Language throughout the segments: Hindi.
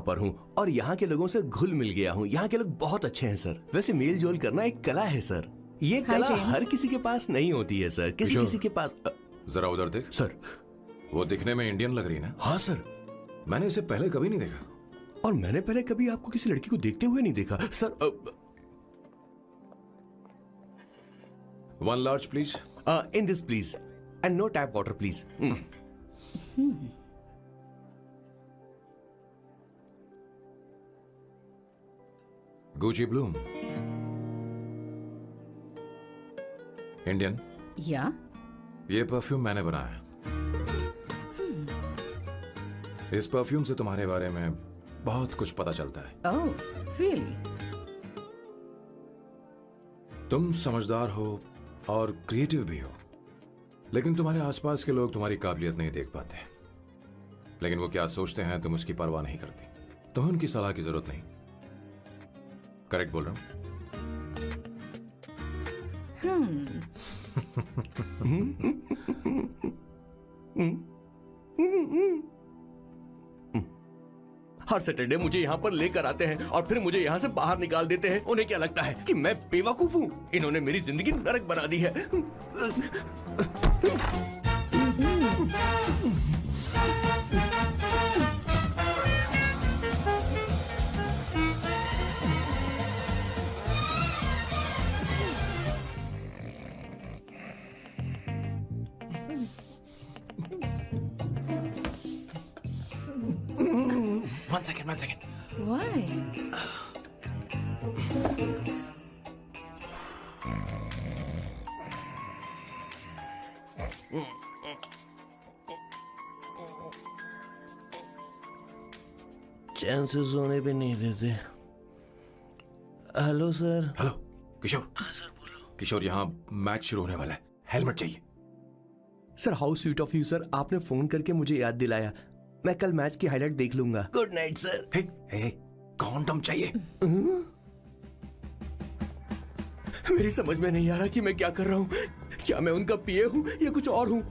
पर हूँ और यहाँ के लोगों से घुल मिल गया हूँ। यहाँ के लोग बहुत अच्छे हैं सर। वैसे मेल जोल करना एक कला है सर। ये कला हर किसी के पास नहीं होती है सर। किसी के पास। जरा उधर देख। सर वो दिखने में इंडियन लग रही ना? हाँ सर। मैंने इसे पहले कभी नहीं देखा। और मैंने पहले कभी आपको किसी लड़की को देखते हुए नहीं देखा sir. 1 large please. In this please and no tap water please. Gucci Bloom. Indian? या? ये परफ्यूम मैंने बनाया है। इस परफ्यूम से तुम्हारे बारे में बहुत कुछ पता चलता है। ओह, रियली? तुम समझदार हो और क्रिएटिव भी हो, लेकिन तुम्हारे आसपास के लोग तुम्हारी काबिलियत नहीं देख पाते। लेकिन वो क्या सोचते हैं तुम उसकी परवाह नहीं करती। तुम्हें उनकी सलाह की जरूरत नहीं। करेक्ट बोल रहा हूं? हर सैटरडे मुझे यहाँ पर लेकर आते हैं और फिर मुझे यहाँ से बाहर निकाल देते हैं। उन्हें क्या लगता है कि मैं बेवकूफ हूँ? इन्होंने मेरी जिंदगी नरक बना दी है। One second. Why? चैन से सोने भी नहीं देते। Hello sir. हेलो किशोर। सर बोलो। किशोर, यहाँ मैच शुरू होने वाला है, हेलमेट चाहिए। Sir how sweet of you sir, आपने फोन करके मुझे याद दिलाया। मैं कल मैच की हाईलाइट देख लूंगा। Good night sir. Hey, condom चाहिए। मेरी समझ में नहीं आ रहा कि मैं क्या कर रहा हूँ। क्या मैं उनका पीए हूँ या कुछ और हूँ?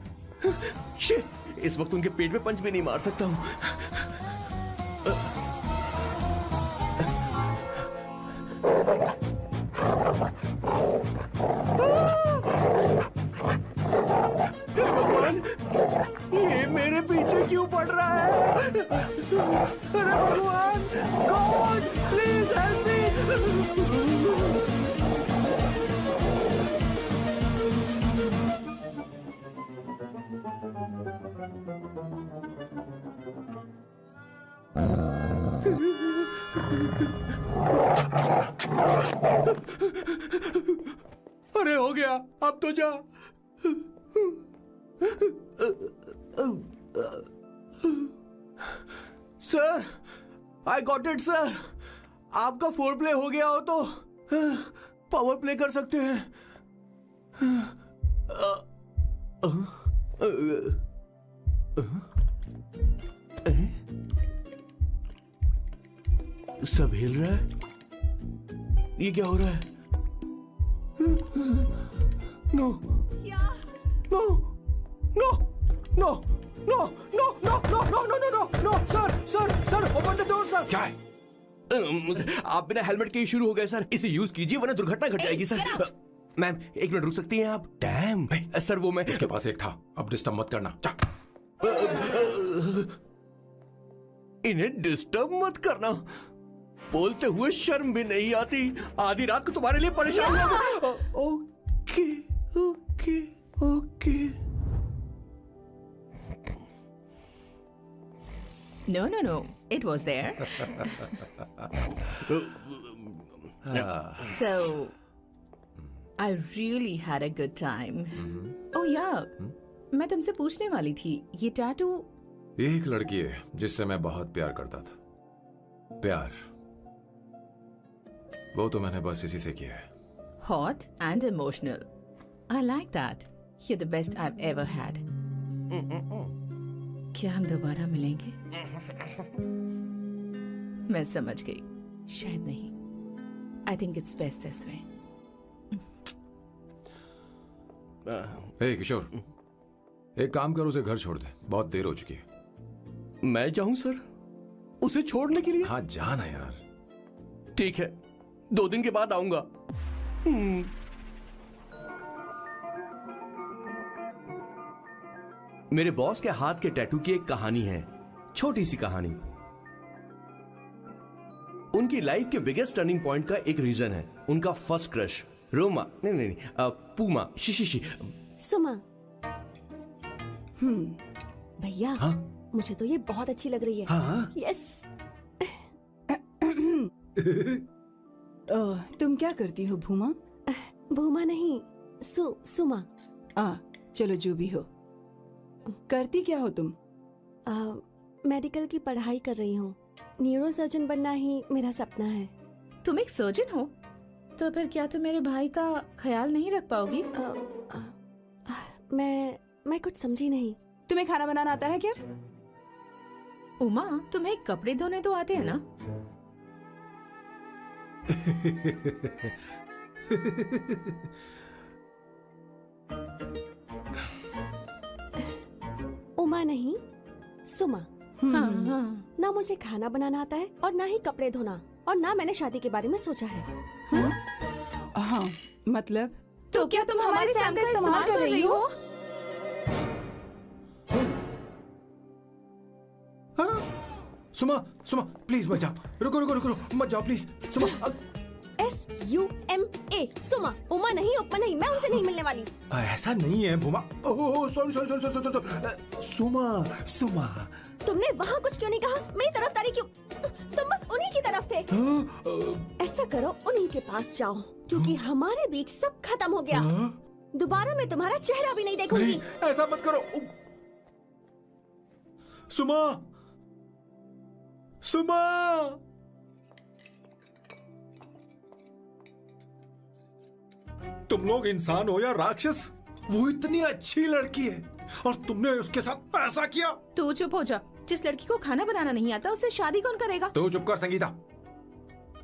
शिट, इस वक्त उनके पेट में पंच भी नहीं मार सकता हूँ। भगवान, ये मेरे पीछे क्यों पड़ रहा है? अरे भगवान, गॉड प्लीज हेल्प मी। अरे हो गया, अब तो जा। Sir, I got it sir. आपका फोर प्ले हो गया हो तो पावर प्ले कर सकते हैं। सब हिल रहा है। ये क्या हो रहा है? No no no no no no no no no no no no sir open the door sir. क्या है? आप बिना हेलमेट के ही शुरू हो गए सर। इसे यूज कीजिए वरना दुर्घटना घट जाएगी सर। मैम 1 मिनट रुक सकती हैं आप? डैम सर, वो मैं उसके पास एक था, अब डिस्टर्ब मत करना। इन्हें डिस्टर्ब मत करना। बोलते हुए शर्म भी नहीं आती। आधी रात को तुम्हारे लिए परेशान हो। Okay okay okay. No. It was there. So, I really had a good time. Oh yeah, मैं तुमसे पूछने वाली थी, ये टैटू। ये एक लड़की है जिससे मैं बहुत प्यार करता था। प्यार वो तो मैंने बस इसी से किया है। Hot and emotional. I like that. You're the best I've ever had. क्या हम दोबारा मिलेंगे? मैं समझ गई, शायद नहीं। I think it's best this way. हे किशोर, एक काम कर, उसे घर छोड़ दे, बहुत देर हो चुकी है। मैं जाऊं सर? उसे छोड़ने के लिए? हाँ जाना यार। ठीक है, 2 दिन के बाद आऊंगा। मेरे बॉस के हाथ के टैटू की एक कहानी है, छोटी सी कहानी। उनकी लाइफ के बिगेस्ट टर्निंग पॉइंट का एक रीजन है उनका फर्स्ट क्रश रोमा, नहीं, पूमा, शिशिशी। सुमा। भैया, हाँ? मुझे तो ये बहुत अच्छी लग रही है। हाँ? यस। तुम क्या करती हो भूमा? भूमा नहीं, सुमा। चलो जो भी हो। करती क्या हो तुम? मेडिकल की पढ़ाई कर रही हूँ। न्यूरो सर्जन बनना ही मेरा सपना है। तुम एक सर्जन हो तो फिर क्या तुम मेरे भाई का ख्याल नहीं रख पाओगी? मैं कुछ समझी नहीं। तुम्हें खाना बनाना आता है क्या? उमा, तुम्हें कपड़े धोने तो आते हैं ना? उमा नहीं, सुमा। हाँ। ना मुझे खाना बनाना आता है और ना ही कपड़े धोना, और ना मैंने शादी के बारे में सोचा है। हाँ, मतलब तो क्या तुम हमारे सैम का इस्तेमाल कर रही हो? सुमा प्लीज मत जाओ। रुको मत जाओ प्लीज। सुमा। SUMA, सुमा। उमा नहीं, उपमा नहीं, मैं उनसे नहीं मिलने वाली। ऐसा नहीं है भूमा। Oh sorry. सुमा। तुमने वहाँ कुछ क्यों नहीं कहा? मेरी तरफदारी क्यों? तुम बस उन्हीं की तरफ थे। ऐसा करो, उन्हीं के पास जाओ, क्योंकि हमारे बीच सब खत्म हो गया। दोबारा मैं तुम्हारा चेहरा भी नहीं देखूंगी। नहीं, ऐसा मत करो। सुमा। तुम लोग इंसान हो या राक्षस? वो इतनी अच्छी लड़की है और तुमने उसके साथ ऐसा किया। तू चुप हो जा। जिस लड़की को खाना बनाना नहीं आता उससे शादी कौन करेगा? तो चुप कर संगीता।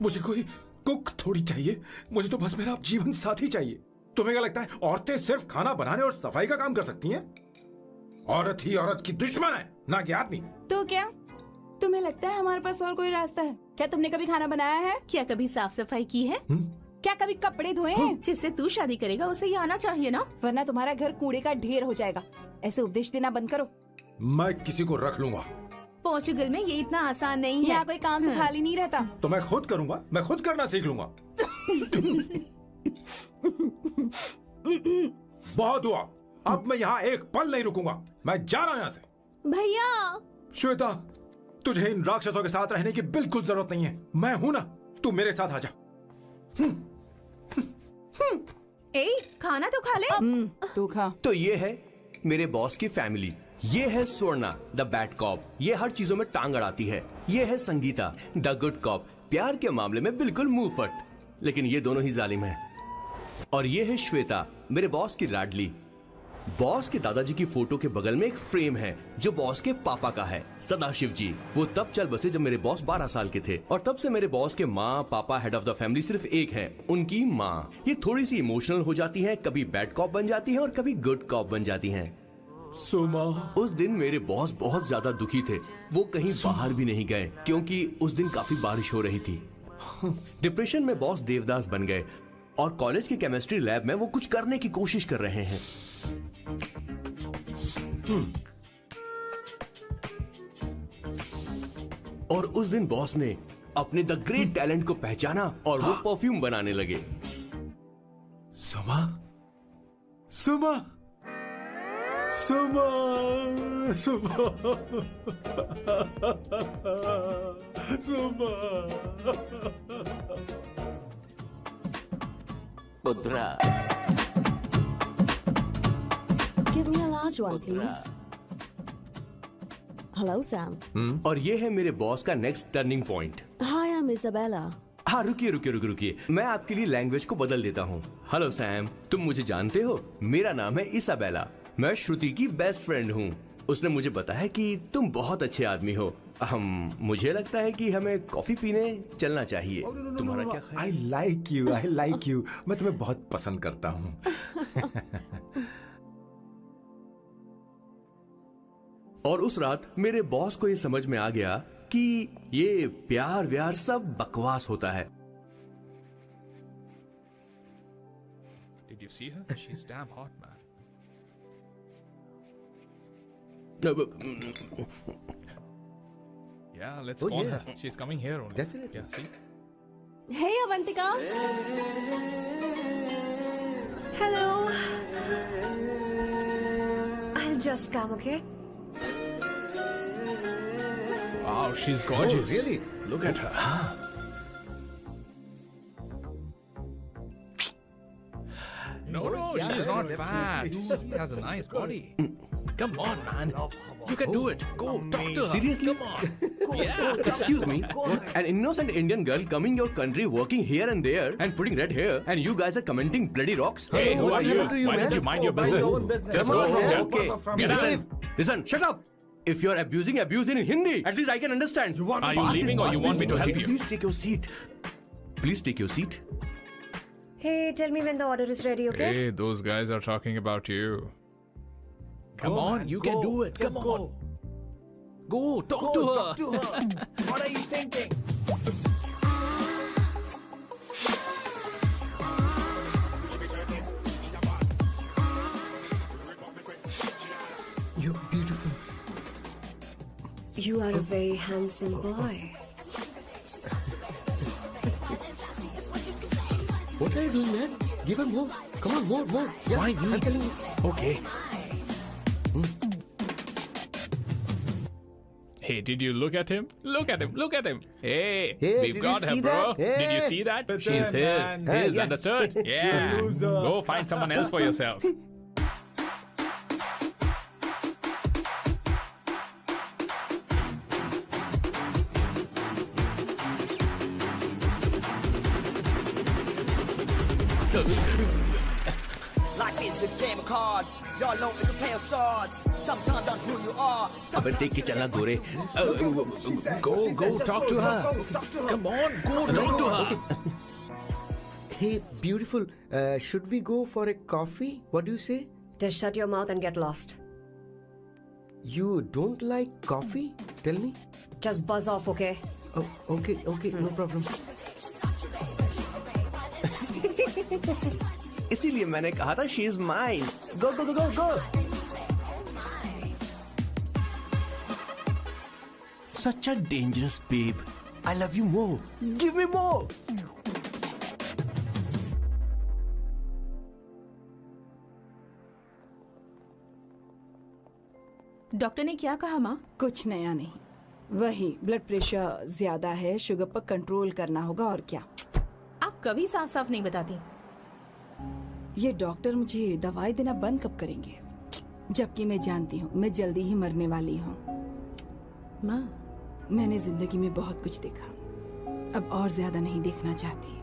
मुझे कोई कुक थोड़ी चाहिए, मुझे तो बस मेरा जीवन साथी चाहिए। तुम्हें क्या लगता है औरतें सिर्फ खाना बनाने और सफाई का काम कर सकती हैं? औरत ही औरत की दुश्मन है, ना कि आदमी। तो क्या तुम्हें लगता है हमारे पास और कोई रास्ता है? क्या तुमने कभी खाना बनाया है? क्या कभी साफ सफाई की है? क्या कभी कपड़े धोए हैं? जिससे तू शादी करेगा उसे ये आना चाहिए ना, वरना तुम्हारा घर कूड़े का ढेर हो जाएगा। ऐसे उपदेश देना बंद करो। मैं किसी को रख लूंगा। पोर्चुगल में ये इतना आसान नहीं है। यहाँ कोई काम से खाली नहीं रहता। तो मैं खुद करूंगा, मैं खुद करना सीख लूंगा। बहुत हुआ, अब मैं यहाँ एक पल नहीं रुकूंगा। मैं जा रहा हूँ यहाँ से। भैया। श्वेता, तुझे इन राक्षसों के साथ रहने की बिल्कुल जरूरत नहीं है। मैं हूं ना, तू मेरे साथ आ जा। खाना तो खा ले। तू खा। तो ये है मेरे बॉस की फैमिली। ये है स्वर्णा द बैड कॉप, ये हर चीजों में टांग अड़ाती है। ये है संगीता द गुड कॉप, प्यार के मामले में बिल्कुल मुंह फट, लेकिन ये दोनों ही जालिम हैं। और ये है श्वेता, मेरे बॉस की लाडली। बॉस के दादाजी की फोटो के बगल में एक फ्रेम है जो बॉस के पापा का है, सदाशिव जी। वो तब चल बसे जब मेरे बॉस 12 साल के थे, और तब से मेरे बॉस के माँ पापा हेड ऑफ द फैमिली सिर्फ एक है, उनकी माँ। ये थोड़ी सी इमोशनल हो जाती है, कभी बैड कॉप बन जाती है और कभी गुड कॉप बन जाती हैं। सुमा। उस दिन मेरे बॉस बहुत ज्यादा दुखी थे। वो कहीं बाहर भी नहीं गए क्योंकि उस दिन काफी बारिश हो रही थी। डिप्रेशन में बॉस देवदास बन गए और कॉलेज की केमिस्ट्री लैब में वो कुछ करने की कोशिश कर रहे हैं। और उस दिन बॉस ने अपने द ग्रेट टैलेंट को पहचाना और वो परफ्यूम बनाने लगे। सुमा। सुमा। सुमा। सुमा। सुमा। पुत्रा। Give me a large one, please. Hello, Sam. और ये है मेरे बॉस का next turning point. Hi, I'm Isabella. हाँ, रुकिए, मैं आपके लिए लैंग्वेज को बदल देता हूँ। हेलो सैम, तुम मुझे जानते हो? मेरा नाम है इसाबेला। मैं श्रुति की बेस्ट फ्रेंड हूँ। उसने मुझे बताया कि तुम बहुत अच्छे आदमी हो। मुझे लगता है कि हमें कॉफी पीने चलना चाहिए। तुम्हारा क्या ख्याल? I like you. मैं तुम्हें बहुत पसंद करता हूँ। और उस रात मेरे बॉस को ये समझ में आ गया कि ये प्यार व्यार सब बकवास होता है। Did you see her? She's damn hot, man. Yeah, let's call her. She's coming here only. Definitely. Yeah, see? Hey, Avantika. Hello. I'll just come, okay? Wow, she's gorgeous. Oh, really? Look at her. No, she's not fat. She has a nice body. Come on, man. You can do it. Go, talk to her. Seriously? Come on. Yeah. Excuse me, an innocent Indian girl coming your country, working here and there, and putting red hair, and you guys are commenting bloody rocks? Hey, who are you? happened to you, Why man? don't you mind your Mind business? your own business. Just Come go. on, Yeah. okay. Get out. Listen, shut up. If you're abusing, abuse in Hindi. At least I can understand. Are you leaving or you want me to help you? Please take your seat. Please take your seat. Hey, tell me when the order is ready, okay? Hey, those guys are talking about you. Come on, you can do it. Come on. Go, talk to her. What are you thinking? You're beautiful. You are a very handsome boy. What are you doing, man? Give her more. Come on, more. Yeah, Why me? I'm telling you. Okay. Hey, did you look at him? Look at him. Look at him. Hey, Hey, we've did got you her, see bro. that? Did you Hey. see that? But She's then, his. man. His, Yeah. understood? Yeah. Go find someone else for yourself. Life is a game of cards. Y'all know it's a play of swords. Sometimes on who you are. अबे देख के चलना गोरे. Go, talk to her. Come on, go talk to her. Hey, beautiful. Should we go for a coffee? What do you say? Just shut your mouth and get lost. You don't like coffee? Tell me. Just buzz off, okay? Oh, okay, no problem. इसीलिए मैंने कहा था she is mine. Go. Such a dangerous babe. I love you more. Give me more. Doctor ने क्या कहा माँ? कुछ नया नहीं, वही ब्लड प्रेशर ज्यादा है, शुगर पर कंट्रोल करना होगा और क्या। आप कभी साफ साफ नहीं बताती। ये डॉक्टर मुझे दवाई देना बंद कब करेंगे, जबकि मैं जानती हूँ मैं जल्दी ही मरने वाली हूँ। माँ, मैंने जिंदगी में बहुत कुछ देखा, अब और ज्यादा नहीं देखना चाहती।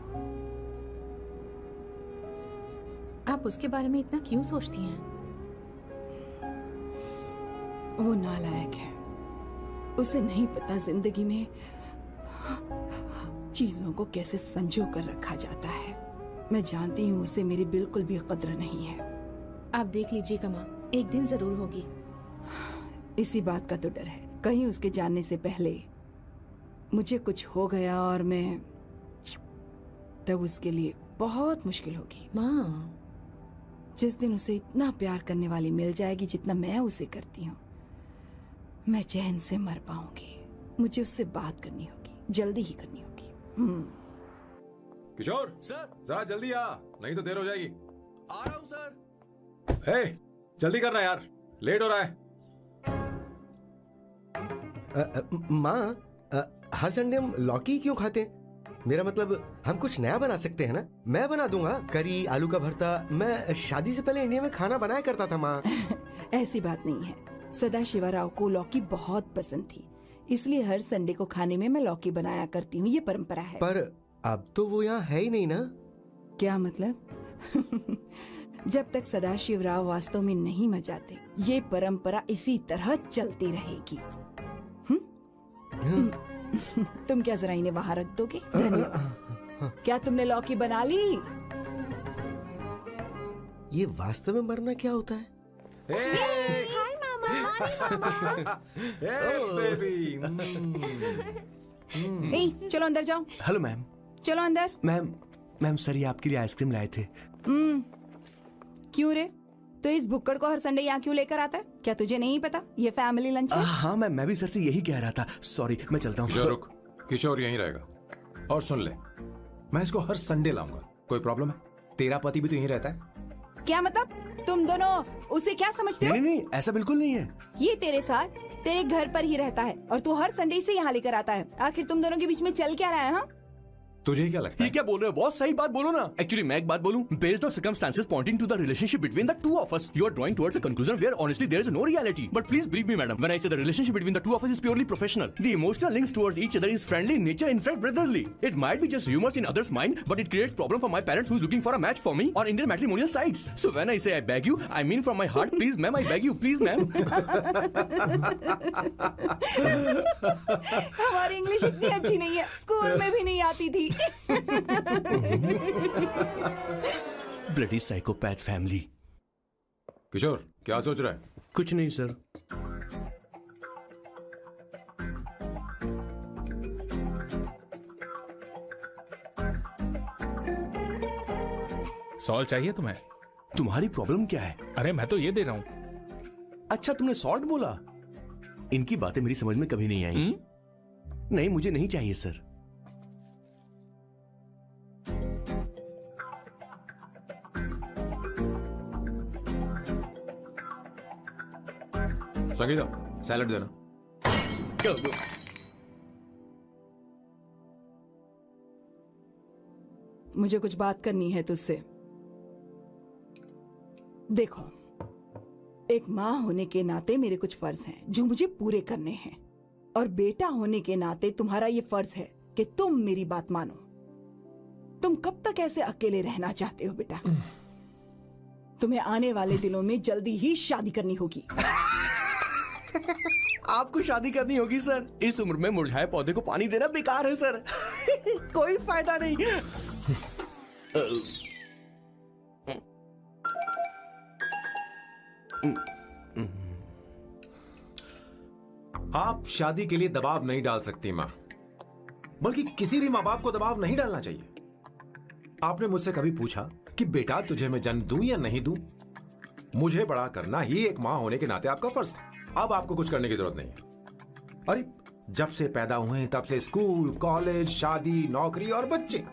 आप उसके बारे में इतना क्यों सोचती हैं? वो नालायक है, उसे नहीं पता जिंदगी में चीजों को कैसे संजो कर रखा जाता है। मैं जानती हूँ उसे मेरी बिल्कुल भी कद्र नहीं है। आप देख लीजिएगा माँ, एक दिन जरूर होगी। इसी बात का तो डर है, कहीं उसके जानने से पहले मुझे कुछ हो गया और मैं, तब उसके लिए बहुत मुश्किल होगी। माँ, जिस दिन उसे इतना प्यार करने वाली मिल जाएगी जितना मैं उसे करती हूँ, मैं चैन से मर पाऊंगी। मुझे उससे बात करनी होगी, जल्दी ही करनी होगी। किशोर सर, जरा जल्दी आ, नहीं तो देर हो जाएगी। आ रहा हूँ सर। हे, जल्दी करना यार, लेट हो रहा है। माँ, हर संडे हम लौकी क्यों खाते हैं? मेरा मतलब हम कुछ नया बना सकते हैं ना? मैं बना दूंगा करी, आलू का भरता। मैं शादी से पहले इंडिया में खाना बनाया करता था माँ। ऐसी बात नहीं है, सदाशिवराव को लौकी बहुत पसंद थी, इसलिए हर संडे को खाने में मैं लौकी बनाया करती हूँ। ये परंपरा है। पर अब तो वो यहाँ है ही नहीं ना। क्या मतलब? जब तक सदाशिवराव वास्तव में नहीं मर जाते, ये परंपरा इसी तरह चलती रहेगी। तुम क्या जरा इन्हें वहां रख दोगे? धन्यवाद। क्या तुमने लौकी बना ली? ये वास्तव में मरना क्या होता है? हाय मामा। बेबी। ए, चलो अंदर जाओ। Hello ma'am. चलो अंदर। मैम सर ये आपके लिए आइसक्रीम लाए थे। क्यों रे? तो इस बुक्कड़ को हर संडे यहाँ क्यों लेकर आता है? क्या तुझे नहीं पता ये फैमिली लंच है? हाँ मैम, मैं भी सर से यही कह रहा था। सॉरी, मैं चलता हूँ। किशोर रुक, किशोर यहीं रहेगा। और सुन ले, मैं इसको हर संडे लाऊंगा। कोई प्रॉब्लम है? तेरा पति भी तो यहीं रहता है। क्या मतलब? तुम दोनों उसे क्या समझते हो? नहीं, ऐसा बिल्कुल नहीं है। ये तेरे साथ तेरे घर पर ही रहता है और तू हर संडे से यहाँ लेकर आता है। आखिर तुम दोनों के बीच में चल क्या रहा है? हाँ, तुझे क्या लगता है? ये क्या बोल रहे हो बॉस? सही बात बोलो ना। एक्चुअली मैं एक बात बोलूं, based on circumstances pointing to the relationship between the two of us, you are drawing towards a conclusion where honestly there is no reality. But please believe me madam, when I say the relationship between the two of us is purely professional. The emotional links towards each other is friendly in nature, in fact brotherly. It might be just rumors in others' mind, but it creates problem for my parents who's looking for a match for me on Indian matrimonial sites. So when I say I beg you, I mean from my heart, please ma'am, I beg you, please ma'am. हमारी इंग्लिश इतनी अच्छी नहीं है, स्कूल में भी नहीं आती थी। Bloody psychopath family. किशोर क्या सोच रहा है? कुछ नहीं सर। सॉल्ट चाहिए तुम्हें? तुम्हारी प्रॉब्लम क्या है? अरे मैं तो ये दे रहा हूँ। अच्छा तुमने सॉल्ट बोला? इनकी बातें मेरी समझ में कभी नहीं आई। नहीं, मुझे नहीं चाहिए सर। संगीता सैलड देना। मुझे कुछ बात करनी है तुझसे। देखो, एक माँ होने के नाते मेरे कुछ फर्ज हैं जो मुझे पूरे करने हैं, और बेटा होने के नाते तुम्हारा ये फर्ज है कि तुम मेरी बात मानो। तुम कब तक ऐसे अकेले रहना चाहते हो बेटा? तुम्हें आने वाले दिनों में जल्दी ही शादी करनी होगी। आपको शादी करनी होगी सर? इस उम्र में मुरझाए पौधे को पानी देना बेकार है सर। कोई फायदा नहीं। आप शादी के लिए दबाव नहीं डाल सकती मां, बल्कि किसी भी मां बाप को दबाव नहीं डालना चाहिए। आपने मुझसे कभी पूछा कि बेटा तुझे मैं जन्म दूं या नहीं दूं? मुझे बड़ा करना ही एक मां होने के नाते आपका फर्ज था। अब आपको कुछ करने की जरूरत नहीं है। अरे जब से पैदा हुए तब से स्कूल, कॉलेज, शादी, नौकरी और बच्चे।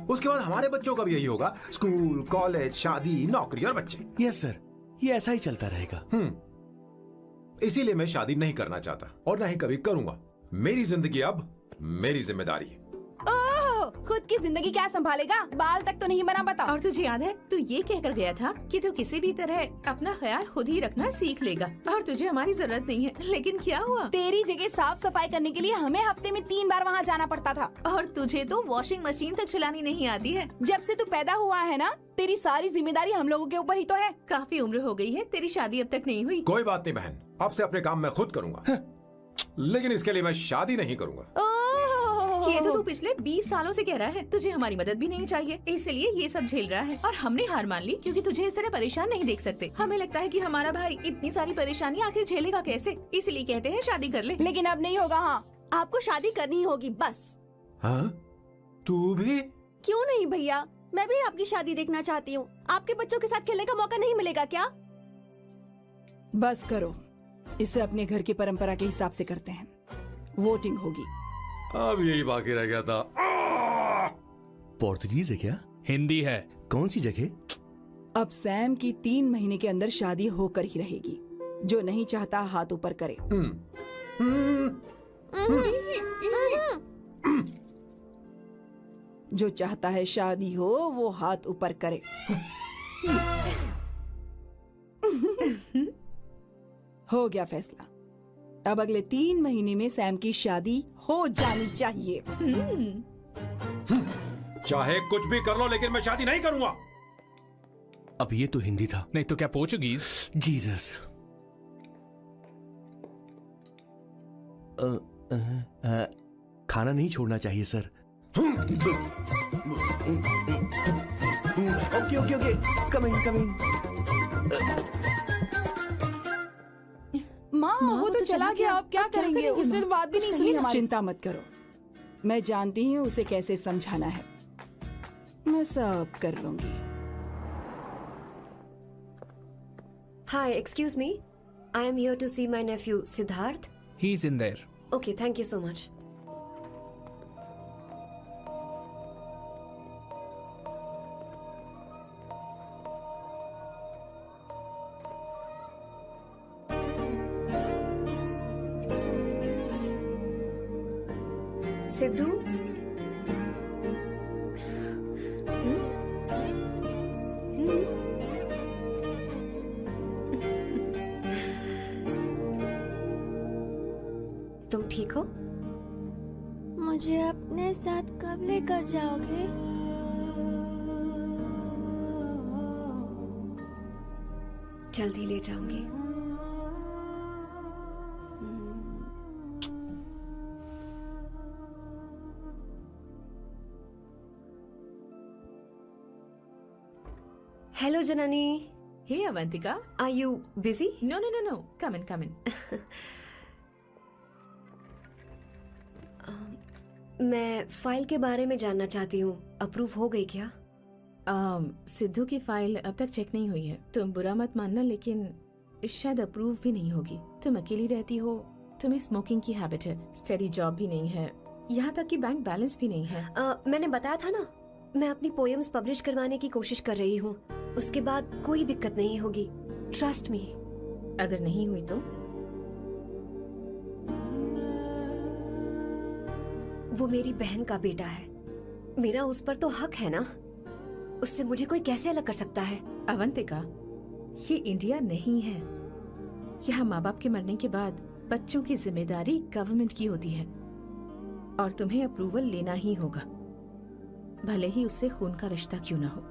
उसके बाद हमारे बच्चों का भी यही होगा, स्कूल, कॉलेज, शादी, नौकरी और बच्चे। यस सर, ये ऐसा ही चलता रहेगा। इसीलिए मैं शादी नहीं करना चाहता और ना ही कभी करूंगा। मेरी जिंदगी अब मेरी जिम्मेदारी है। खुद की जिंदगी क्या संभालेगा? बाल तक तो नहीं बना पता। और तुझे याद है तू ये कहकर गया था कि तू किसी भी तरह अपना ख्याल खुद ही रखना सीख लेगा और तुझे हमारी जरूरत नहीं है। लेकिन क्या हुआ? तेरी जगह साफ सफाई करने के लिए हमें हफ्ते में 3 बार वहाँ जाना पड़ता था। और तुझे तो वॉशिंग मशीन तक चलानी नहीं आती है। जब से तू पैदा हुआ है ना, तेरी सारी जिम्मेदारी हम लोगों के ऊपर ही तो है। काफी उम्र हो गई है, तेरी शादी अब तक नहीं हुई। कोई बात नहीं बहन, अब से अपने काम मैं खुद करूंगा। लेकिन इसके लिए मैं शादी नहीं करूंगा। ये तो तू पिछले 20 सालों से कह रहा है। तुझे हमारी मदद भी नहीं चाहिए, इसलिए ये सब झेल रहा है। और हमने हार मान ली क्योंकि तुझे इस तरह परेशान नहीं देख सकते। हमें लगता है कि हमारा भाई इतनी सारी परेशानी आखिर झेलेगा कैसे, इसलिए कहते हैं शादी कर ले। लेकिन अब नहीं होगा। हाँ, आपको शादी करनी होगी बस। हाँ? तू भी? क्यों नहीं भैया, मैं भी आपकी शादी देखना चाहती हूँ। आपके बच्चों के साथ खेलने का मौका नहीं मिलेगा क्या? बस करो, इसे अपने घर की परंपरा के हिसाब से करते हैं। वोटिंग होगी। अब यही बाकी रह गया था। पोर्तुगीज है क्या? हिंदी है। कौन सी जगह? अब सैम की 3 महीने के अंदर शादी होकर ही रहेगी। जो नहीं चाहता हाथ ऊपर करे। जो चाहता है शादी हो वो हाथ ऊपर करे। हो गया फैसला। अब अगले 3 महीने में सैम की शादी हो जानी चाहिए। चाहे कुछ भी कर लो, लेकिन मैं शादी नहीं करूंगा। अब ये तो हिंदी था। नहीं तो क्या पोर्चुगीज? जीसस। खाना नहीं छोड़ना चाहिए sir. Okay okay okay, coming coming. माँ वो तो चला गया, आप क्या करेंगे? उसने तो बात भी नहीं सुनी हमारी। चिंता मत करो, मैं जानती हूँ उसे कैसे समझाना है, मैं सब कर लूंगी। Hi, excuse me. I am here to see my nephew Siddharth. He's in there. Okay, thank you so much. Sidhu? तुम ठीक हो? मुझे अपने साथ कब लेकर जाओगे? जल्दी ले जाऊंगी। Hello, Janani. Hey, Avantika. Are you busy? No, no, no, no. Come in, come in. मैं फाइल के बारे में जानना चाहती हूँ, अप्रूव हो गई क्या? सिद्धू की फाइल अब तक चेक नहीं हुई है। तुम बुरा मत मानना, लेकिन शायद अप्रूव भी नहीं होगी। तुम अकेली रहती हो, तुम्हें स्मोकिंग की हैबिट है, स्टडी जॉब भी नहीं है, यहाँ तक कि बैंक बैलेंस भी नहीं है। मैंने बताया था ना, मैं अपनी पोएम्स पब्लिश करवाने की कोशिश कर रही हूँ। उसके बाद कोई दिक्कत नहीं होगी, ट्रस्ट मी। अगर नहीं हुई तो? वो मेरी बहन का बेटा है, मेरा उस पर तो हक है ना। उससे मुझे कोई कैसे अलग कर सकता है? अवंतिका, ये इंडिया नहीं है। यहाँ माँ बाप के मरने के बाद बच्चों की जिम्मेदारी गवर्नमेंट की होती है और तुम्हें अप्रूवल लेना ही होगा, भले ही उससे खून का रिश्ता क्यों ना हो।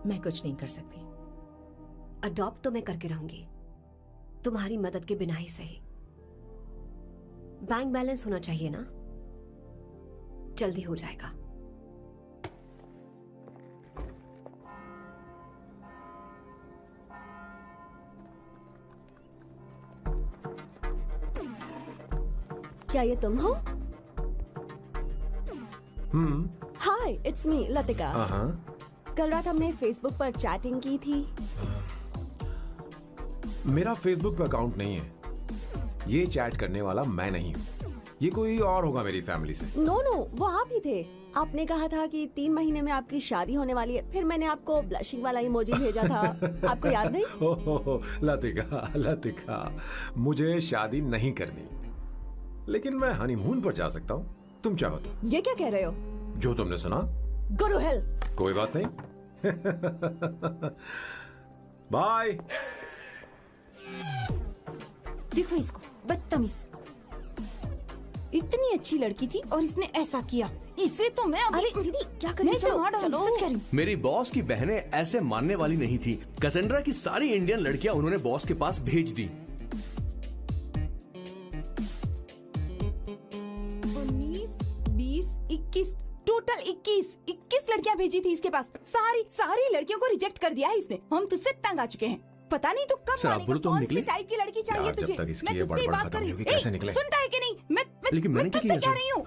मैं कुछ नहीं कर सकती। अडॉप्ट तो मैं करके रहूंगी, तुम्हारी मदद के बिना ही सही। बैंक बैलेंस होना चाहिए ना, जल्दी हो जाएगा। क्या ये तुम हो? हाय, इट्स मी लतिका। कल रात हमने फेसबुक पर चैटिंग की थी। मेरा फेसबुक पे अकाउंट नहीं है, ये चैट करने वाला मैं नहीं हूँ, ये कोई और होगा मेरी फैमिली से। नो नो, वो आप ही थे। आपने कहा था कि 3 महीने में आपकी शादी होने वाली है, फिर मैंने आपको ब्लशिंग वाला इमोजी भेजा था। आपको याद नहीं? ओहो लतिका, मुझे शादी नहीं करनी, लेकिन मैं हनीमून पर जा सकता हूँ, तुम चाहो तो। ये क्या कह रहे हो? जो तुमने सुना। Go to hell. कोई बात नहीं। बाय। देखो इसको, बदतमीज। इतनी अच्छी लड़की थी और इसने ऐसा किया। इसे तो मैं अरे दीदी क्या कर रही हो? चलो, सच कह रही हूँ। मेरी बॉस की बहनें ऐसे मानने वाली नहीं थी। कैसेंड्रा की सारी इंडियन लड़कियां उन्होंने बॉस के पास भेज दी। 19, 20, 21, टोटल 21 लड़कियां भेजी थी इसके पास। सारी लड़कियों को रिजेक्ट कर दिया है इसने। हम तुझसे तंग आ चुके हैं। पता नहीं तो कब सर, आप बोलो तो हम निकले। टाइप की लड़की चाहिए यार, तुझे? जब तक इसकी मैं ये तुझसे बड़बड़ बात खत्म कर रही नहीं हूँ। होगी, कैसे निकले? सुनता है कि नहीं? लेकिन मैंने क्या तुझसे किया कह रही हूँ।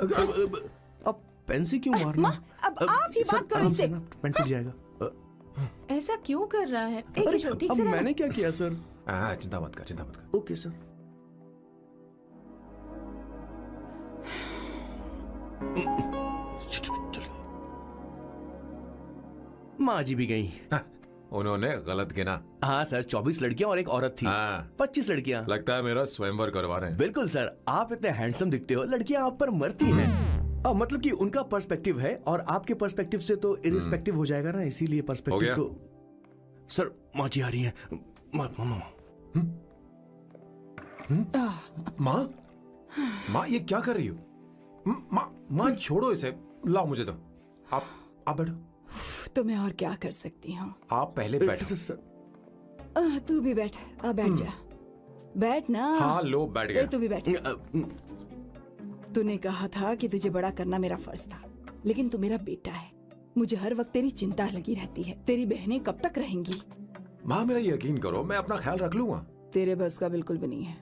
अब पेन से क्यों मारना? अब आप ही बात करो इससे। पेन टूट जाएगा। ऐसा क्यों कर रहा है? एक किशोर, ठीक अब से रहना। मैंने क्या किया सर? चिंता मत कर। Okay sir. माँ जी भी गई। उन्होंने गलत गिना। हाँ सर, 24 लड़कियां और एक औरत थी। 25 लड़कियां। लगता है मेरा स्वयंवर करवा रहे हैं। बिल्कुल सर, आप इतने हैंडसम दिखते हो, लड़कियां आप पर मरती हैं। मतलब कि उनका पर्सपेक्टिव है और आपके पर्सपेक्टिव से तो इरिस्पेक्टिव हो जाएगा ना, इसीलिए पर्सपेक्टिव तो। सर माँ जी आ रही है। माँ ये क्या कर रही हो? माँ छोड़ो इसे, लाओ मुझे दो। आप बैठो। तो मैं और क्या कर सकती हूँ? आप पहले बैठो। तू भी बैठ। बैठ जा, बैठ ना। हाँ लो, बैठ गया। तू भी बैठ। तूने कहा था कि तुझे बड़ा करना मेरा फर्ज था, लेकिन तू मेरा बेटा है। मुझे हर वक्त तेरी चिंता लगी रहती है। तेरी बहनें कब तक रहेंगी? माँ मेरा यकीन करो, मैं अपना ख्याल रख लूंगा। तेरे बस का बिल्कुल भी नहीं है।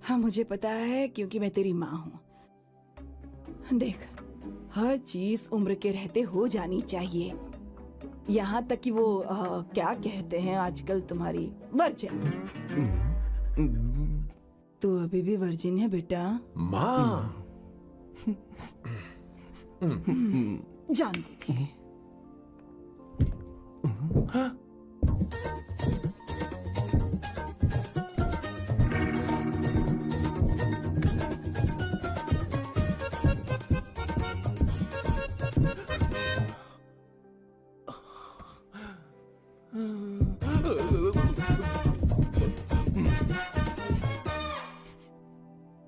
हाँ मुझे पता है, क्योंकि मैं तेरी माँ हूँ। देख, हर चीज उम्र के रहते हो जानी चाहिए, यहाँ तक कि वो क्या कहते हैं आजकल तुम्हारी वर्जिन। तू अभी भी वर्जिन है बेटा? माँ जानती थी।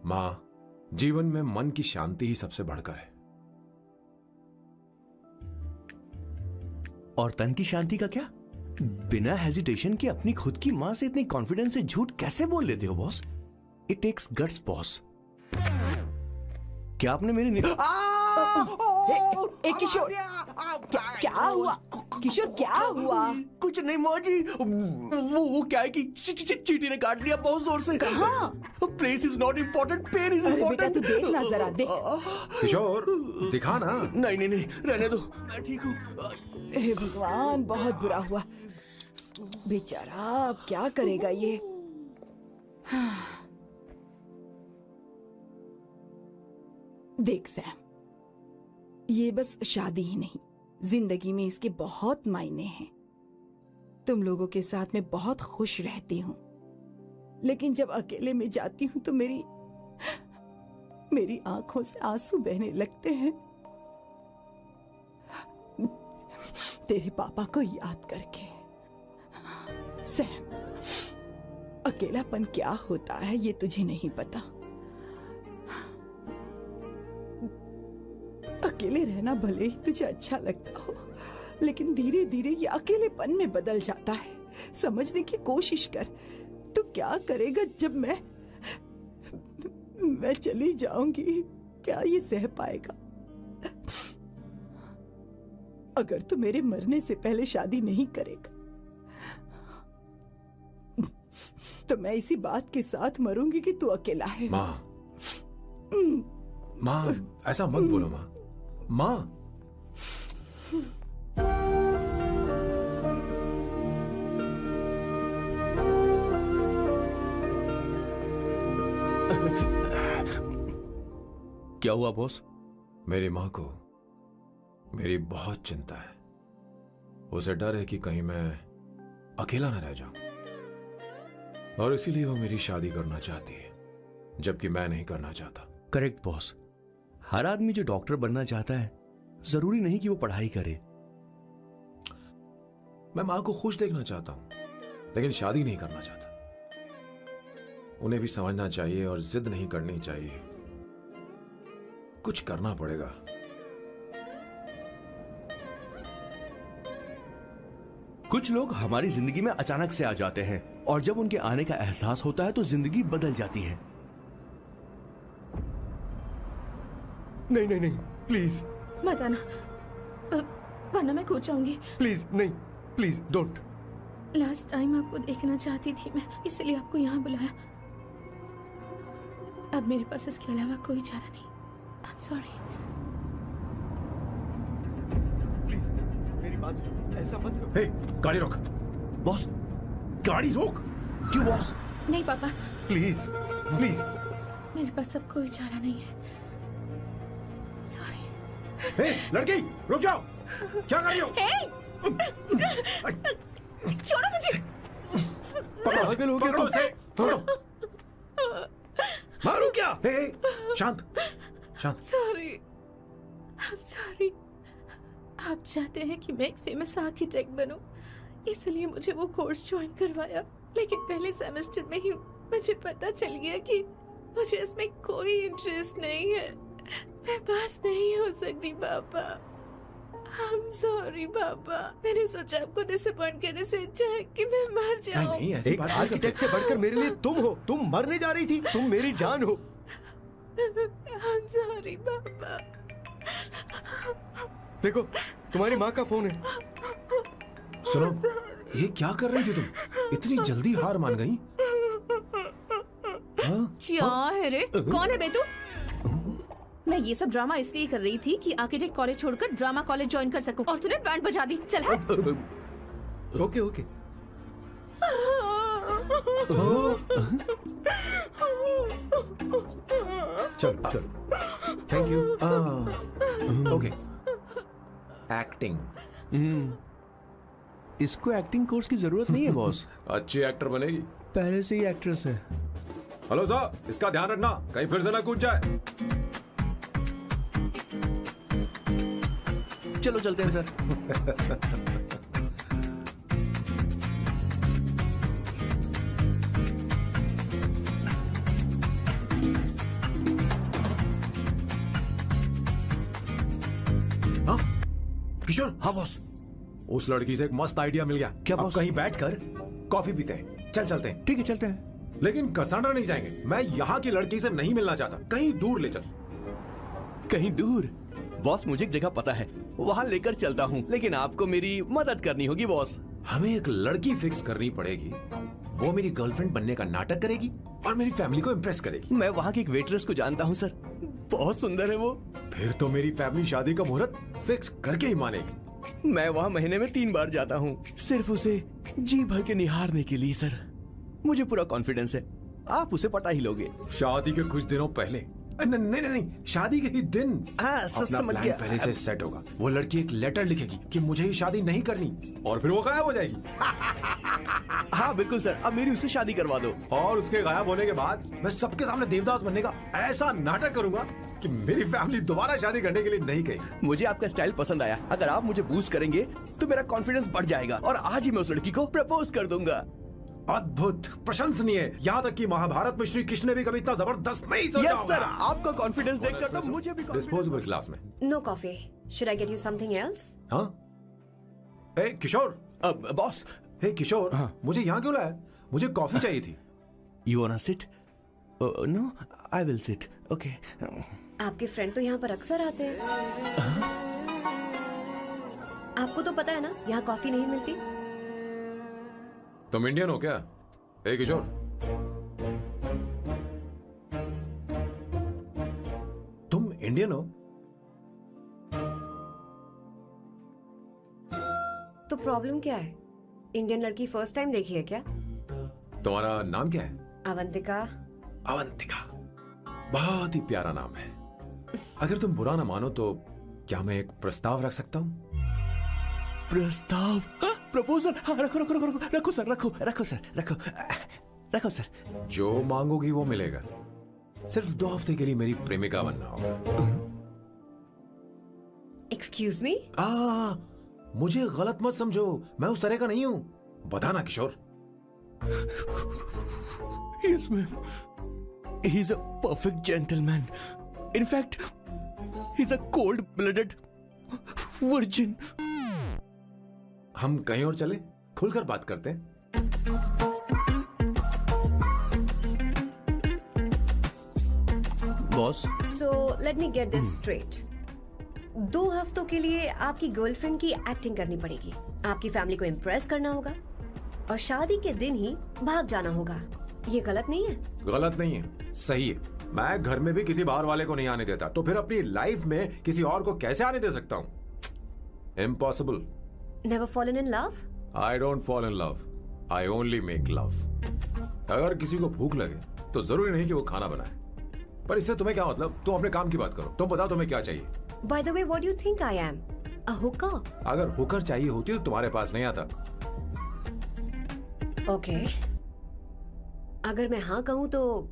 माँ, जीवन में मन की शांति ही सबसे बढ़कर है। और तन की शांति का क्या? बिना हेजिटेशन के अपनी खुद की मां से इतनी कॉन्फिडेंस से झूठ कैसे बोल लेते हो boss? It takes guts boss. क्या आपने मेरी किशोर, क्या हुआ? किशोर क्या हुआ? कुछ नहीं मौजी, वो क्या है कि चींटी ने काट लिया बहुत जोर से। कहाँ? Place is not important, pen is अरे बेटा इम्पोर्टेंट। तू देखना जरा, देख। किशोर दिखा ना। नहीं, रहने दो, मैं ठीक हूँ। हे भगवान, बहुत बुरा हुआ बेचारा। अब क्या करेगा ये? देख सैम, ये बस शादी ही नहीं, जिंदगी में इसके बहुत मायने हैं। तुम लोगों के साथ मैं बहुत खुश रहती हूँ, लेकिन जब अकेले में जाती हूँ तो मेरी आंखों से आंसू बहने लगते हैं, तेरे पापा को याद करके। सैम, अकेलापन क्या होता है ये तुझे नहीं पता। अकेले रहना भले ही तुझे अच्छा लगता हो, लेकिन धीरे धीरे ये अकेलेपन में बदल जाता है। समझने की कोशिश कर। तू क्या करेगा जब मैं चली जाऊंगी? क्या ये सह पाएगा? अगर तू मेरे मरने से पहले शादी नहीं करेगा तो मैं इसी बात के साथ मरूंगी कि तू अकेला है। माँ, ऐसा मत बोलो माँ। माँ, क्या हुआ बॉस? मेरी माँ को मेरी बहुत चिंता है। उसे डर है कि कहीं मैं अकेला न रह जाऊं, और इसीलिए वो मेरी शादी करना चाहती है, जबकि मैं नहीं करना चाहता। Correct boss. हर आदमी जो डॉक्टर बनना चाहता है, जरूरी नहीं कि वो पढ़ाई करे। मैं माँ को खुश देखना चाहता हूं, लेकिन शादी नहीं करना चाहता। उन्हें भी समझना चाहिए और जिद नहीं करनी चाहिए। कुछ करना पड़ेगा। कुछ लोग हमारी जिंदगी में अचानक से आ जाते हैं, और जब उनके आने का एहसास होता है तो जिंदगी बदल जाती है। नहीं, प्लीज मत आना, वरना मैं कूद जाऊंगी। प्लीज नहीं, प्लीज डोंट। लास्ट टाइम आपको देखना चाहती थी मैं, इसलिए आपको यहाँ बुलाया। अब मेरे पास इसके अलावा कोई चारा नहीं। I'm sorry। प्लीज मेरी बात सुनो, ऐसा मत करो। हे, गाड़ी रोक। बॉस, गाड़ी रोक। क्यों बॉस? नहीं पापा, प्लीज प्लीज। मेरे पास अब कोई चारा नहीं है। सॉरी। हे, लड़की रुक जाओ। क्या कर रही हो? छोड़ो मुझे। पकड़ो उसे, पकड़ो। मारू क्या? हे, शांत शांत। Sorry, I'm sorry। आप चाहते हैं कि मैं एक फेमस आर्किटेक्ट बनूं, इसलिए मुझे वो कोर्स ज्वाइन करवाया, लेकिन पहले सेमेस्टर में ही मुझे पता चल गया कि मुझे इसमें कोई इंटरेस्ट नहीं है। मैं पास नहीं हो सकती पापा। I'm sorry पापा। मैंने सोचा आपको डिसअपॉइंट करने से अच्छा है कि मैं मर जाऊं। नहीं, ऐसी एक बात नहीं करते। आर्किटेक्ट से बढ़कर मेरे लिए तुम हो। तुम मरने जा रही थी, तुम मेरी जान हो। I'm sorry पापा। देखो, तुम्हारी माँ का फोन है। सुनो, ये क्या कर रही थी तुम? इतनी जल्दी हार मान गई? क्या है रे? कौन है बे तू? मैं ये सब ड्रामा इसलिए कर रही थी कि आर्किटेक्ट कॉलेज छोड़कर ड्रामा कॉलेज ज्वाइन कर सकूं, और तूने बैंड बजा दी। चल हट। Okay okay. चलो चलो, थैंक यू। ओके। एक्टिंग। इसको एक्टिंग कोर्स की जरूरत नहीं है बॉस। अच्छी एक्टर बनेगी। पहले से ही एक्ट्रेस है। हेलो सर, इसका ध्यान रखना कहीं फिर से ना कूद जाए। चलो चलते हैं सर। किशोर। हाँ बॉस, उस लड़की से एक मस्त आइडिया मिल गया। क्या अब बॉस? कहीं बैठकर कॉफी पीते हैं। चल चलते हैं। ठीक है चलते हैं। लेकिन कसांड्रा नहीं जाएंगे। मैं यहाँ की लड़की से नहीं मिलना चाहता। कहीं दूर ले चल। कहीं दूर? बॉस मुझे एक जगह पता है, वहाँ लेकर चलता हूँ, लेकिन आपको मेरी मदद करनी होगी बॉस। हमें एक लड़की फिक्स करनी पड़ेगी। वो मेरी गर्लफ्रेंड बनने का नाटक करेगी और मेरी फैमिली को इम्प्रेस करेगी। मैं वहाँ की एक वेट्रेस को जानता हूँ सर, बहुत सुंदर है वो। फिर तो मेरी फैमिली शादी का मुहूर्त फिक्स करके ही मानेगी। मैं वहाँ महीने में 3 बार जाता हूँ, सिर्फ उसे जी भर के निहारने के लिए सर। मुझे पूरा कॉन्फिडेंस है आप उसे पटा ही लोगे। शादी के कुछ दिनों पहले। नहीं, शादी के ही दिन। हाँ, समझ गया। पहले से सेट होगा। वो लड़की एक लेटर लिखेगी कि मुझे ये शादी नहीं करनी, और फिर वो गायब हो जाएगी। हाँ बिल्कुल सर, अब मेरी उससे शादी करवा दो। और उसके गायब होने के बाद मैं सबके सामने देवदास बनने का ऐसा नाटक करूंगा कि मेरी फैमिली दोबारा शादी करने के लिए नहीं कही। मुझे आपका स्टाइल पसंद आया। अगर आप मुझे बूस्ट करेंगे तो मेरा कॉन्फिडेंस बढ़ जाएगा, और आज ही मैं उस लड़की को प्रपोज कर दूंगा। अद्भुत, प्रशंसनीय। यहाँ तक कि महाभारत में श्री कृष्ण ने भी कभी इतना जबरदस्त नहीं सोचा यस होगा। सर, आपका कॉन्फिडेंस देखकर तो मुझे भी डिस्पोजेबल ग्लास में। No coffee. Should I get you something else? हाँ। ए किशोर। बॉस। हे किशोर। हाँ। मुझे यहाँ क्यों लाया? मुझे कॉफी चाहिए थी। You want to sit? No, I will sit. Okay. आपके फ्रेंड तो यहाँ पर अक्सर आते हैं। आपको तो पता है ना यहाँ कॉफी नहीं मिलती। तुम इंडियन हो क्या? ए किशोर, तुम इंडियन हो? तो प्रॉब्लम क्या है? इंडियन लड़की फर्स्ट टाइम देखी है क्या? तुम्हारा नाम क्या है? अवंतिका। अवंतिका, बहुत ही प्यारा नाम है। अगर तुम बुरा ना मानो तो क्या मैं एक प्रस्ताव रख सकता हूँ? प्रस्ताव? प्रपोजल? हाँ, रखो रखो रखो रखो रखो सर, रखो रखो सर, रखो रखो सर। जो मांगोगी वो मिलेगा। सिर्फ 2 हफ्ते के लिए मेरी प्रेमिका बनना होगा। Excuse me? मुझे गलत मत समझो, मैं उस तरह का नहीं हूं। बताना Kishore. Yes ma'am, he is a perfect gentleman. In fact he is a cold blooded virgin. हम कहीं और चले, खुलकर बात करते हैं। Boss, so let me get this straight. 2 हफ्तों के लिए आपकी गर्लफ्रेंड की एक्टिंग करनी पड़ेगी, आपकी फैमिली को इम्प्रेस करना होगा, और शादी के दिन ही भाग जाना होगा। ये गलत नहीं है? गलत नहीं है, सही है। मैं घर में भी किसी बाहर वाले को नहीं आने देता, तो फिर अपनी लाइफ में किसी और को कैसे आने दे सकता हूँ? Impossible. Never fallen in love? I don't fall in love. I only make love. अगर किसी को भूख लगे तो जरूरी नहीं कि वो खाना बनाए, पर इससे तुम्हें क्या मतलब? तुम अपने काम की बात करो। तुम बताओ तुम्हें क्या चाहिए? By the way, what do you think I am? A hooker? अगर हुकर चाहिए होती तो तुम्हारे पास नहीं आता। Okay. अगर मैं हाँ कहूँ तो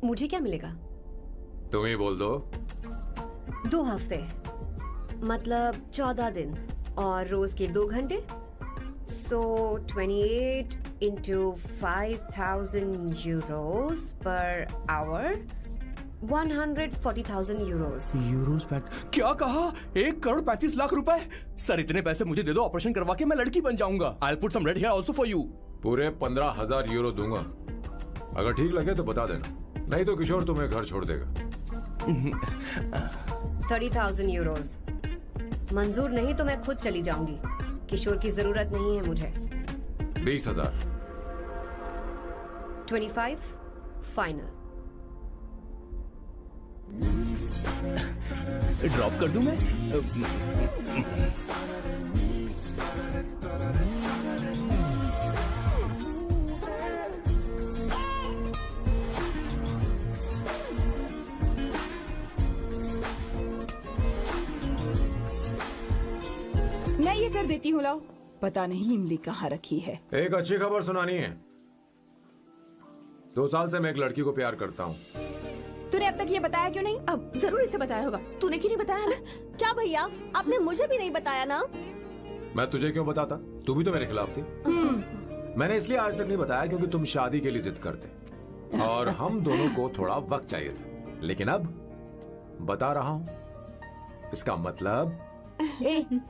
मुझे क्या मिलेगा? तुम ही बोल दो। 2 हफ्ते मतलब 14 दिन, और रोज के 2 घंटे। So 28 into 5,000 euros per hour, 140,000 euros. Euros PAT? क्या कहा? 1,35,00,000 रुपए? सर इतने पैसे मुझे दे दो, ऑपरेशन करवा के मैं लड़की बन जाऊंगा। I'll put some red hair also for you. पूरे 15,000 यूरो दूंगा। अगर ठीक लगे तो बता देना, नहीं तो किशोर तुम्हें घर छोड़ देगा। 30,000 euros। मंजूर नहीं तो मैं खुद चली जाऊंगी। किशोर की जरूरत नहीं है मुझे। 20,000। 25 फाइनल। ड्रॉप कर दूं मैं? मैं ये कर देती हूँ, लाओ। पता नहीं इमली कहाँ रखी है। एक अच्छी खबर सुनानी है। 2 साल से मैं एक लड़की को प्यार करता हूँ। तूने अब तक ये बताया क्यों नहीं? अब जरूर इसे बताया होगा। तूने क्यों नहीं बताया हमें? क्या भैया, आपने मुझे भी नहीं बताया ना? मैं तुझे क्यों बताता? तू भी तो मेरे खिलाफ थी। मैंने इसलिए आज तक नहीं बताया क्योंकि तुम शादी के लिए जिद करते और हम दोनों को थोड़ा वक्त चाहिए था। लेकिन अब बता रहा हूँ। इसका मतलब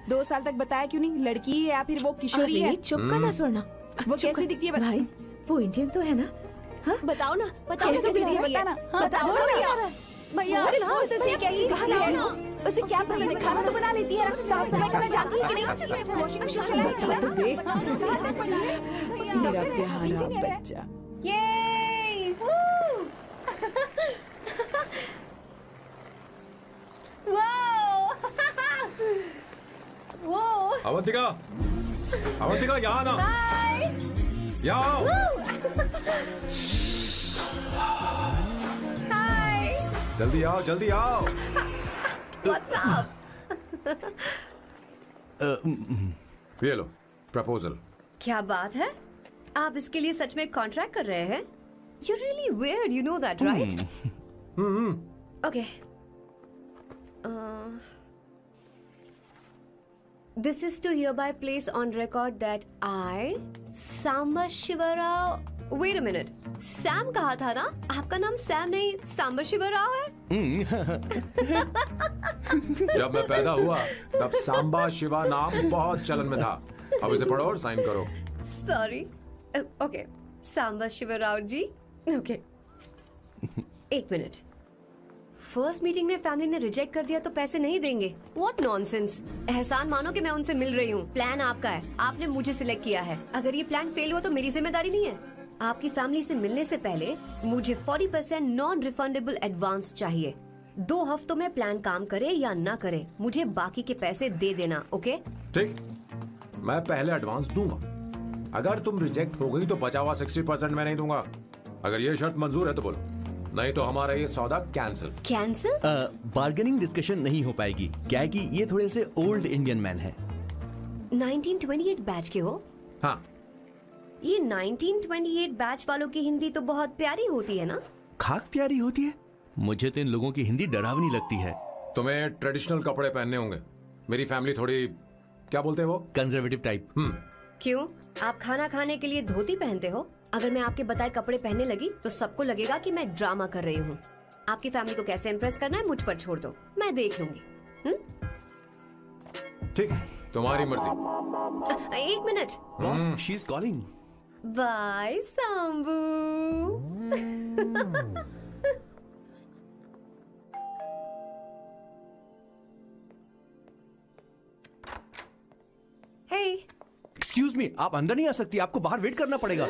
2 साल तक बताया क्यों नहीं? लड़की है या फिर वो किशोरी है? चुप करना स्वर्णा। वो कैसी दिखती है? भाई वो इंडियन तो है ना? हाँ? बताओ ना, बताओ कैसे कैसी दिखती है? दिखती है? बताना। हाँ, बताओ ना भैया। भैया, उसे कैसी दिखती है ना? उसे क्या पसंद है? खाना तो बना लेती है, साफ सफाई करना जानती है कि नहीं? वॉशिंग मशीन चलाती है? तो देख मेरा प्यारा बच्चा। ये वो अवंतिका, अवंतिका यहाँ ना, यहाँ आओ। जल्दी आओ, जल्दी आओ। What's up? ये लो प्रपोजल। क्या बात है? आप इसके लिए सच में कॉन्ट्रैक्ट कर रहे हैं? You're really weird, you know that, right? Okay. This is to hereby place on record that I, Samba Shivarao. Wait a minute. Sam कहा था ना? आपका नाम सैम नहीं सांबा शिवराव है? जब मैं पैदा हुआ तब सांबा शिवा नाम बहुत चलन में था। अब इसे पढ़ो और साइन करो। Sorry. Okay, Samba Shivrao ji. Okay, 1 minute. First meeting में फैमिली ने रिजेक्ट कर दिया तो पैसे नहीं देंगे? What nonsense. एहसान मानो कि मैं उनसे मिल रही हूँ। प्लान आपका है, आपने मुझे सिलेक्ट किया है। अगर ये प्लान फेल हुआ तो मेरी जिम्मेदारी नहीं है। आपकी फैमिली से मिलने से पहले मुझे 40% नॉन रिफंडेबल एडवांस चाहिए। 2 हफ्तों में प्लान काम करे या ना करे, मुझे बाकी के पैसे दे देना। ओके? ठीक, मैं पहले एडवांस दूंगा। अगर तुम रिजेक्ट हो गई तो बचा हुआ 60% मैं नहीं दूंगा। अगर ये शर्त मंजूर है तो बोलो, नहीं तो हमारा ये सौदा कैंसिल। कैंसिल? बार्गेनिंग डिस्कशन नहीं हो पाएगी। क्या है कि ये थोड़े से ओल्ड इंडियन मैन है। 1928 बैच के हो? हाँ। ये 1928 बैच वालों की हिंदी तो बहुत प्यारी होती है ना? खाक प्यारी होती है? मुझे तो इन लोगों की हिंदी डरावनी लगती है। तुम्हें ट्रेडिशनल कपड़े पहनने होंगे। मेरी फैमिली थोड़ी, क्या बोलते हैं वो, कंजर्वेटिव टाइप। क्यों? आप खाना खाने के लिए धोती पहनते हो? अगर मैं आपके बताए कपड़े पहनने लगी तो सबको लगेगा कि मैं ड्रामा कर रही हूँ। आपकी फैमिली को कैसे इम्प्रेस करना है मुझ पर छोड़ दो, मैं देख लूंगी। ठीक, तुम्हारी मर्जी। 1 minute. She is calling. Bye Sambu. Hey, excuse me, आप अंदर नहीं आ सकती, आपको बाहर वेट करना पड़ेगा।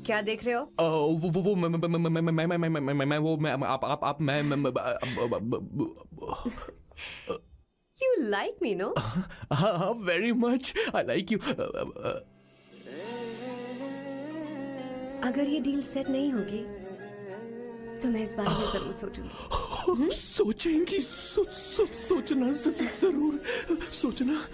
क्या देख रहे हो? वो मैं वो मैं आप मैं You like me, no? हाँ, very much. I like you. अगर ये डील सेट नहीं होगी तो मैं इस बारे में जरूर सोचूंगी। सोचेंगी, सोचना जरूर सोचना।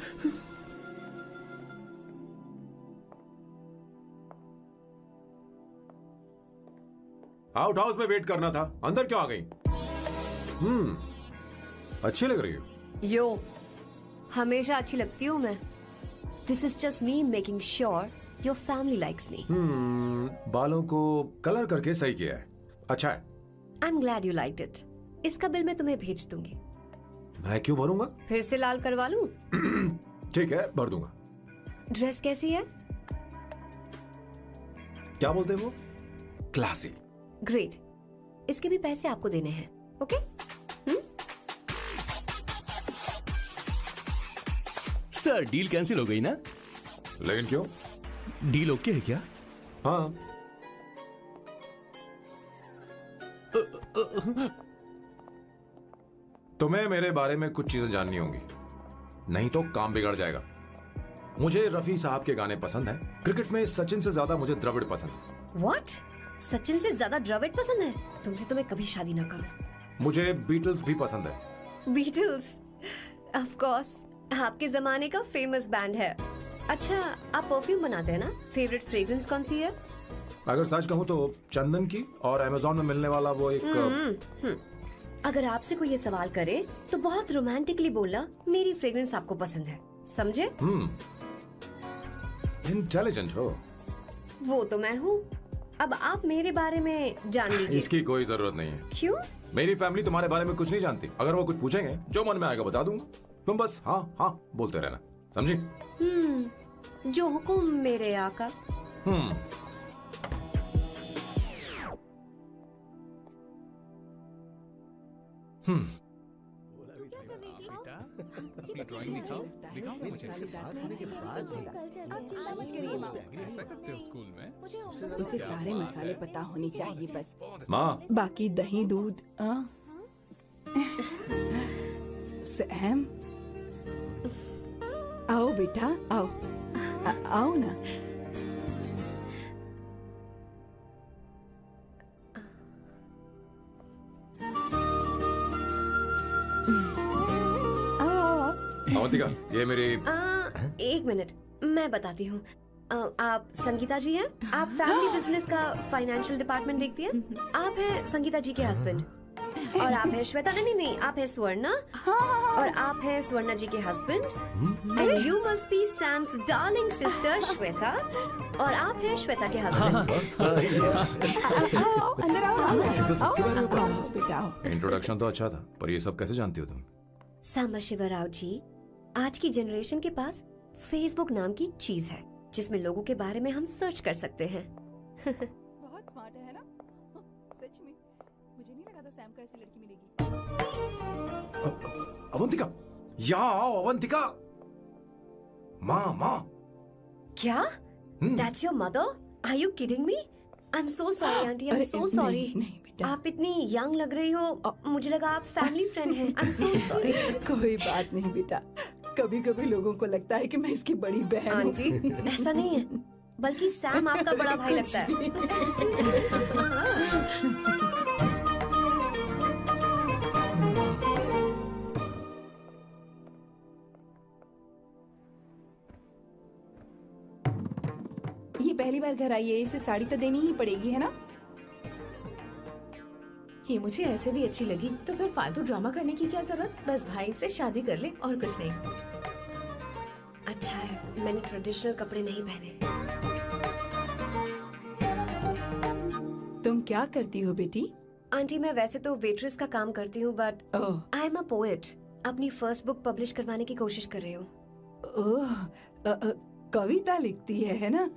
आउट हाउस में वेट करना था, अंदर क्यों आ गई? अच्छी लग रही हो। यो, हमेशा अच्छी लगती हूँ मैं। This is just me making sure your family likes me. बालों को कलर करके सही किया है, अच्छा है। I am glad you liked it. इसका बिल मैं तुम्हें भेज दूंगी। मैं क्यों भरूंगा? फिर से लाल करवा लूं? ठीक है, भर दूंगा। ड्रेस कैसी है? क्या बोलते हो? क्लासी। ग्रेट, इसके भी पैसे आपको देने हैं। ओके? सर डील कैंसिल हो गई ना? लेकिन क्यों? डील ओके है क्या? हाँ। तुम्हें मेरे बारे में कुछ चीजें जाननी होंगी, नहीं तो काम बिगड़ जाएगा। मुझे रफी साहब के गाने पसंद हैं। क्रिकेट में सचिन से ज्यादा मुझे द्रविड़ पसंद है। व्हाट? सचिन से ज्यादा द्रविड़ पसंद है? तुमसे तो मैं कभी शादी ना करूं। मुझे बीटल्स भी पसंद है। बीटल्स? ऑफ कोर्स, आपके जमाने का फेमस बैंड है। अच्छा, आप परफ्यूम बनाते हैं ना? फेवरेट फ्रेग्रेंस कौन सी है? अगर सच कहूँ तो चंदन की, और अमेज़न में मिलने वाला वो एक अगर आपसे कोई ये सवाल करे तो बहुत रोमांटिकली बोलना मेरी फ्रेग्रेंस आपको पसंद है, समझे? इंटेलिजेंट हो। वो तो मैं हूँ। अब आप मेरे बारे में जान लीजिए। इसकी कोई जरूरत नहीं है। क्यों? मेरी फैमिली तुम्हारे बारे में कुछ नहीं जानती। अगर वो कुछ पूछेंगे, जो मन में आएगा बता दूंगा। तुम बस हाँ हाँ बोलते रहना, समझी? जो हुकुम मेरे आका। अपनी ड्राइंग दिखाओ मुझे। ऐसा करते हो स्कूल में? उसे सारे मसाले पता होने चाहिए बस। माँ, बाकी दही दूध। सैम, आओ बेटा, आओ। आओ ना। अवंतिका, ये मेरी। एक मिनट, मैं बताती हूँ। आप संगीता जी हैं? आप फैमिली बिजनेस का फाइनेंशियल डिपार्टमेंट देखती हैं? आप हैं संगीता जी के हस्बैंड। और आप हैं श्वेता। नहीं, आप हैं स्वर्णा। और आप हैं स्वर्णा जी के husband. And you must be Sam's darling sister Shweta. और आप हैं श्वेता के हस्बैंड। अंदर आओ बेटा। इंट्रोडक्शन तो अच्छा था, पर ये सब कैसे जानती हो तुम? सांबा शिवराव जी, आज की जनरेशन के पास फेसबुक नाम की चीज है जिसमें लोगों के बारे में हम सर्च कर सकते हैं। बहुत स्मार्ट है ना? सच में मुझे नहीं लगा था सैम को ऐसी लड़की मिलेगी। अवंतिका, यहाँ आओ अवंतिका। माँ। क्या? That's your mother? Are you kidding me? I'm so sorry, auntie. I'm so sorry. नहीं बेटा, आप इतनी यंग लग रही हो, मुझे लगा आप फैमिली फ्रेंड हैं। I'm so sorry. कोई बात नहीं बेटा। कभी कभी लोगों को लगता है कि मैं इसकी बड़ी बहन हूँ। आंटी, ऐसा नहीं है, बल्कि सैम आपका बड़ा भाई लगता है। ये पहली बार घर आई है, इसे साड़ी तो देनी ही पड़ेगी, है ना? ये मुझे ऐसे भी अच्छी लगी, तो फिर फालतू ड्रामा करने की क्या जरूरत? बस भाई से शादी कर ले और कुछ नहीं। अच्छा है, मैंने ट्रेडिशनल कपड़े नहीं पहने। तुम क्या करती हो बेटी? आंटी, मैं वैसे तो वेट्रेस का काम करती हूँ, but I am a poet. अपनी फर्स्ट बुक पब्लिश करवाने की कोशिश कर रही हूँ। कविता लिखती है ना?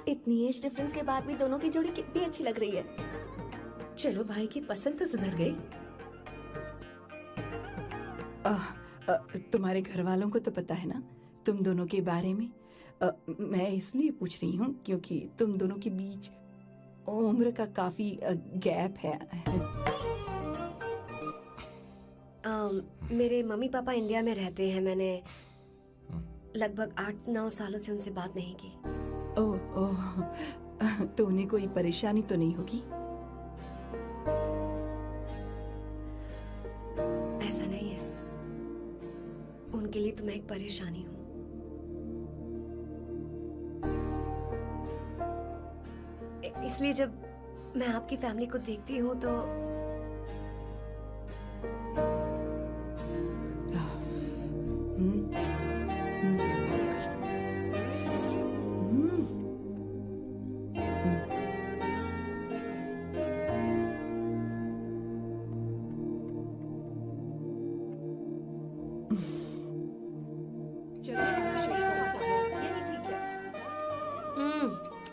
इतनी एज डिफरेंस के बाद भी दोनों की जोड़ी कितनी अच्छी लग रही है। चलो, भाई की पसंद तो सुधर गई। तुम्हारे घर वालों को तो पता है ना तुम दोनों के बारे में? मैं इसलिए पूछ रही हूँ क्योंकि तुम दोनों के बीच उम्र का काफी गैप है। मेरे मम्मी पापा इंडिया में रहते हैं। मैंने लगभग 8-9 सालों से उनसे बात नहीं की। ओह, तो उन्हें कोई परेशानी तो नहीं होगी? ऐसा नहीं है, उनके लिए तो मैं एक परेशानी हूँ। इसलिए जब मैं आपकी फैमिली को देखती हूँ तो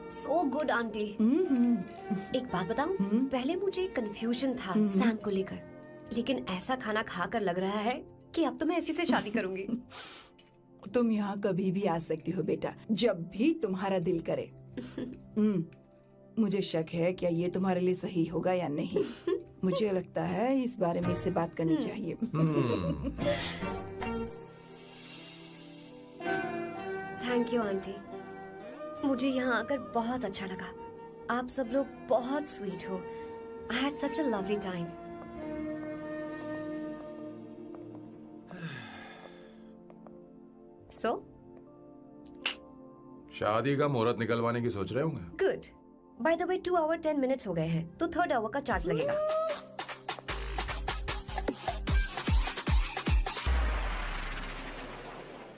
सो गुड आंटी। एक बात बताऊं, पहले मुझे कंफ्यूजन था सैम को लेकर, लेकिन ऐसा खाना खाकर लग रहा है पक्की, अब तो मैं इसी से शादी करूंगी। तुम यहाँ कभी भी आ सकती हो बेटा, जब भी तुम्हारा दिल करे। मुझे शक है क्या ये तुम्हारे लिए सही होगा या नहीं। मुझे लगता है इस बारे में इससे बात करनी चाहिए। थैंक यू आंटी, मुझे यहाँ आकर बहुत अच्छा लगा। आप सब लोग बहुत स्वीट हो। I had such a lovely time. So शादी का मुहूर्त निकलवाने की सोच रहे होंगे। Good. By the way 2 hour 10 minutes हो गए हैं, तो 3rd आवर का चार्ज लगेगा।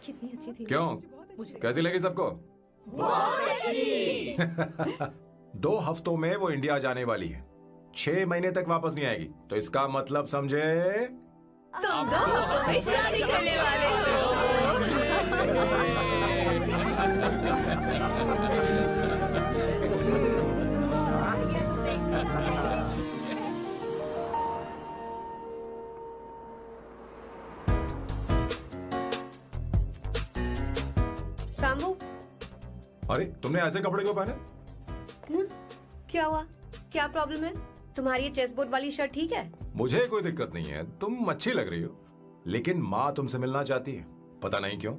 कितनी अच्छी थी। क्यों, कैसी लगी सबको? बहुत अच्छी। 2 हफ्तों में वो इंडिया जाने वाली है, 6 महीने तक वापस नहीं आएगी। तो इसका मतलब समझे तुम 2 हफ्तों में शादी करने वाले हो। सांबू, अरे तुमने ऐसे कपड़े क्यों पहने? क्या हुआ? क्या प्रॉब्लम है? तुम्हारी ये चेस्ट बोर्ड वाली शर्ट ठीक है? मुझे कोई दिक्कत नहीं है, तुम अच्छी लग रही हो, लेकिन माँ तुमसे मिलना चाहती है, पता नहीं क्यों।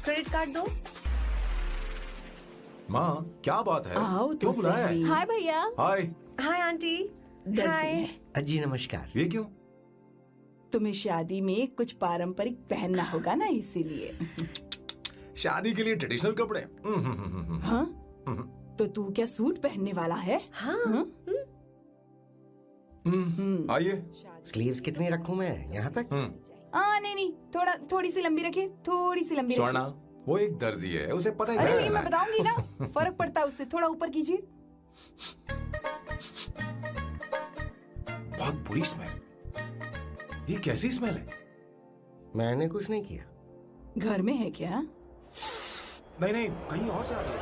क्रेडिट कार्ड दो। माँ क्या बात है, आओ तो क्यों बुलाया है? सही। हाय भैया। हाय। Hi aunty. दर्जी हाय। है। जी नमस्कार। ये क्यों? तुम्हें शादी में कुछ पारंपरिक पहनना होगा ना, इसीलिए। शादी के लिए ट्रेडिशनल कपड़े? हाँ? तो तू क्या सूट पहनने वाला है? हाँ। आइए। स्लीव्स कितनी रखूं मैं, यहाँ तक? नहीं, थोड़ी सी लंबी रखिए, थोड़ी सी लंबी स्वर्णा, रखिए। वो एक दर्जी है, उसे पता ही अरे नहीं नहीं, मैं बताऊंगी ना, फर्क पड़ता है उससे। थोड़ा ऊपर कीजिए। बहुत बुरी स्मेल। ये कैसी स्मेल है? मैंने कुछ नहीं किया। घर में है क्या? नहीं, कहीं और से आ रही है।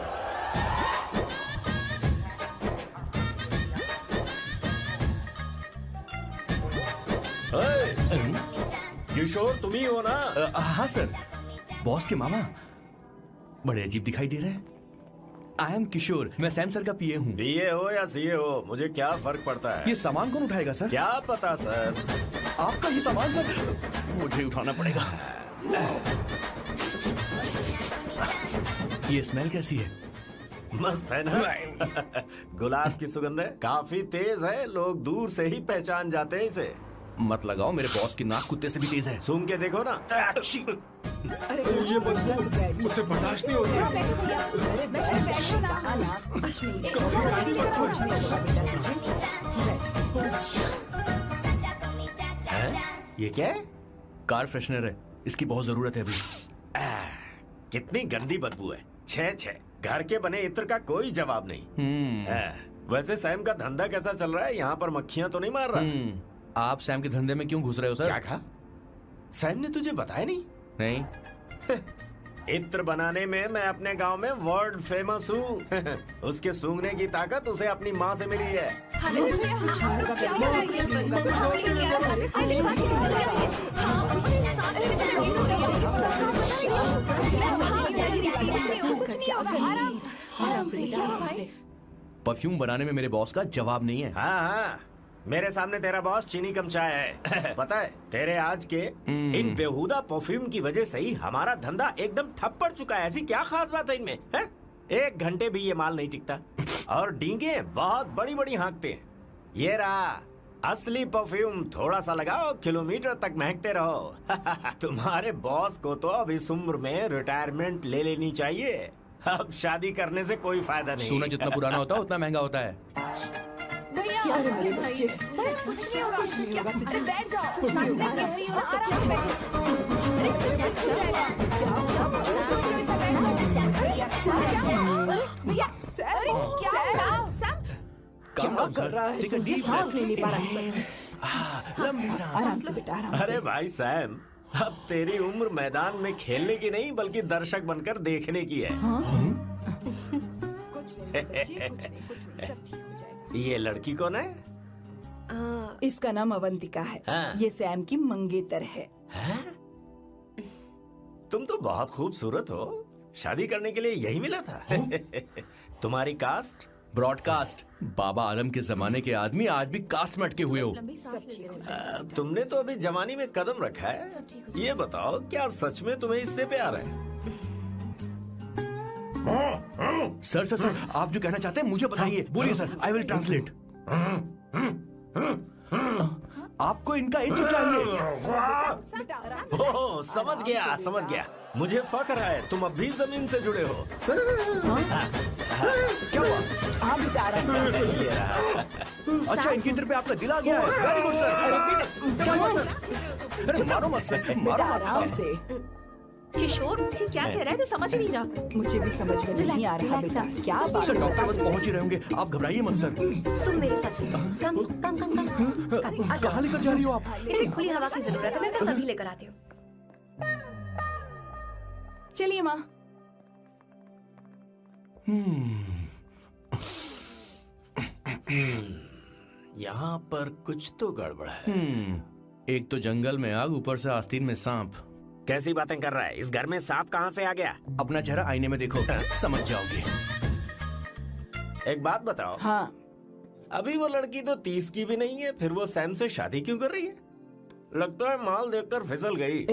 किशोर तुम ही हो ना? हाँ सर, बॉस के मामा। बड़े अजीब दिखाई दे रहे हैं। आई एम किशोर, मैं सैम सर का पीए हूँ। बीए हो या सीए हो, मुझे क्या फर्क पड़ता है? ये सामान कौन उठाएगा सर? क्या पता सर। आपका ही सामान सर, मुझे उठाना पड़ेगा। ये स्मेल कैसी है? मस्त है ना? गुलाब की सुगंध है, काफी तेज है, लोग दूर से ही पहचान जाते हैं इसे। मत लगाओ, मेरे बॉस की नाक कुत्ते से भी तेज है। सूंघ के देखो ना। अरे ये बदबू मुझसे बर्दाश्त नहीं हो रही। अरे बैठो ना। कुछ नहीं। ये क्या है? कार फ्रेशनर है, इसकी बहुत जरूरत है अभी। कितनी गंदी बदबू है। छे घर के बने इत्र का कोई जवाब नहीं। वैसे सैम का धंधा कैसा चल रहा है? यहाँ पर मक्खियाँ तो नहीं मार रहा? आप सैम के धंधे में क्यों घुस रहे हो सर? क्या कहा? सैम ने तुझे बताया नहीं? नहीं। इत्र बनाने में मैं अपने गांव में वर्ल्ड फेमस हूँ। उसके सूंघने की ताकत उसे अपनी माँ से मिली है। परफ्यूम बनाने में मेरे बॉस का जवाब नहीं है। हाँ, मेरे सामने तेरा बॉस चीनी कम चाय है। पता है, तेरे आज के इन बेहुदा परफ्यूम की वजह से ही हमारा धंधा एकदम ठप पड़ चुका है। ऐसी क्या खास बात है इनमें? 1 घंटे भी ये माल नहीं टिकता और डींगे बहुत बड़ी बड़ी हाँकते हैं। ये रहा असली परफ्यूम, थोड़ा सा लगाओ, किलोमीटर तक महकते रहो। तुम्हारे बॉस को तो अब इस उम्र में रिटायरमेंट ले लेनी चाहिए। अब शादी करने से कोई फायदा नहीं। सोना जितना पुराना होता है उतना महंगा होता है। क्या रे मेरे बच्चे? कुछ नहीं होगा, कुछ नहीं होगा। अरे बैठ जाओ। कुछ नहीं होगा, आराम से बैठो। भैया, क्या कर रहा है? Take a deep सांस breath. ले नहीं पा रहा है। लंबी सांस। आराम से बेटा, आराम से। अरे भाई सैम, अब तेरी उम्र मैदान में खेलने की नहीं बल्कि दर्शक बनकर देखने की है। कुछ नहीं बच्चे, कुछ नहीं, सब ठीक हो जाएगा। ये लड़की कौन है? इसका नाम अवंतिका है। हाँ। ये सैम की मंगेतर है। तुम तो बहुत खूबसूरत हो, शादी करने के लिए यही मिला था। तुम्हारी कास्ट? ब्रॉडकास्ट। बाबा आलम के जमाने के आदमी आज भी कास्ट में अटके हुए हो। तुमने तो अभी जवानी में कदम रखा है। ये बताओ, क्या सच में तुम्हें इससे प्यार है? सर सर सर, आप जो कहना चाहते हैं मुझे बताइए। बोलिए सर, आई विल ट्रांसलेट। आपको इनका इंट्रो चाहिए? ओह, समझ गया। मुझे फख्र है तुम अब भी जमीन से जुड़े हो। क्या हुआ? हाँ बेटा, आराम से। अच्छा, इनके इंटर पे आपका दिल आ गया है। Very good sir. क्या हुआ सर? अरे मारो मत सर, मारो मत। आराम से। किशोर क्या कह रहा है, तो समझ नहीं रहा। मुझे भी समझ में नहीं आ रहा बेटा, क्या बात सर डॉक्टर बस पहुंच ही रहे होंगे, आप घबराइए मत सर। तुम मेरे साथ चलो। कम कम कम कम। कहाँ लेकर जा रही हो आप? इसे खुली हवा की जरूरत है, मैं बस अभी लेकर आती हूँ। चलिए माँ। यहाँ पर कुछ तो गड़बड़ है। एक तो जंगल में आग, ऊपर से आस्तीन में सांप। कैसी बातें कर रहा है? इस घर में सांप कहाँ से आ गया? अपना चेहरा आईने में देखो, समझ जाओगे। एक बात बताओ। हाँ। अभी वो लड़की तो 30 की भी नहीं है, फिर वो सैम से शादी क्यों कर रही है? लगता है माल देखकर फिसल गई।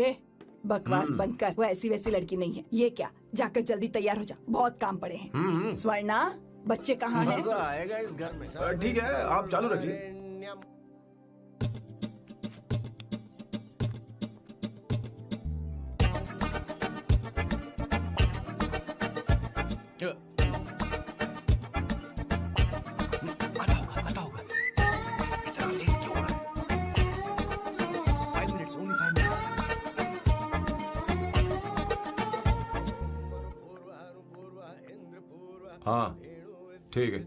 बकवास बंद कर, वो ऐसी वैसी लड़की नहीं है। ये क्या, जाकर जल्दी तैयार हो जा, बहुत काम पड़े हैं। स्वर्णा, बच्चे कहाँ हैं? मजा आएगा इस घर में। ठीक है, आप चालू रखिए। हाँ ठीक है।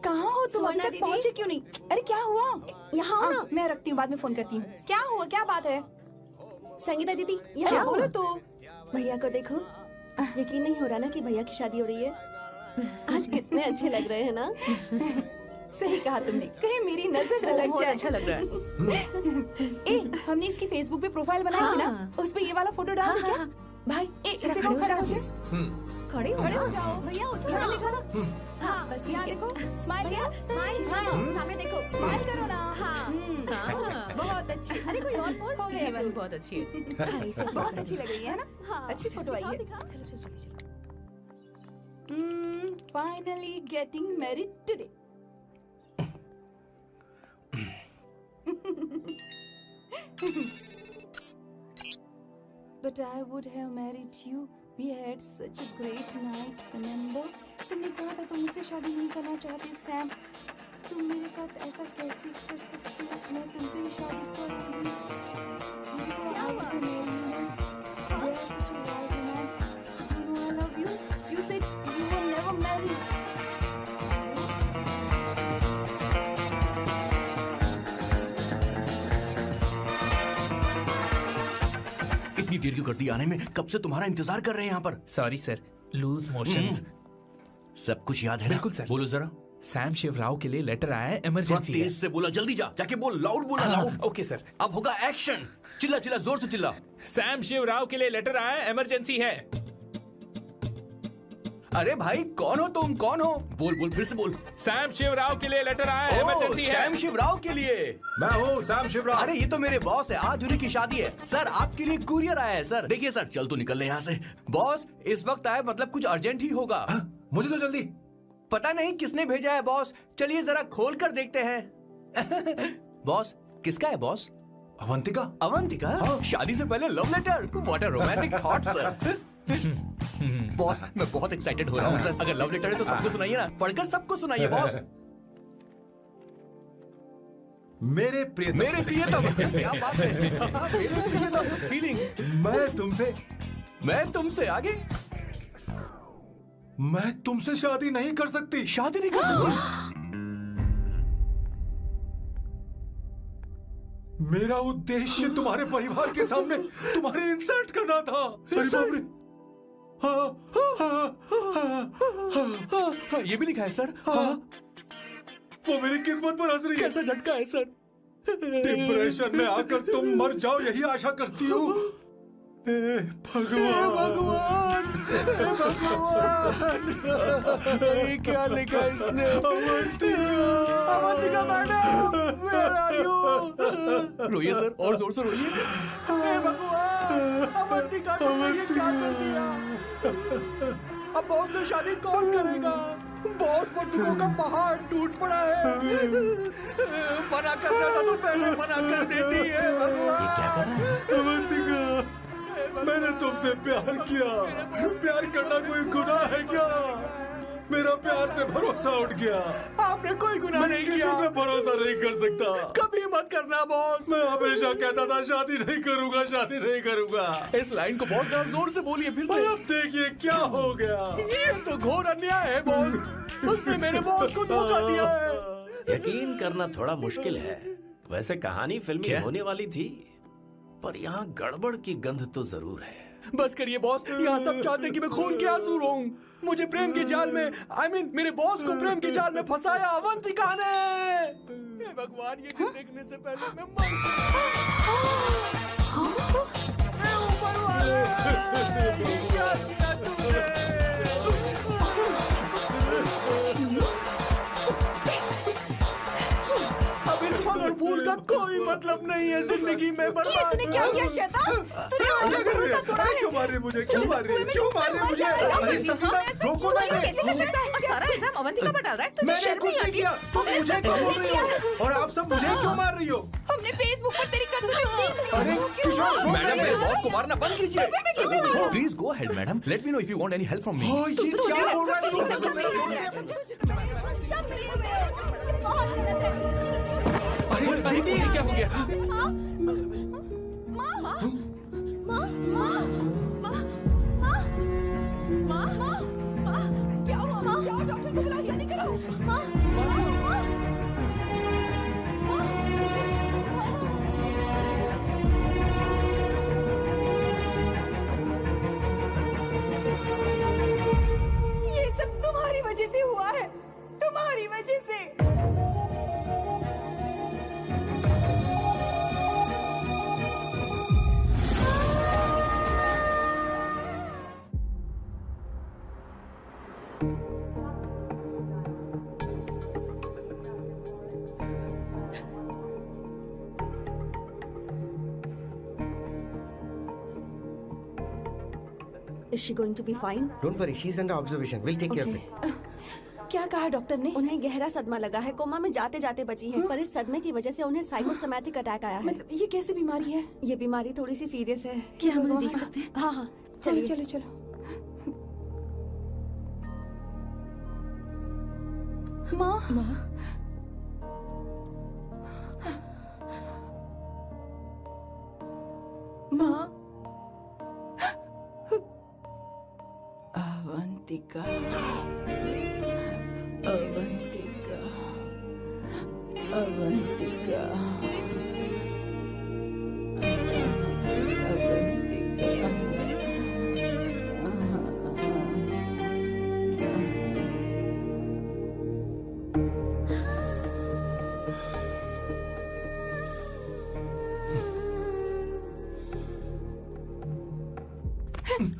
कहाँ हो तुम? अभी तक पहुँचे क्यों नहीं? अरे क्या हुआ? यहाँ हो ना, मैं रखती हूँ, बाद में फोन करती हूँ। क्या हुआ, क्या बात है? संगीता दीदी, क्या यहाँ बोलो तो? भैया को देखो, यकीन नहीं हो रहा ना कि भैया की शादी हो रही है। आज कितने अच्छे लग रहे हैं ना। सही कहा तुमने, कहीं मेरी नजर न लग जाए। अच्छा लग रहा है। हमने इसकी फेसबुक पे प्रोफाइल बनाई थी ना, उस पे ये वाला फोटो डाल दे क्या? भाई इसे खड़े हो जाओ। भैया उठो यहाँ ना। देखो ना। हाँ बस यहाँ देखो, स्माइल किया, स्माइल सामने देखो, स्माइल करो ना। हाँ। बहुत अच्छी। अरे कोई और पोज हो गया? वाली बहुत अच्छी है। बहुत अच्छी लग रही है ना? हाँ, अच्छी फोटो आई है। चलो चलो चलो। Finally getting married today. But I would have married you. We had such a great night. Remember? तुमने कहा था तुम मुझसे शादी नहीं करना चाहते सैम। तुम मेरे साथ ऐसा कैसे कर सकते हो? मैं तुमसे ही शादी करूंगी। क्या हुआ? We are such a wild romance. You know I love you. You said you will never marry. इतनी देर क्यों कर दी आने में? कब से तुम्हारा इंतजार कर रहे हैं यहाँ पर। Sorry sir, loose motions. सब कुछ याद है ना? बिल्कुल सर। बोलो जरा। सैम शिवराव के लिए लेटर आया है, इमरजेंसी है। तेज से बोला, जल्दी जा, जाके बोल, लाउड बोला, लाउड। Okay sir. अब होगा एक्शन। चिल्ला चिल्ला, जोर से चिल्ला। सैम शिवराव के लिए लेटर आया है, इमरजेंसी है। अरे भाई कौन हो तुम, कौन हो? बोल बोल, फिर से बोल। सैम शिवराव के लिए लेटर आया है, इमरजेंसी है। सैम शिवराव के लिए? मैं हूँ सैम शिवराव। अरे ये तो मेरे बॉस है, आज उन्हीं की शादी है। सर आपके लिए कुरियर आया है सर। देखिए सर, चल तो निकल ले यहाँ से। बॉस इस वक्त आए, मतलब कुछ अर्जेंट ही होगा। मुझे तो जल्दी पता नहीं किसने भेजा है बॉस, चलिए जरा खोल कर देखते हैं। बॉस किसका है बॉस? अवंतिका। अवंतिका? हाँ। शादी से पहले love letter? What a romantic thought sir. Boss मैं बहुत एक्साइटेड हो रहा हूँ सर। अगर लव लेटर है तो सबको सुनाइए ना, पढ़कर सबको सुनाइए बॉस। मेरे प्रियतम। मेरे प्रियतम, क्या बात है। मेरे प्रियतम फीलिंग। मैं तुमसे आगे। मैं तुमसे शादी नहीं कर सकती। शादी नहीं कर सकती? मेरा उद्देश्य तुम्हारे परिवार के सामने तुम्हारे इंसल्ट करना था। अरे बाप रे। हाँ, ये भी लिखा है सर। हाँ। वो मेरी किस्मत पर हंस रही है। कैसा झटका है सर? डिप्रेशन में आकर तुम मर जाओ यही आशा करती हूँ। भगवान, ये क्या लिखा है इसने? Avantika madam, where are you? रोइए सर, और जोर से रोइए। हे भगवान, अवंतिका तुमने ये क्या कर दिया? अब बॉस से शादी कौन करेगा? बॉस पर दुखों का पहाड़ टूट पड़ा है। मना करना था तो पहले मना कर देती है। भगवान, ये क्या कर रहा है? अवंतिका, मैंने तुमसे प्यार किया। प्यार करना कोई गुनाह है क्या? मेरा प्यार से भरोसा उठ गया। आपने कोई गुनाह नहीं किया। किसी पे भरोसा नहीं कर सकता। कभी मत करना बॉस। मैं हमेशा कहता था शादी नहीं करूंगा, शादी नहीं करूंगा। इस लाइन को बहुत ज्यादा जोर से बोलिए फिर से। अब देखिए क्या हो गया। ये तो घोर अन्याय है बॉस। उसने मेरे बॉस को धोखा दिया है। यकीन करना थोड़ा मुश्किल है। वैसे कहानी फिल्मी होने वाली थी, पर यहाँ गड़बड़ की गंध तो जरूर है। बस करिए बॉस, यहाँ सब चाहते हैं कि मैं खून के आंसू रोऊं। मुझे प्रेम के जाल में, मेरे बॉस को प्रेम के जाल में फंसाया अवंतिका ने। हे भगवान, ये दिन देखने से पहले मैं मर ऊपर वाले, क्या किया तुमने? अब इस फल और फूल का कोई मतलब नहीं है जिंदगी में। ये तूने क्या किया शैतान? तूने हमारा भरोसा तोड़ा है। क्यों मार रहे मुझे? क्यों मार रहे? क्यों मार रहे मुझे? अरे संगीता, रोको ना इसे। कैसे कर सकता है? और सारा इल्जाम अवंतिका पर डाल रहा है। तुझे शर्म नहीं आती? मुझे क्यों बोल रही हो? और आप सब मुझे क्यों मार रही हो? हमने फेसबुक पर तेरी करतूतें देख ली। अरे किशोर, मैडम, मेरे बॉस को मारना बंद कीजिए। Please go ahead madam, let me know if you want any help from me. ये क्या बोल रहा है? अरे ये क्या हो गया? क्या हुआ? माँ, जाओ डॉक्टर को बुलाओ, जल्दी करो। माँ, ये सब तुम्हारी वजह से हुआ है, तुम्हारी वजह से। Is she going to be fine? Don't worry, she's under observation. We'll take care of it. क्या कहा डॉक्टर ने? उन्हें गहरा सदमा लगा है, कोमा में जाते जाते बची है। पर इस सदमे की वजह से उन्हें साइकोसोमैटिक अटैक आया है। मतलब ये कैसी बीमारी है? ये बीमारी थोड़ी सी सीरियस है। क्या हम उन्हें देख सकते हैं? हाँ हाँ, चलिए चलो चलो। माँ, माँ, अवंतिका, अवंतिका, अवंतिका,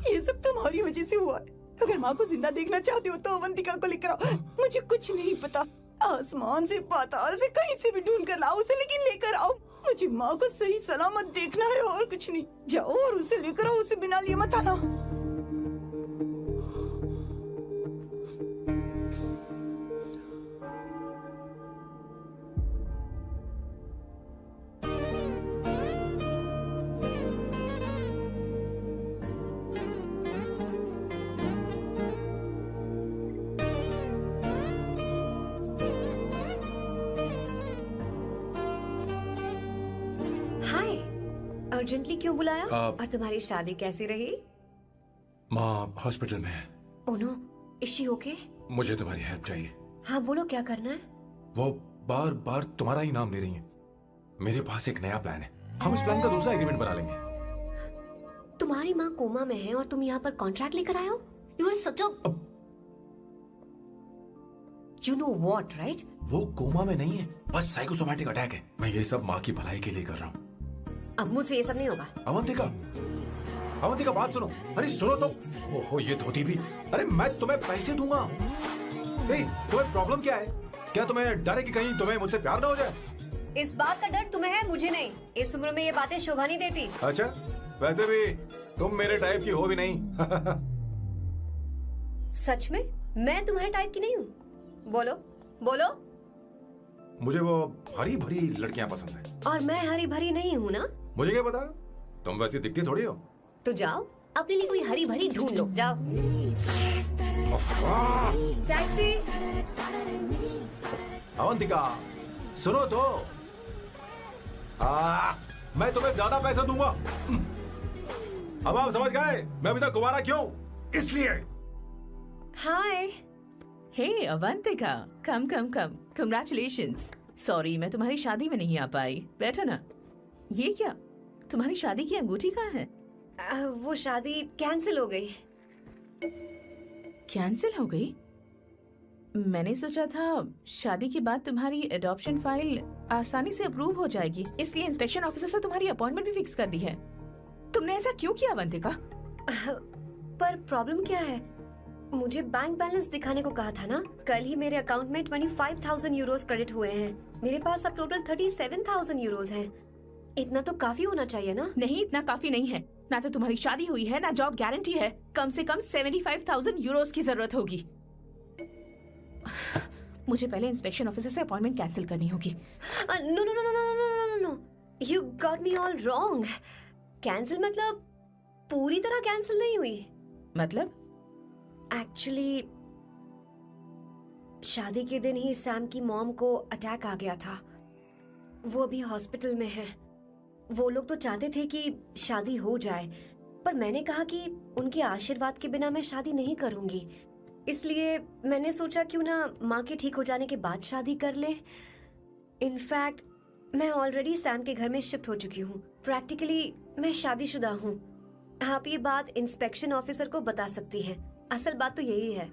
ये सब तुम्हारी वजह से हुआ है। अगर माँ को जिंदा देखना चाहते हो तो अवंतिका को लेकर आओ। मुझे कुछ नहीं पता, आसमान से पाताल से कहीं से भी ढूंढ कर लाओ उसे, लेकिन लेकर आओ। मुझे माँ को सही सलामत देखना है और कुछ नहीं। जाओ और उसे लेकर आओ, उसे बिना लिए मत आना। अर्जेंटली क्यों बुलाया? और तुम्हारी शादी कैसी रही? माँ हॉस्पिटल में है। Oh no, is she okay? मुझे तुम्हारी हेल्प चाहिए। हाँ बोलो, क्या करना है? वो बार बार तुम्हारा ही नाम ले रही है। मेरे पास एक नया प्लान है, हम इस प्लान का दूसरा एग्रीमेंट बना लेंगे। तुम्हारी माँ कोमा में है और तुम यहाँ पर कॉन्ट्रैक्ट लेकर आए हो? You are such a You know what, right? वो कोमा में नहीं है, बस साइकोसोमैटिक अटैक है। मैं ये सब माँ की भलाई के लिए कर रहा हूँ। अब मुझसे ये सब नहीं होगा। अवंतिका, अवंतिका बात सुनो। अरे सुनो तो। ओहो ये धोती भी। अरे मैं तुम्हें पैसे दूंगा। तुम्हें प्रॉब्लम क्या है? क्या तुम्हें डर है कि कहीं तुम्हें मुझसे प्यार ना हो जाए? इस बात का डर तुम्हें है, मुझे नहीं। इस उम्र में ये बातें शोभा नहीं देती। अच्छा, वैसे भी तुम मेरे टाइप की हो भी नहीं। सच में? मैं तुम्हारे टाइप की नहीं हूँ। बोलो बोलो। मुझे वो हरी भरी लड़कियां पसंद है। और मैं हरी भरी नहीं हूँ ना? मुझे क्या पता, तुम वैसी दिखती थोड़ी हो। तो जाओ अपने लिए कोई हरी भरी ढूंढ लो, जाओ। टैक्सी। अवंतिका सुनो तो। मैं तुम्हें ज्यादा पैसा दूंगा। अब आप समझ गए मैं अभी तक कुंवारा क्यों? इसलिए। हाय। हे अवंतिका, कम कम कम, कंग्रेचुलेशंस। सॉरी मैं तुम्हारी शादी में नहीं आ पाई। बैठो ना। ये क्या, तुम्हारी शादी की अंगूठी कहाँ है? वो शादी कैंसिल हो गई। कैंसिल हो गई? मैंने सोचा था शादी के बाद तुम्हारी एडॉप्शन फाइल आसानी से अप्रूव हो जाएगी, इसलिए इंस्पेक्शन ऑफिसर से तुम्हारी अपॉइंटमेंट भी फिक्स कर दी है। तुमने ऐसा क्यों किया अवंतिका? पर प्रॉब्लम क्या है? मुझे बैंक बैलेंस दिखाने को कहा था ना। कल ही मेरे अकाउंट में 25,000 यूरोस क्रेडिट हुए हैं। मेरे पास अब टोटल 37,000 यूरोस हैं। इतना तो काफी होना चाहिए ना? नहीं, इतना काफी नहीं है। ना तो तुम्हारी शादी हुई है, ना जॉब गारंटी है। कम से कम 75,000 यूरोस की जरूरत होगी। मुझे पहले इंस्पेक्शन ऑफिसर से अपॉइंटमेंट कैंसिल करनी होगी। No no no no no no no, you got me all wrong. Cancel मतलब पूरी तरह कैंसिल नहीं हुई। मतलब? एक्चुअली शादी के दिन ही सैम की मॉम को अटैक आ गया था। वो अभी हॉस्पिटल में है। वो लोग तो चाहते थे कि शादी हो जाए, पर मैंने कहा कि उनके आशीर्वाद के बिना मैं शादी नहीं करूंगी। इसलिए मैंने सोचा क्यों ना माँ के ठीक हो जाने के बाद शादी कर ले। इनफैक्ट मैं ऑलरेडी सैम के घर में शिफ्ट हो चुकी हूँ। प्रैक्टिकली मैं शादीशुदा हूँ। आप ये बात इंस्पेक्शन ऑफिसर को बता सकती हैं। असल बात तो यही है।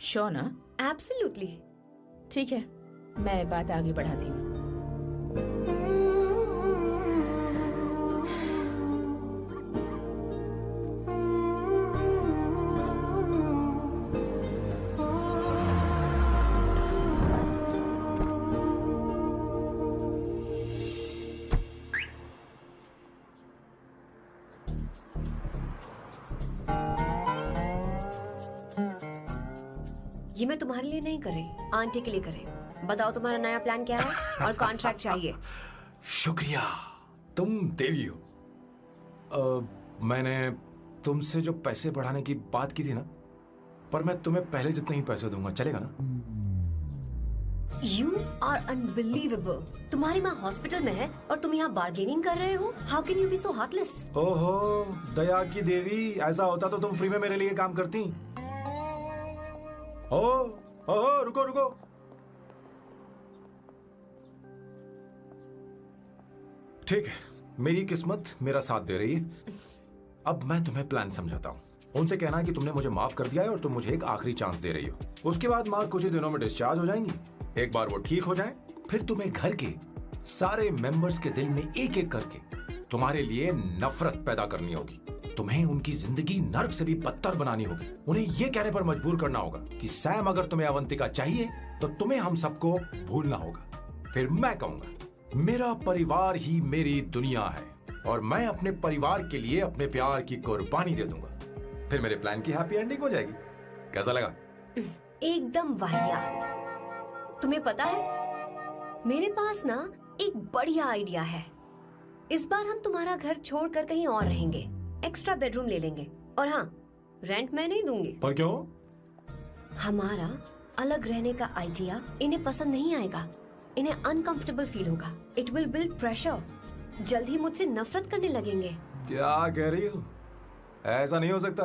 श्योर ना? एब्सोल्युटली। ठीक है, मैं बात आगे बढ़ाती हूँ। ये मैं तुम्हारे लिए नहीं करे, आंटी के लिए करे। बताओ तुम्हारा नया प्लान क्या है और कॉन्ट्रैक्ट चाहिए। शुक्रिया, तुम देवी हो। मैंने तुमसे जो पैसे बढ़ाने की बात की थी ना, पर मैं तुम्हें पहले जितने ही पैसे दूंगा, चलेगा ना? You are unbelievable। तुम्हारी माँ हॉस्पिटल में है और तुम यहाँ बार्गेनिंग कर रहे हो। How can you be so heartless? ओहो दया की देवी, ऐसा होता तो तुम फ्री में मेरे लिए काम करती। ओहो रुको रुको। ठीक है, मेरी किस्मत मेरा साथ दे रही है। अब मैं तुम्हें प्लान समझाता हूँ। उनसे कहना है कि तुमने मुझे माफ कर दिया है और तुम मुझे एक आखिरी चांस दे रही हो। उसके बाद माँ कुछ ही दिनों में डिस्चार्ज हो जाएंगी। एक बार वो ठीक हो जाए, फिर तुम्हें घर के सारे मेंबर्स के दिल में एक एक करके तुम्हारे लिए नफरत पैदा करनी होगी। तुम्हें उनकी जिंदगी नर्क से भी बदतर बनानी होगी। उन्हें यह कहने पर मजबूर करना होगा कि सैम अगर तुम्हें अवंतिका चाहिए तो तुम्हें हम सबको भूलना होगा। फिर मैं कहूंगा मेरा परिवार ही मेरी दुनिया है और मैं अपने परिवार के लिए अपने प्यार की कुर्बानी दे दूंगा। फिर मेरे प्लान की हैप्पी एंडिंग हो जाएगी। कैसा लगा? एकदम वाहियात। तुम्हें पता है मेरे पास ना एक बढ़िया आइडिया है। इस बार हम तुम्हारा घर छोड़कर कहीं और रहेंगे। एक्स्ट्रा बेडरूम ले लेंगे और हाँ, रेंट मैं नहीं दूंगी। पर क्यों? हमारा अलग रहने का आइडिया इन्हें पसंद नहीं आएगा। इन्हें अनकंफर्टेबल फील होगा। It will build pressure. जल्द ही मुझसे नफरत करने लगेंगे। क्या कह रही हो? ऐसा नहीं हो सकता।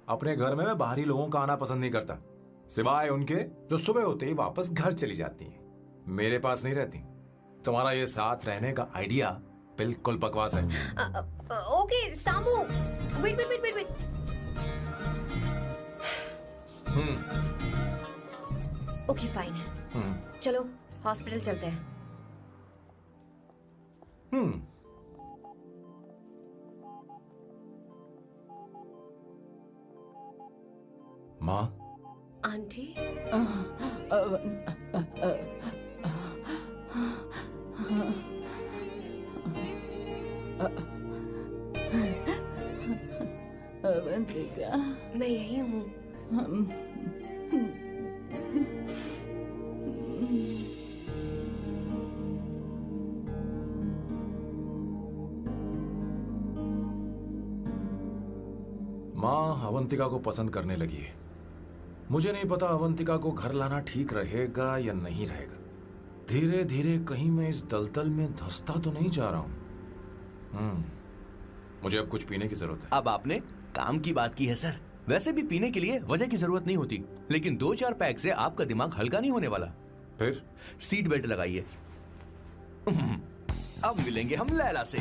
अपने घर में मैं बाहरी लोगों का आना पसंद नहीं करता, सिवाय उनके जो सुबह होते ही वापस घर चली जाती हैं, मेरे पास नहीं रहती। तुम्हारा ये साथ रहने का आइडिया बिल्कुल बकवास है। Okay Samu, wait wait wait wait wait. Okay fine. चलो हॉस्पिटल चलते हैं। माँ। आंटी। अवंतिका, मैं यही हूँ। माँ अवंतिका को पसंद करने लगी है। मुझे नहीं पता अवंतिका को घर लाना ठीक रहेगा या नहीं रहेगा। धीरे धीरे कहीं मैं इस दलदल में धंसता तो नहीं जा रहा हूँ। मुझे अब कुछ पीने की जरूरत है। अब आपने काम की बात की है सर। वैसे भी पीने के लिए वजह की जरूरत नहीं होती, लेकिन 2-4 पैक से आपका दिमाग हल्का नहीं होने वाला। फिर सीट बेल्ट लगाइए। अब मिलेंगे हम लैला से।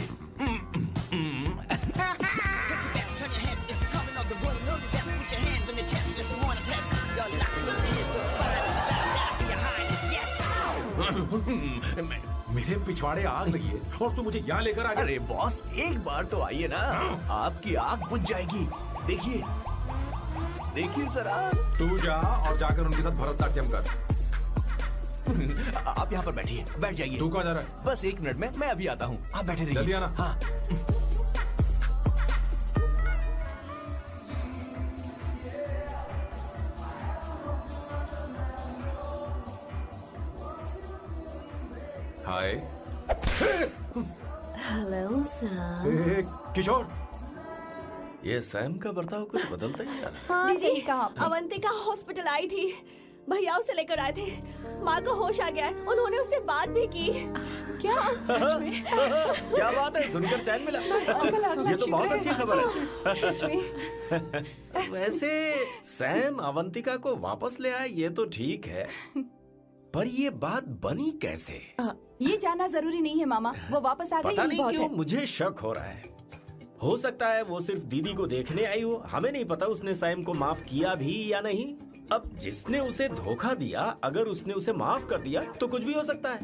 मेरे पिछवाड़े आग लगी है और तू मुझे यहाँ लेकर आ गया। अरे बॉस, एक बार तो आइए ना, आपकी आग बुझ जाएगी। देखिए देखिए जरा। तू जा और जाकर उनके साथ भरतनाट्यम कर। आप यहाँ पर बैठिए, बैठ जाइए। तू कहाँ जा रहा है? बस 1 मिनट में मैं अभी आता हूँ, आप बैठे रहिए। जल्दी आना। हाँ। हाय। Hello sir. किशोर, ये सैम का बर्ताव कुछ बदलता ही जा रहा हाँ, सही कहा। अवंतिका हॉस्पिटल आई थी, भैया उसे लेकर आए थे। माँ को होश आ गया है, उन्होंने उससे बात भी की। क्या सच में? क्या बात है, सुनकर चैन मिला। ये तो बहुत अच्छी खबर है। सच में। वैसे सैम अवंतिका को वापस ले आए ये तो ठीक है, पर ये बात बनी कैसे? ये जानना जरूरी नहीं है मामा, वो वापस आ गई। पता नहीं क्यों मुझे शक हो रहा है। हो सकता है वो सिर्फ दीदी को देखने आई हो, हमें नहीं पता उसने सैम को माफ किया भी या नहीं। अब जिसने उसे धोखा दिया, अगर उसने उसे माफ कर दिया तो कुछ भी हो सकता है।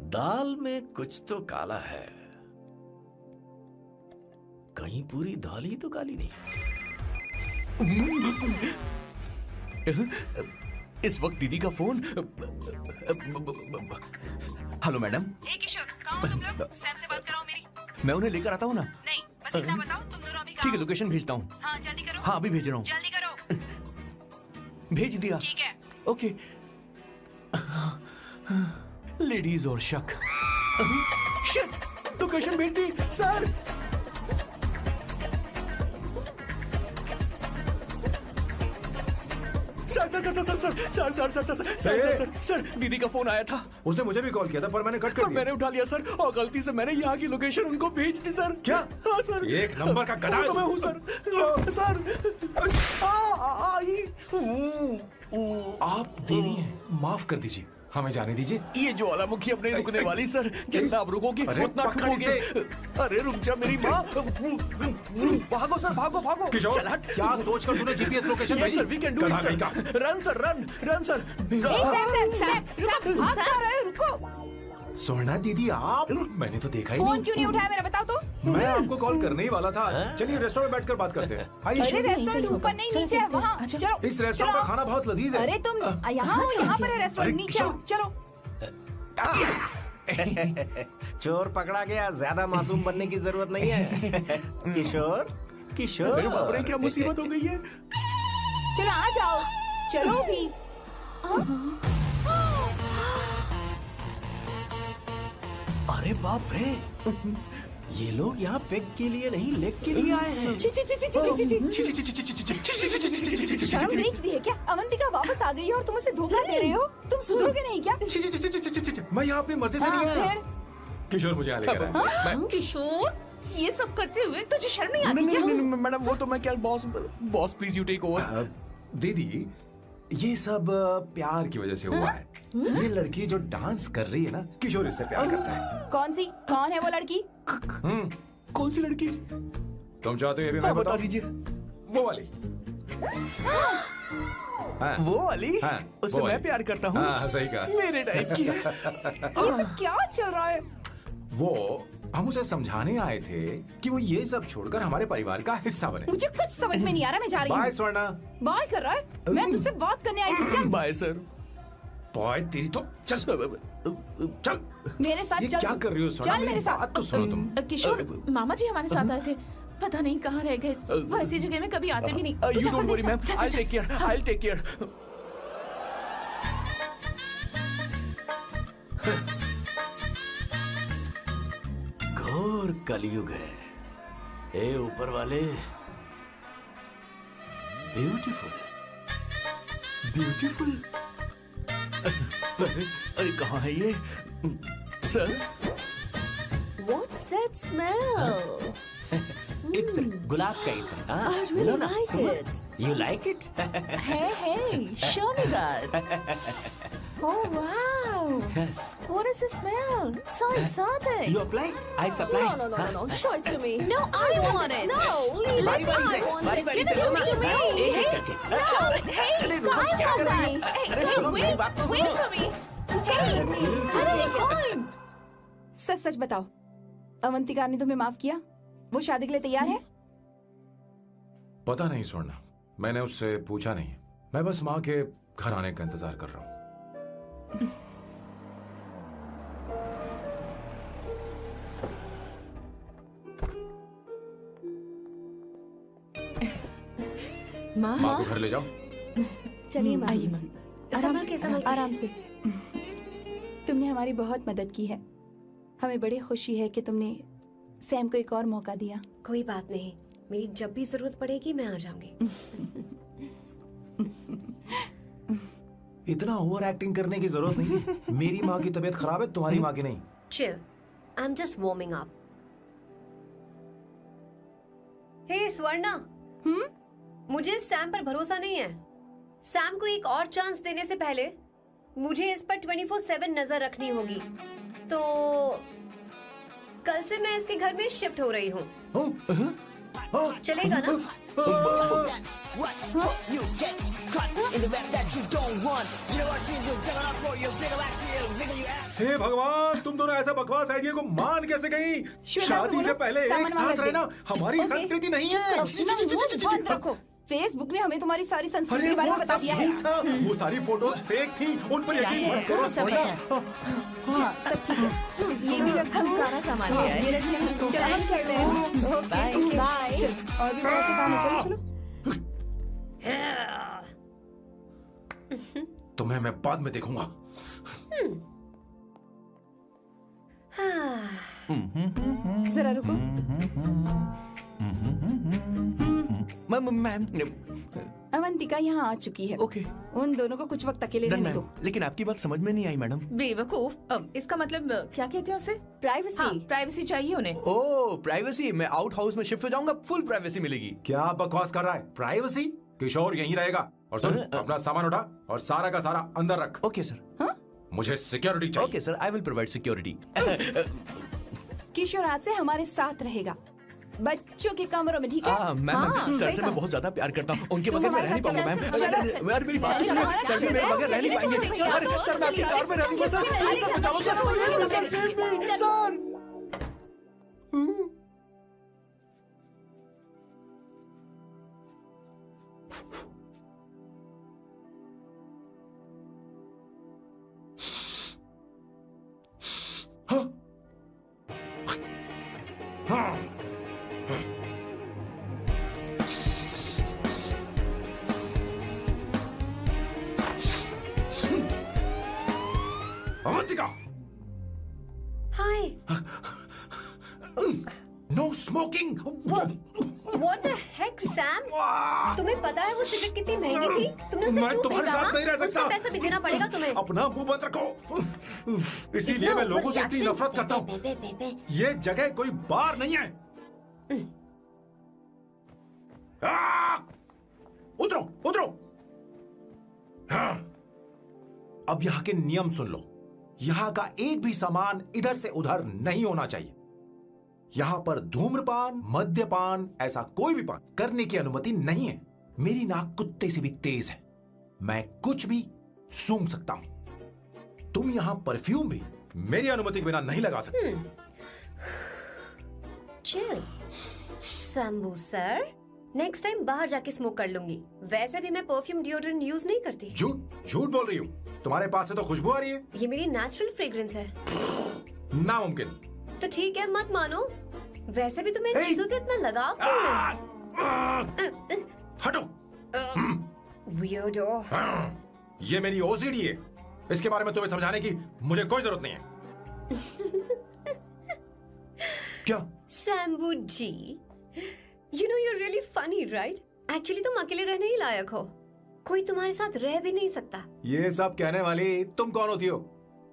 दाल में कुछ तो काला है, कहीं पूरी दाल ही तो काली नहीं। इस वक्त दीदी का फोन। Hello madam. ए किशोर, कहाँ हो तुम लोग? सैम से बात कराओ मेरी। मैं उन्हें लेकर आता हूँ ना। नहीं, बस इतना बताओ तुम दोनों अभी ठीक है, लोकेशन भेजता हूँ। हाँ जल्दी करो। हाँ अभी भेज रहा हूँ। जल्दी करो। भेज दिया। ठीक है। ओके। लेडीज और शक। शिट, लोकेशन भेज दी सर। सर दीदी का फोन आया था। उसने मुझे भी कॉल किया था पर मैंने कट कर दिया। मैंने उठा लिया सर, और गलती से मैंने यहाँ की लोकेशन उनको भेज दी सर। क्या? हाँ सर। एक नंबर का गधा है तो मैं हूँ सर। सर आप देवी हैं, माफ कर दीजिए, हमें जाने दीजिए। ये ज्वालामुखी अपने रुकने वाली सर, जितना आप रुकोगे उतना ठुकोगे। अरे रुक जा मेरी माँ। भागो सर, भागो भागो। किशोर, चल हट। क्या सोचकर तूने जीपीएस लोकेशन भेजी? Sir we can do it sir. Run sir, run sir. भाग कहाँ रहे हो? रुको। सोना दीदी आप, मैंने तो देखा ही फोन नहीं। क्यों नहीं उठाया मेरा, बताओ तो। मैं आपको कॉल करने ही वाला था। चलिए रेस्टोरेंट में बैठकर बात करते हैं। अरे रेस्टोरेंट ऊपर नहीं, नीचे है, वहाँ चलो। इस रेस्टोरेंट का खाना बहुत लजीज है। अरे तुम यहाँ हो, यहाँ पर है रेस्टोरेंट, नीचे आओ, चलो। चोर पकड़ा गया, ज्यादा मासूम बनने की जरूरत नहीं है। किशोर, किशोर, मेरे बाप रे क्या मुसीबत हो गई है। चलो आ जाओ, चलो भी। अरे बाप रे, ये लोग यहाँ पेग के लिए नहीं लेग के लिए आए हैं। शर्म बेच दी है क्या? अवंतिका वापस आ गई है और तुम उसे धोखा दे रहे हो। तुम सुधरोगे नहीं क्या? मैं यहाँ अपनी मर्जी से नहीं आया। किशोर मुझे यहाँ लेकर आया। किशोर, ये सब करते हुए तुझे शर्म नहीं आती क्या? नहीं मैडम, वो तो मैं क्या, boss please you take over. दीदी, ये सब प्यार की वजह से हुआ है। ये लड़की जो डांस कर रही है ना, किशोर इससे प्यार करता है। कौन है वो लड़की? कौन सी लड़की? तुम चाहते हो ये भी मैं बता बताऊं? दीजिए। वो वाली। हाँ। वो वाली? हाँ, उससे वो मैं वाली। प्यार करता हूँ। हाँ, सही कहा। मेरे टाइप की है। ये सब क्या चल रहा है? वो हम उसे समझाने आए थे कि वो ये सब छोड़कर हमारे परिवार का हिस्सा बने। मुझे कुछ समझ में नहीं आ रहा, मैं जा रही हूँ। बाय स्वर्णा। बाय कर रहा है? मैं तुझसे बात करने आई थी, चल। Bye sir. बाय तेरी तो चल चल मेरे साथ ये चल। क्या कर रही हो स्वर्णा? चल मेरे साथ। बात तो सुनो तुम। किशोर, मामा जी हमारे साथ आए थे, पता नहीं कहाँ रह गए। वो ऐसी जगह में कभी आते भी नहीं। तू यू जा डोंट कर वरी देख। मैम, जा, जा, आई जा। Take care, I take care. घोर कलयुग है। ए ऊपर वाले, ब्यूटीफुल ब्यूटीफुल। अरे कहाँ है ये सर? What's that smell? इत्र, गुलाब का इत्र। हाँ, I really लो ना, like सुनो। it. You like it? Hey, show me that. Oh wow! What is the smell? So exotic. You apply? I supply. No. Show it to me. No, I want it. No, leave बारी it. बारी से, I want बारी it. बारी Give से, it सुनो to ना। me. एक एक करके। Stop! Hey, अरे I रुको, क्या want कर रही that. है? Hey, अरे सुनो, मेरी बात तो wait सुनो। for me. Hey, I'll take on. सच सच बताओ, अवंतिका ने तुम्हें माफ किया? वो शादी के लिए तैयार है? पता नहीं स्वर्णा, मैंने उससे पूछा नहीं। मैं बस माँ के घर आने का इंतजार कर रहा हूँ। माँ, माँ को घर ले जाओ। चलिए माँ। आइए माँ। संभल के, संभल के। आराम से। तुमने हमारी बहुत मदद की है। हमें बड़ी खुशी है कि तुमने सैम को एक और मौका दिया। कोई बात नहीं, मेरी जब भी जरूरत पड़ेगी मैं आ जाऊंगी। इतना ओवर एक्टिंग करने की जरूरत नहीं। मेरी माँ की तबीयत खराब है, तुम्हारी माँ की नहीं। Chill. I'm just warming up. Hey Swarna, मुझे सैम पर भरोसा नहीं है। सैम को एक और चांस देने से पहले मुझे इस पर 24/7 नजर रखनी होगी। तो कल से मैं इसके घर में शिफ्ट हो रही हूँ। चलेगा ना? You get cut in the rap that you don't want. You know what you do, juggle up for your bigger action, bigger you act. हे भगवान, तुम दोनों ऐसा बकवास आइडिया को मान कैसे गई? श्वेता से शादी से बोलो, पहले एक सामान वहाँ साथ रख रहना दे। हमारी ओके। संस्कृति नहीं है। अपना मुंह बंद रखो। फेसबुक ने हमें तुम्हारी सारी संस्कृति के बारे में बता दिया है। वो सारी फोटोज फेक थी, उन पर यकीन मत करो स्वर्णा। हाँ, सब ठीक है। ये भी रख, हम सारा सामान ले आए। ये रख लिया। चलो हम चलते हैं। Okay, bye. चलो, और भी बहुत से काम है, चलो चलो। तुम्हें मैं बाद में देखूंगा। जरा रुको। मैम अवंतिका यहाँ आ चुकी है। ओके। उन दोनों को कुछ वक्त अकेले रहने दो। लेकिन आपकी बात समझ में नहीं आई मैडम। बेवकूफ। अब इसका मतलब क्या कहते हैं उसे? प्राइवेसी। हाँ, प्राइवेसी चाहिए उन्हें। ओह प्राइवेसी, मैं आउट हाउस में शिफ्ट हो जाऊंगा, फुल प्राइवेसी मिलेगी। क्या बकवास कर रहा है? प्राइवेसी? किशोर यहीं रहेगा। और सुन, अपना सामान उठा और सारा का सारा अंदर रख। Okay sir. मुझे सिक्योरिटी चाहिए। Okay sir, I will provide security. Kishore आज से हमारे साथ रहेगा, बच्चों के कमरों में, ठीक है? मैम सर से मैं बहुत ज्यादा प्यार करता हूँ, उनके बगैर मैं रह नहीं पाऊंगा मैम। अरे मेरी बात सुनिए, सर भी मेरे बगैर रह नहीं पाएंगे। अरे सर मैं आपकी कार में रहूंगा sir. Avantika, hi. No smoking. What the heck, Sam? तुम्हें पता है वो सिगरेट कितनी महंगी थी? तुमने उसे मैं क्यों तुम्हारे फेंका? साथ नहीं रह सकता। उसका पैसा भी देना पड़ेगा तुम्हें। अपना मुंह बंद रखो। इसीलिए मैं लोगों से इतनी नफरत करता हूँ। ये जगह कोई बार नहीं है। उतरो उतरो। हाँ। अब यहाँ के नियम सुन लो। यहाँ का एक भी सामान इधर से उधर नहीं होना चाहिए। यहाँ पर धूम्रपान, मद्यपान, ऐसा कोई भी पान करने की अनुमति नहीं है। मेरी नाक कुत्ते से भी तेज है। मैं कुछ भी सूंघ सकता हूं। तुम यहां परफ्यूम भी मेरी अनुमति के बिना नहीं लगा सकते। Chill Shambhu sir, next time बाहर जाके स्मोक कर लूंगी। वैसे भी मैं परफ्यूम डिओड्रेंट यूज नहीं करती। झूठ बोल रही हूँ। तुम्हारे पास से तो खुशबू आ रही है। ये मेरी नेचुरल फ्रेग्रेंस है। नामुमकिन। तो ठीक है, मत मानो। वैसे भी तुम्हें इन चीजों से इतना लगाव क्यों है? हटो। Weirdo। ये मेरी ओसीडी है। इसके बारे में तुम्हें समझाने की मुझे कोई जरूरत नहीं है। क्या? शंभू जी, you know you're really funny, right? Actually तुम अकेले रहने ही लायक हो। कोई तुम्हारे साथ रह भी नहीं सकता। ये सब कहने वाली तुम कौन होती हो?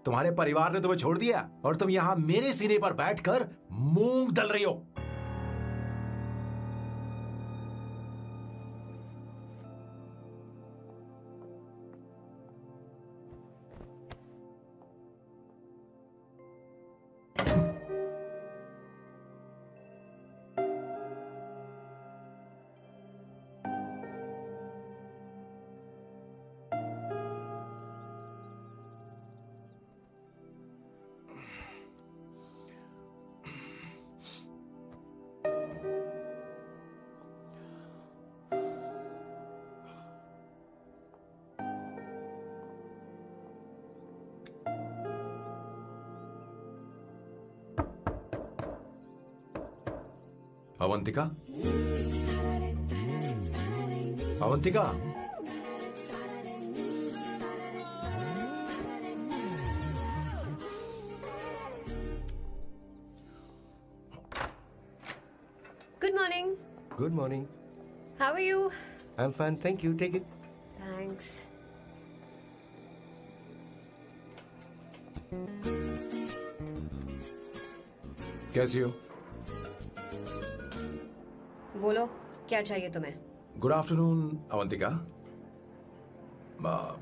तुम्हारे परिवार ने तुम्हें छोड़ दिया और तुम यहाँ मेरे सीने पर बैठकर मूंग दल रही हो। Avantika, Avantika, Good morning. Good morning. How are you? I'm fine, thank you. Take it. Thanks. कैसी हो? बोलो, क्या चाहिए तुम्हें? Good afternoon Avantika.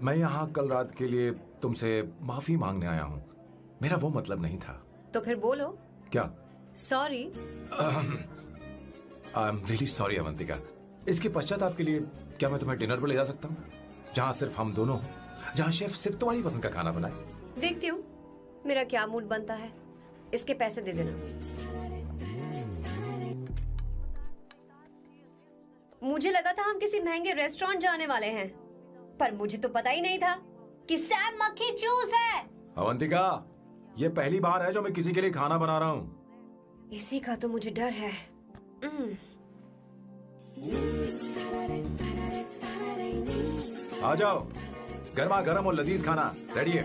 मैं यहाँ कल रात के लिए तुमसे माफी मांगने आया हूँ। मेरा वो मतलब नहीं था। तो फिर बोलो। क्या? Sorry. I am really sorry Avantika. इसके पश्चाताप के लिए क्या मैं तुम्हें डिनर पर ले जा सकता हूँ, जहाँ सिर्फ हम दोनों हों, जहाँ शेफ सिर्फ तुम्हारी पसंद का खाना बनाए? देखती हूँ मेरा क्या मूड बनता है। इसके पैसे दे देना। मुझे लगा था हम किसी महंगे रेस्टोरेंट जाने वाले हैं, पर मुझे तो पता ही नहीं था कि सैम मक्खी चूस है। अवंतिका, ये पहली बार है जो मैं किसी के लिए खाना बना रहा हूँ। इसी का तो मुझे डर है। आ जाओ, गर्मा गर्म और लजीज खाना रेडी है।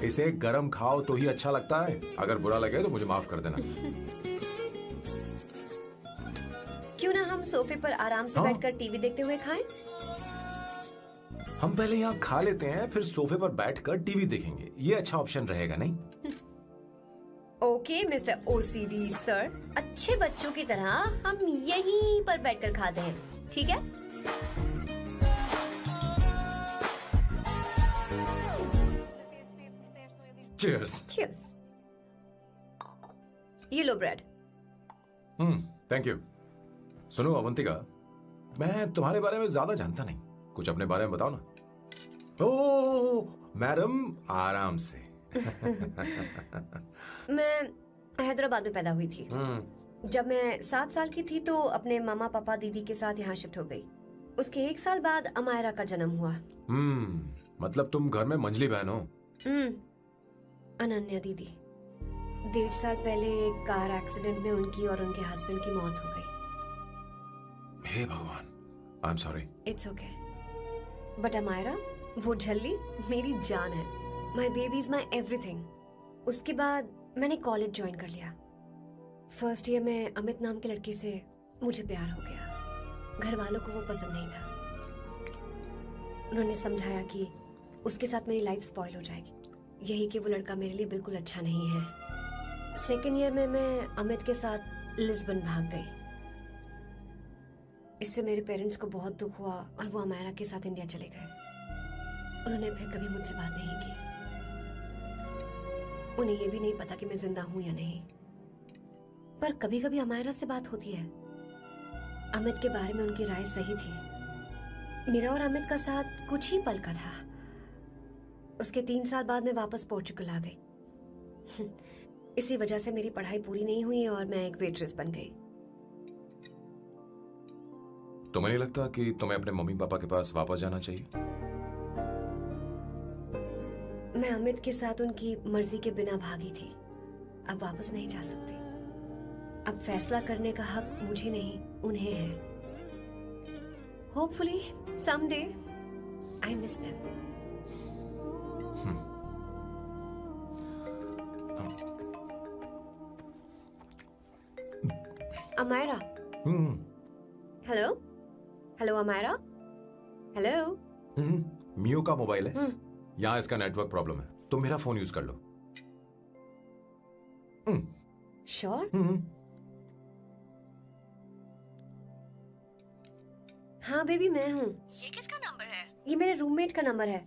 इसे गरम खाओ तो ही अच्छा लगता है। अगर बुरा लगे तो मुझे माफ कर देना। क्यों ना हम सोफे पर आराम से बैठकर टीवी देखते हुए खाएं? हम पहले यहाँ खा लेते हैं, फिर सोफे पर बैठकर टीवी देखेंगे। ये अच्छा ऑप्शन रहेगा, नहीं? ओके मिस्टर ओसीडी सर, अच्छे बच्चों की तरह हम यहीं पर बैठकर खाते हैं, ठीक है? Cheers. Cheers. ये लो ब्रेड। Thank you. सुनो अवंतिका, मैं तुम्हारे बारे में ज्यादा जानता नहीं, कुछ अपने बारे में बताओ ना। ओह मैडम, आराम से। मैं हैदराबाद में पैदा हुई थी। जब मैं 7 साल की थी तो अपने मामा पापा दीदी के साथ यहाँ शिफ्ट हो गई। उसके 1 साल बाद अमायरा का जन्म हुआ। मतलब तुम घर में मंझली बहन हो? अनन्या दीदी। 1.5 साल पहले एक कार एक्सीडेंट में उनकी और उनके हस्बैंड की मौत हो गई। हे भगवान, I am sorry. It's okay. But Amaira, वो झल्ली मेरी जान है। My baby is my everything. उसके बाद मैंने कॉलेज ज्वाइन कर लिया। फर्स्ट ईयर में अमित नाम के लड़के से मुझे प्यार हो गया। घर वालों को वो पसंद नहीं था। उन्होंने समझाया कि उसके साथ मेरी लाइफ स्पॉइल हो जाएगी, यही कि वो लड़का मेरे लिए बिल्कुल अच्छा नहीं है। सेकेंड ईयर में मैं अमित के साथ लिस्बन भाग गई। इससे मेरे पेरेंट्स को बहुत दुख हुआ और वो अमायरा के साथ इंडिया चले गए। उन्होंने फिर कभी मुझसे बात नहीं की। उन्हें ये भी नहीं पता कि मैं जिंदा हूं या नहीं। पर कभी कभी अमायरा से बात होती है। अमित के बारे में उनकी राय सही थी। मेरा और अमित का साथ कुछ ही पल का था। उसके 3 साल बाद मैं वापस पोर्चुगल आ गई। इसी वजह से मेरी पढ़ाई पूरी नहीं हुई और मैं एक वेट्रेस बन गई। तुम्हें नहीं लगता कि तुम्हें अपने मम्मी पापा के पास वापस जाना चाहिए? मैं अमित के साथ उनकी मर्जी के बिना भागी थी। अब वापस नहीं जा सकती। अब फैसला करने का हक मुझे नहीं, उन्हें है। Hopefully someday I miss them. Amayra. Hello hello Amayra. Hello. मियो का मोबाइल है। यहाँ इसका नेटवर्क प्रॉब्लम है, तुम मेरा फोन यूज कर लो। श्योर? हाँ बेबी मैं हूँ। ये किसका नंबर है? ये मेरे रूममेट का नंबर है।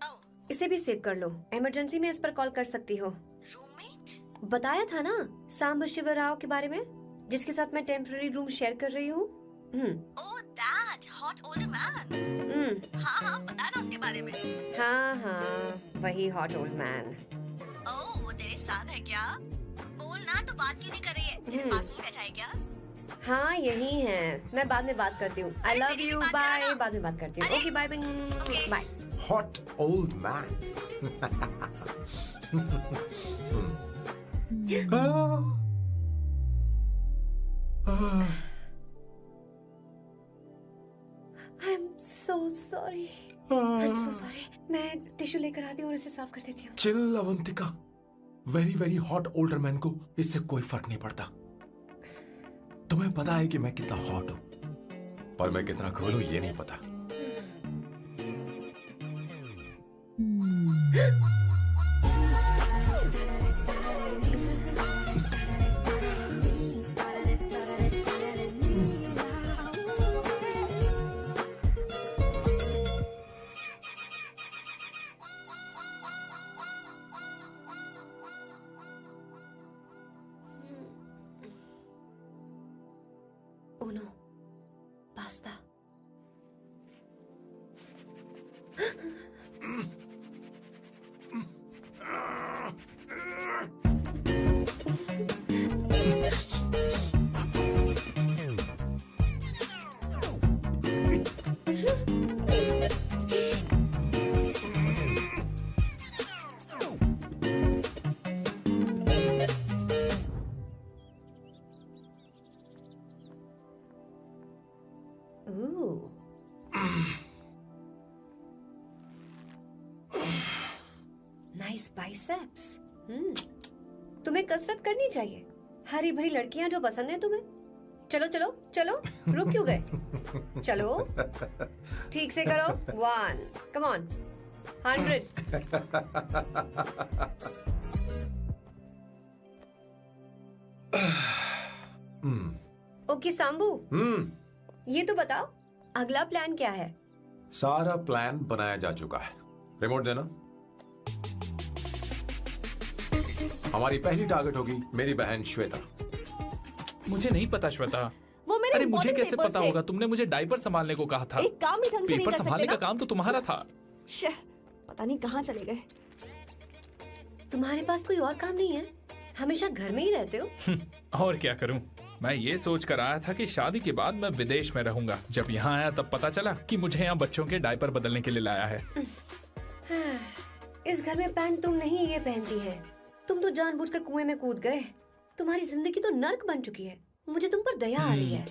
इसे भी सेव कर लो, इमरजेंसी में इस पर कॉल कर सकती हो। रूममेट? बताया था ना सांब शिवराव के बारे में, जिसके साथ मैं टेम्पररी रूम शेयर कर रही हूँ। Oh that hot old man. हाँ बता ना उसके बारे में। हाँ वही हॉट ओल्ड मैन। ओह वो तेरे साथ है क्या? बोल ना, तो बात क्यों नहीं कर रही है? तेरे पास नहीं बैठा है क्या? हाँ यही है। मैं बाद में बात करती हूँ। I love you, bye. बाद में बात करती हूँ। Okay bye bye. Hot old man. I'm so sorry. I'm so sorry. मैं टिश्यू लेकर आती हूँ और इसे साफ कर देती हूँ। Chill Avantika, very very hot older man को इससे कोई फर्क नहीं पड़ता। तुम्हें पता है कि मैं कितना हॉट हूं, पर मैं कितना कूल हूं ये नहीं पता। Uno, pasta. Ooh. Nice biceps. तुम्हें कसरत करनी चाहिए। हरी भरी लड़कियां जो पसंद है तुम्हें। चलो चलो चलो, रुक क्यों गए? चलो ठीक से करो। 1, come on, 100. ओके सांबू, ये तो बताओ अगला प्लान क्या है? सारा प्लान बनाया जा चुका है। रिमोट देना। हमारी पहली टारगेट होगी मेरी बहन श्वेता। मुझे नहीं पता श्वेता। वो मेरे अरे मुझे important कैसे papers पता थे। होगा? तुमने मुझे डायपर संभालने को कहा था। एक काम ही ढंग से नहीं पेपर कर सकते संभालने का ना? काम तो तुम्हारा था। पता नहीं कहाँ चले गए। तुम्हारे पास कोई और काम नहीं है? हमेशा घर में ही रहते हो। और क्या करूं? मैं ये सोच कर आया था कि शादी के बाद मैं विदेश में रहूंगा। जब यहाँ आया तब पता चला कि मुझे यहाँ बच्चों के डायपर बदलने के लिए लाया है। इस घर में पैंट तुम नहीं ये पहनती है। तुम तो जानबूझकर कुएं में कूद गए। तुम्हारी जिंदगी तो नर्क बन चुकी है। मुझे तुम पर दया आ रही है।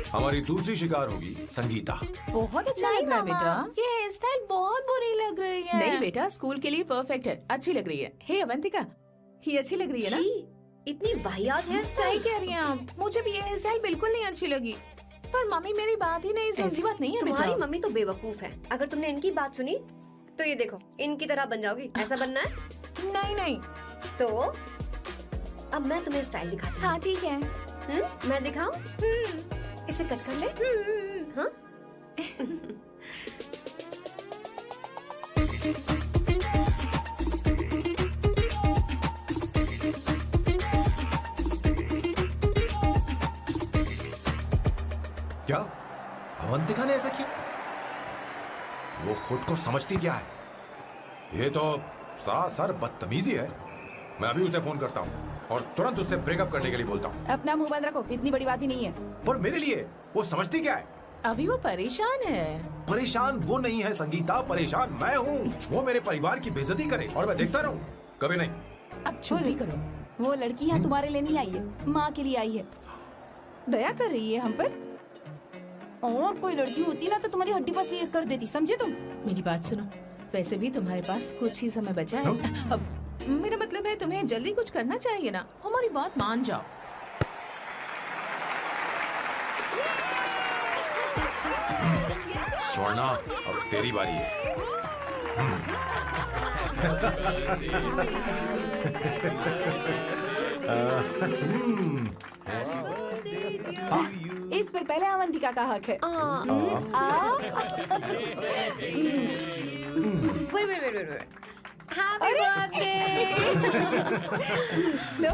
हमारी दूसरी शिकार होगी संगीता। बहुत अच्छा लग रहा है बेटा। ये हेयर स्टाइल बहुत बुरी लग रही है। नहीं बेटा, स्कूल के लिए परफेक्ट है, अच्छी लग रही है। हे अवंतिका, ये अच्छी लग रही है ना? इतनी वाहियात हेयर सही स्टाइल। कह रही हैं आप। मुझे भी ये हेयर स्टाइल बिल्कुल नहीं अच्छी लगी। पर मम्मी मेरी बात ही नहीं सुनती। ऐसी बात नहीं है तुम्हारी बेटा। मम्मी तो बेवकूफ है। अगर तुमने इनकी बात सुनी तो ये देखो इनकी तरह बन जाओगी। ऐसा बनना है? नहीं। तो अब मैं तुम्हें स्टाइल दिखाती हूँ। हाँ ठीक है। मैं दिखाऊं? इसे कट कर ले। हाँ? अवंतिका ने ऐसा किया? वो खुद को समझती क्या है? ये तो सरासर बदतमीजी है। मैं अभी उसे फोन करता हूँ और तुरंत उससे ब्रेकअप करने के लिए बोलता हूँ। अपना मुंह बंद रखो, इतनी बड़ी बात भी नहीं है। पर मेरे लिए वो समझती क्या है? अभी वो परेशान है। परेशान वो नहीं है संगीता, परेशान मैं हूँ। वो मेरे परिवार की बेइज्जती करे और मैं देखता रहूँ? कभी नहीं। अब चुप भी करो। वो लड़की यहाँ तुम्हारे लिए नहीं आई है, माँ के लिए आई है। दया कर रही है हम पर। और कोई लड़की होती ना तो तुम्हारी हड्डी पसली कर देती, समझे तुम? मेरी बात सुनो, वैसे भी तुम्हारे पास कुछ ही समय बचा है। अब मेरा मतलब है तुम्हें जल्दी कुछ करना चाहिए ना। हमारी बात मान जाओ। स्वर्णा, अब तेरी बारी है। इस पर पहले अवंतिका का हक है। Wait. Happy birthday! लो।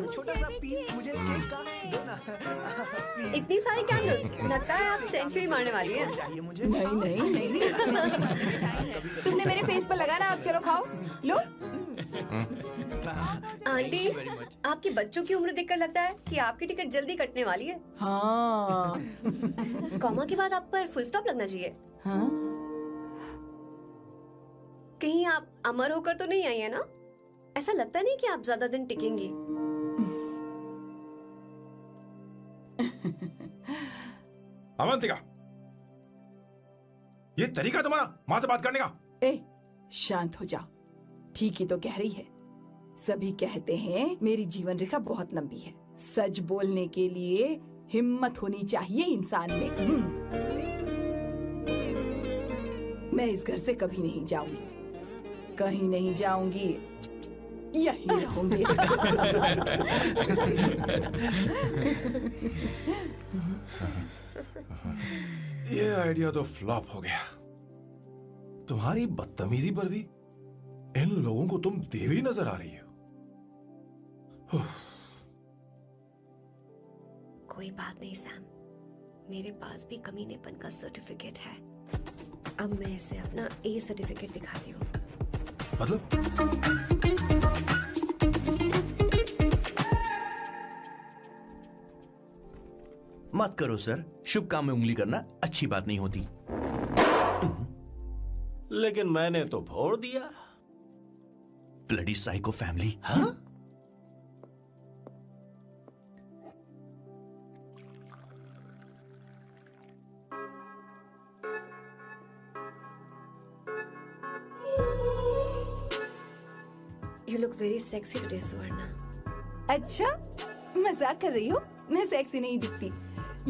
छोटा सा पीस मुझे केक का दो ना। इतनी सारी कैंडल्स, लगता है आप सेंचुरी मारने वाली है। नहीं। तुमने मेरे फेस पर लगाना, अब चलो खाओ। लो। आंटी, आपके बच्चों की उम्र देखकर लगता है कि आपकी टिकट जल्दी कटने वाली है। हाँ। कॉमा के बाद आप पर फुल स्टॉप लगना चाहिए। हाँ? कहीं आप अमर होकर तो नहीं आई है ना? ऐसा लगता नहीं कि आप ज्यादा दिन टिकेंगी। अवंतिका, ये तरीका तुम्हारा माँ से बात करने का? ए, शांत हो जाओ। ठीक ही तो कह रही है। सभी कहते हैं मेरी जीवन रेखा बहुत लंबी है। सच बोलने के लिए हिम्मत होनी चाहिए इंसान में। मैं इस घर से कभी नहीं जाऊंगी, कहीं नहीं जाऊंगी, यहीं रहूंगी। ये आइडिया तो फ्लॉप हो गया। तुम्हारी बदतमीजी पर भी इन लोगों को तुम देवी नजर आ रही हो। कोई बात नहीं सैम, मेरे पास भी कमीनेपन का सर्टिफिकेट है। अब मैं इसे अपना ए सर्टिफिकेट दिखाती हूँ। मतलब? मत करो सर, शुभ काम में उंगली करना अच्छी बात नहीं होती। लेकिन मैंने तो फोड़ दिया। Bloody psycho family. हाँ? You look very sexy today, सुवर्णा। अच्छा, मजाक कर रही हो? मैं सेक्सी नहीं दिखती।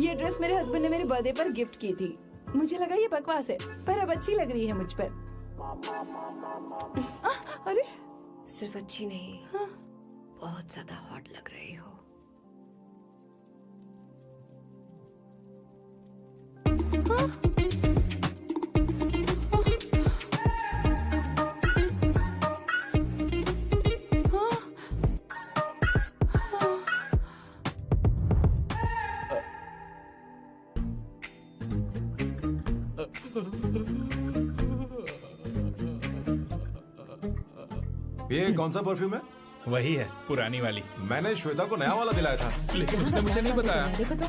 ये ड्रेस मेरे हस्बैंड ने मेरे बर्थडे पर गिफ्ट की थी। मुझे लगा ये बकवास है, पर अब अच्छी लग रही है मुझ पर। अरे, सिर्फ अच्छी नहीं, हाँ? बहुत ज्यादा हॉट लग रही हो। हाँ? ये कौन सा परफ्यूम है? वही है, पुरानी वाली। मैंने श्वेता को नया वाला दिलाया था, लेकिन उसने मुझे नहीं बताया। देखो तो।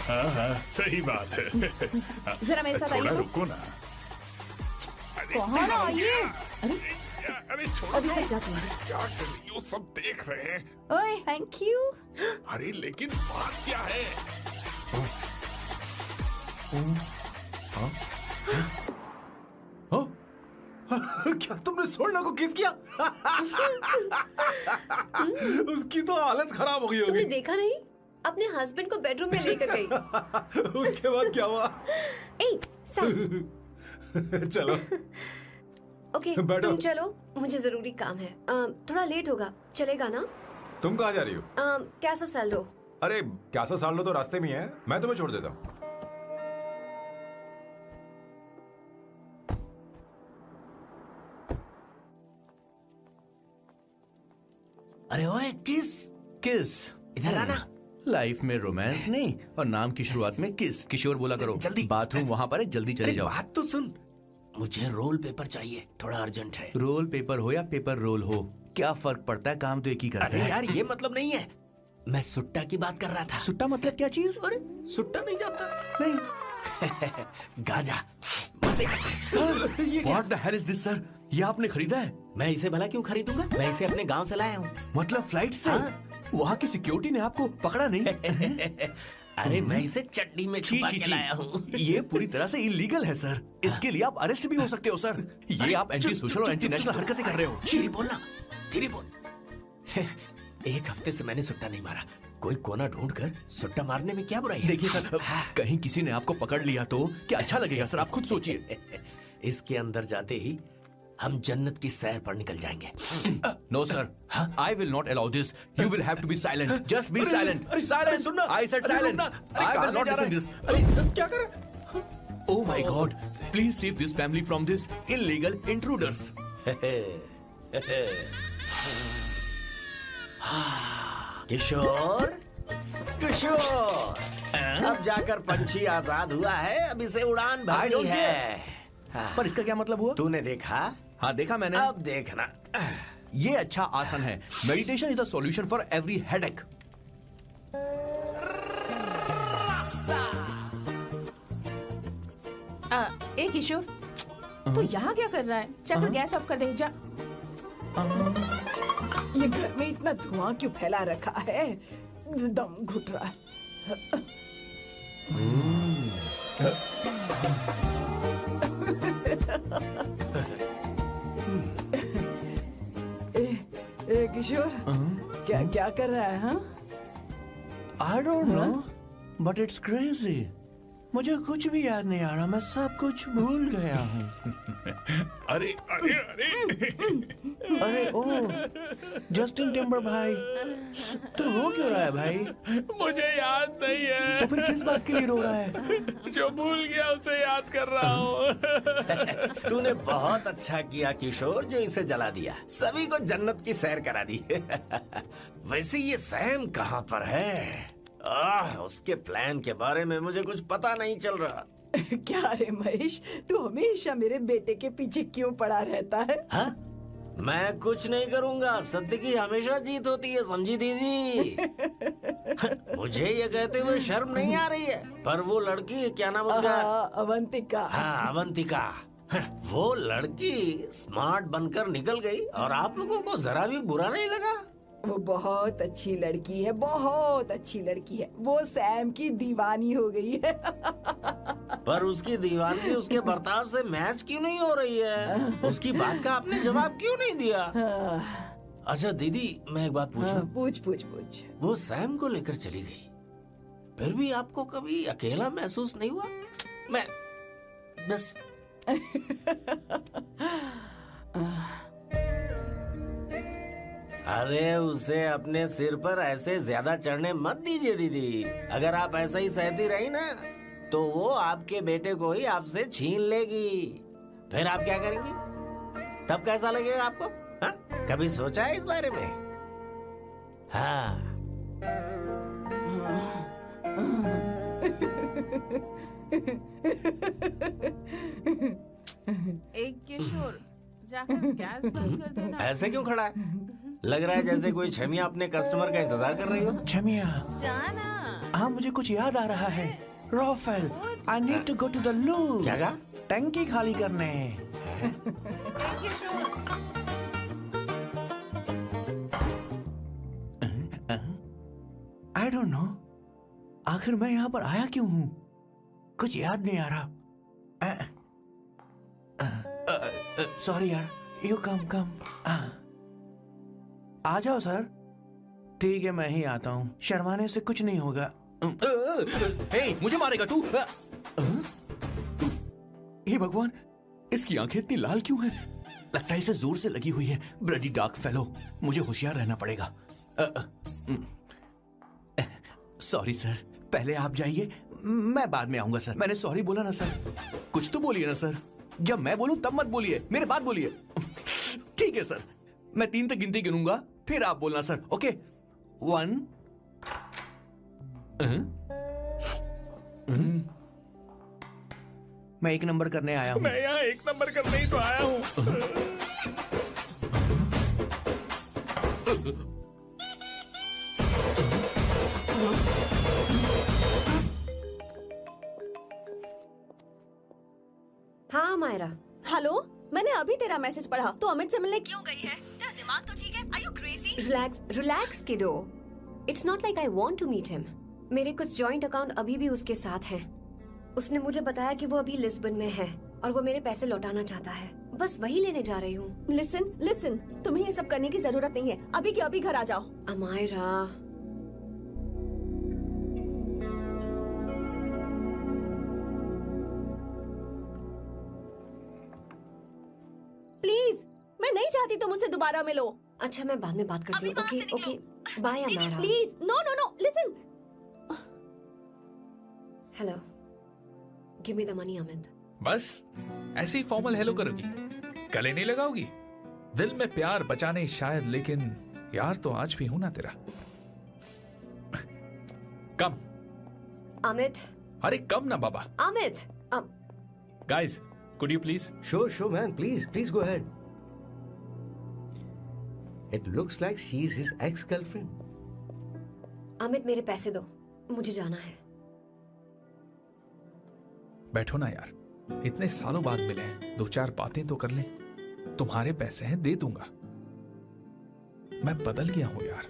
हाँ, सही बात है। जरा मेरे साथ आइए। रुको ना। कहाँ ना आइए? अरे अभी से जाती हूँ। क्या कर रही हो? सब देख रहे हैं। ओए, थैंक यू। अरे लेकिन बात क्या है? क्या तुमने स्वर्णा को किस किया? उसकी तो हालत खराब हो गई होगी। तुमने देखा नहीं? अपने हस्बैंड को बेडरूम में लेकर गई। उसके बाद क्या हुआ? ए, सैम। चलो। ओके, तुम चलो, मुझे जरूरी काम है। थोड़ा लेट होगा, चलेगा ना? तुम कहाँ जा रही हो? कैसा सैल्डो? अरे कैसा साल्डो तो रास्ते में है, मैं तुम्हें छोड़ देता हूँ। अरे ओए किस किस इधर आना। लाइफ में रोमांस नहीं और नाम की शुरुआत में किस। किशोर बोला करो। जल्दी बाथरूम वहाँ पर है, जल्दी चले जाओ। बात तो सुन, मुझे रोल पेपर चाहिए, थोड़ा अर्जेंट है। रोल पेपर हो या पेपर रोल हो, क्या फर्क पड़ता है, काम तो एक ही करता अरे है। यार ये मतलब नहीं है, मैं सुट्टा की बात कर रहा था। सुट्टा मतलब क्या चीज? अरे सुट्टा नहीं जानता? नहीं। गांजा। Sir what the hell is this sir, ये आपने खरीदा है? मैं इसे भला क्यों खरीदूंगा, मैं इसे अपने गांव से लाया हूँ। मतलब फ्लाइट से? वहाँ की सिक्योरिटी ने आपको पकड़ा नहीं? अरे मैं इसे चटनी में छुपा के लाया हूँ। ये पूरी तरह से इलीगल है सर, इसके लिए आप अरेस्ट भी हो सकते हो सर। ये आप एंटी सोशल और एंटी नेशनल हरकतें कर रहे हो। धीरे बोलना, धीरे बोल। एक हफ्ते से मैंने सुट्टा नहीं मारा, कोई कोना ढूंढ कर सुट्टा मारने में क्या बुराई है? देखिए सर, कहीं किसी ने आपको पकड़ लिया तो क्या अच्छा लगेगा सर, आप खुद सोचिए। इसके अंदर जाते ही हम जन्नत की सैर पर निकल जाएंगे। No sir, I will not allow this. You will have to be silent, just be silent. Silent, I said silent. I will not listen this. क्या कर रहे हैं? Oh my god, please save this family from this illegal intruders. Kishore, Kishore, अब जाकर पंछी आजाद हुआ है, अब इसे उड़ान भरनी है। पर इसका क्या मतलब हुआ? तूने देखा? हाँ देखा मैंने। अब देखना। ये अच्छा आसन है। Meditation is the solution for every headache. ए किशोर, तू यहाँ क्या कर रहा है? चल गैस ऑफ कर दे जा। ये घर में इतना धुआं क्यों फैला रखा है? दम घुट रहा है। ए किशोर, क्या क्या कर रहा है? हाँ, I don't know, but it's crazy. मुझे कुछ भी याद नहीं आ रहा, मैं सब कुछ भूल गया हूँ। अरे अरे अरे अरे ओ जस्टिन टिम्बर भाई, तू रो क्यों रहा है भाई? मुझे याद नहीं है। तो फिर किस बात के लिए रो रहा है? जो भूल गया उसे याद कर रहा हूँ। तूने बहुत अच्छा किया किशोर, जो इसे जला दिया, सभी को जन्नत की सैर करा दी। वैसे ये सैम कहाँ पर है? उसके प्लान के बारे में मुझे कुछ पता नहीं चल रहा। क्या रे महेश, तू हमेशा मेरे बेटे के पीछे क्यों पड़ा रहता है? हाँ? मैं कुछ नहीं करूंगा, सत्य की हमेशा जीत होती है, समझी दीदी? मुझे ये कहते हुए शर्म नहीं आ रही है, पर वो लड़की, क्या नाम उसका? अवंतिका। हाँ अवंतिका, वो लड़की स्मार्ट बनकर निकल गई और आप लोगों को जरा भी बुरा नहीं लगा? वो बहुत अच्छी लड़की है, बहुत अच्छी लड़की है। वो सैम की दीवानी हो गई है। पर उसकी दीवानगी उसके बर्ताव से मैच क्यों नहीं हो रही है? उसकी बात का आपने जवाब क्यों नहीं दिया? अच्छा दीदी, मैं एक बात पूछूं? पूछ पूछ पूछ। वो सैम को लेकर चली गई, फिर भी आपको कभी अकेला महसूस नहीं हुआ? मैं बस अरे उसे अपने सिर पर ऐसे ज्यादा चढ़ने मत दीजिए दीदी। अगर आप ऐसा ही सहती रही ना, तो वो आपके बेटे को ही आपसे छीन लेगी। फिर आप क्या करेंगी? तब कैसा लगेगा आपको? हा? कभी सोचा है इस बारे में? हाँ। एक किशोर, जाकर गैस बंद कर देना। ऐसे क्यों खड़ा है? लग रहा है जैसे कोई छमिया अपने कस्टमर का इंतजार कर रही हो। छमिया? जाना। हाँ मुझे कुछ याद आ रहा है। Rafael, I need to go to the loo। क्या कहा? टंकी खाली करने। I don't know, आखिर मैं यहाँ पर आया क्यों हूँ? कुछ याद नहीं आ रहा। सॉरी यार, यू कम। आ जाओ सर। ठीक है, मैं ही आता हूँ, शर्माने से कुछ नहीं होगा। हे, मुझे मारेगा तू? हे भगवान, इसकी आंखें इतनी लाल क्यों हैं? लगता है इसे जोर से लगी हुई है। ब्लडी डार्क फेलो, मुझे होशियार रहना पड़ेगा। सॉरी सर, पहले आप जाइए, मैं बाद में आऊंगा सर। मैंने सॉरी बोला ना सर? कुछ तो बोलिए ना सर। जब मैं बोलूं तब मत बोलिए, मेरे बाद बोलिए। ठीक है सर, मैं 3 तक गिनती गिनूंगा, फिर आप बोलना सर। ओके 1 मैं 1 नंबर करने आया हूँ। मैं यहाँ 1 नंबर करने ही तो आया हूँ। हाँ मायरा। हेलो, मैंने अभी तेरा मैसेज पढ़ा। तो अमित से मिलने क्यों गई है? तेरा दिमाग तो ठीक है? Are you crazy? Relax kiddo. It's not like I want to meet him. मेरे कुछ जॉइंट अकाउंट अभी भी उसके साथ हैं। उसने मुझे बताया कि वो अभी लिस्बन में है और वो मेरे पैसे लौटाना चाहता है। बस वही लेने जा रही हूँ। लिसन, तुम्हें ये सब करने की जरूरत नहीं है। अभी के अभी घर आ जाओ। अमायरा, प्लीज, मैं नहीं चाहती तुम मुझसे दोबारा मिलो। अच्छा मैं बाद में बात करती हूँ। Okay bye Amaira. Please, no, listen. Hello, give me the money Amit. बस ऐसे ही फॉर्मल हेलो करोगी, गले नहीं लगाओगी? दिल में प्यार बचा नहीं शायद, लेकिन यार तो आज भी हूं ना तेरा। कम अमित। अरे कम ना बाबा। Amit. Guys, could you please? Sure, man. Please go ahead. It looks like she's his ex-girlfriend. Amit मेरे पैसे दो, मुझे जाना है। बैठो ना यार, इतने सालों बाद मिले हैं, 2-4 बातें तो कर लें। तुम्हारे पैसे हैं, दे दूंगा। मैं बदल गया हूं यार।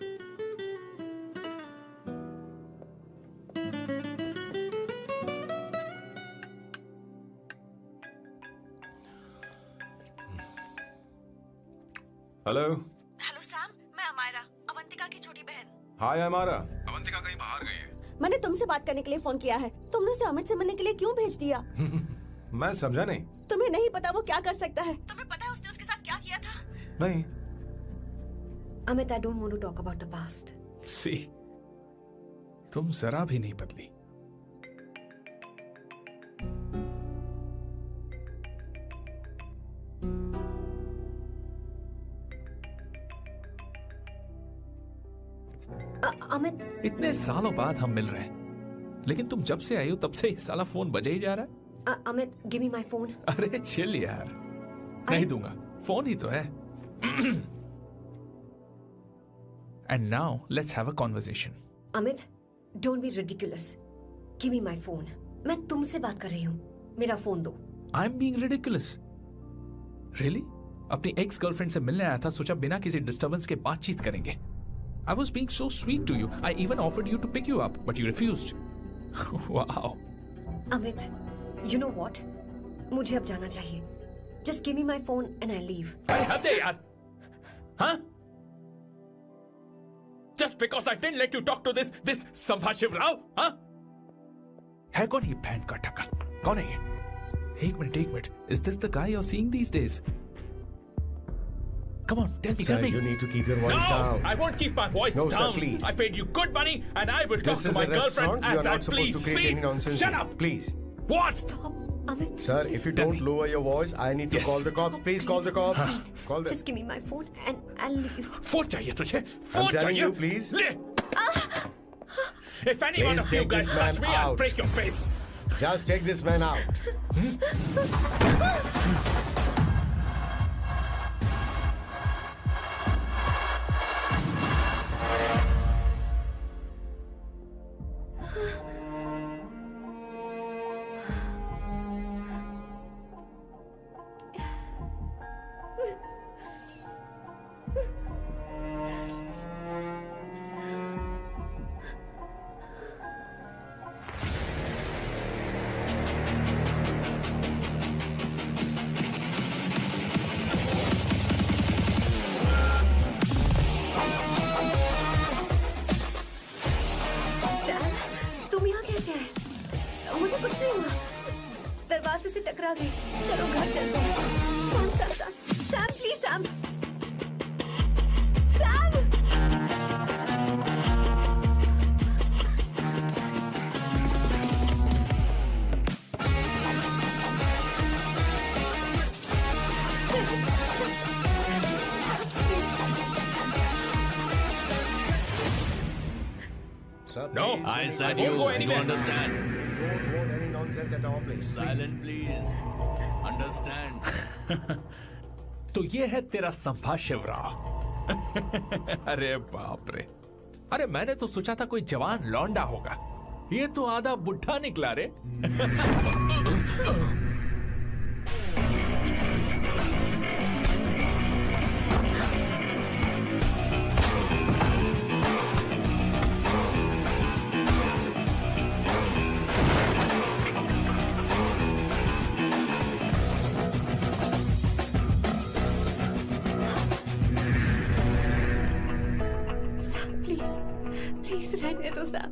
हेलो सैम, मैं अमायरा, अवंतिका की छोटी बहन। हाय अमारा। अवंतिका कहीं बाहर गई है। मैंने तुमसे बात करने के लिए फोन किया है। तुमने उसे अमित से मिलने के लिए क्यों भेज दिया? मैं समझा नहीं। तुम्हें नहीं पता वो क्या कर सकता है? तुम्हें पता है उसने उसके साथ क्या किया था? नहीं। Amit, I don't want to talk about the past. See, तुम जरा भी नहीं बदली। अमित, इतने सालों बाद हम मिल रहे हैं, लेकिन तुम जब से आई हो तब से ही साला फोन बजे ही जा रहा है। Amit, give me my phone. अरे चिल यार, नहीं दूंगा, फोन ही तो है। And now let's have a conversation. Amit, don't be ridiculous. Give me my phone. मैं तुमसे बात कर रही हूँ, मेरा फोन दो। I am being ridiculous? Really? अपनी एक्स गर्लफ्रेंड से मिलने आया था, सोचा बिना किसी डिस्टर्बेंस के बातचीत करेंगे। I was being so sweet to you. I even offered you to pick you up, but you refused. Wow. Amit, you know what? मुझे अब जाना चाहिए. Just give me my phone and I'll leave. अरे हद है यार. हाँ? Just because I didn't let you talk to this संभाशिव Rao, हाँ? है कौन ये बैंड का टक्का? कौन है ये? एक minute. Is this the guy you're seeing these days? Come on, tell me. Sir, you need to keep your voice down. No, I won't keep my voice No, down. sir, please. I paid you good money, and I will talk This to is my a restaurant. girlfriend You are as I not supposed please. to create any Please, nonsense. shut here. up. Please. What? Stop, Amit. Sir, if you don't lower your voice, I need to Yes. call the cops. Please call the cops. Call them. Just give me my phone and I'll leave. Phone चाहिए तुझे? I'm फोन telling चाहिए? you, please. ले. If any one Please of you take guys this man touch me, I'll out. break your face. Just take this man out. No, I I said won't you. go You anywhere. understand? Don't hold any nonsense at all, please. Silent, please. Understand? तो ये है तेरा संभाषिवराव। अरे बाप रे, अरे मैंने तो सोचा था कोई जवान लौंडा होगा, ये तो आधा बुढ़ा निकला रे। प्लीज रहने दो साहब।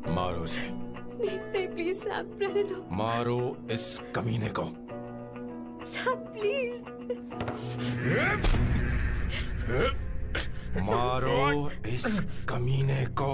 मारो उसे, नहीं प्लीज साहब रहने दो मारो इस कमीने को। साहब प्लीज। मारो इस कमीने को।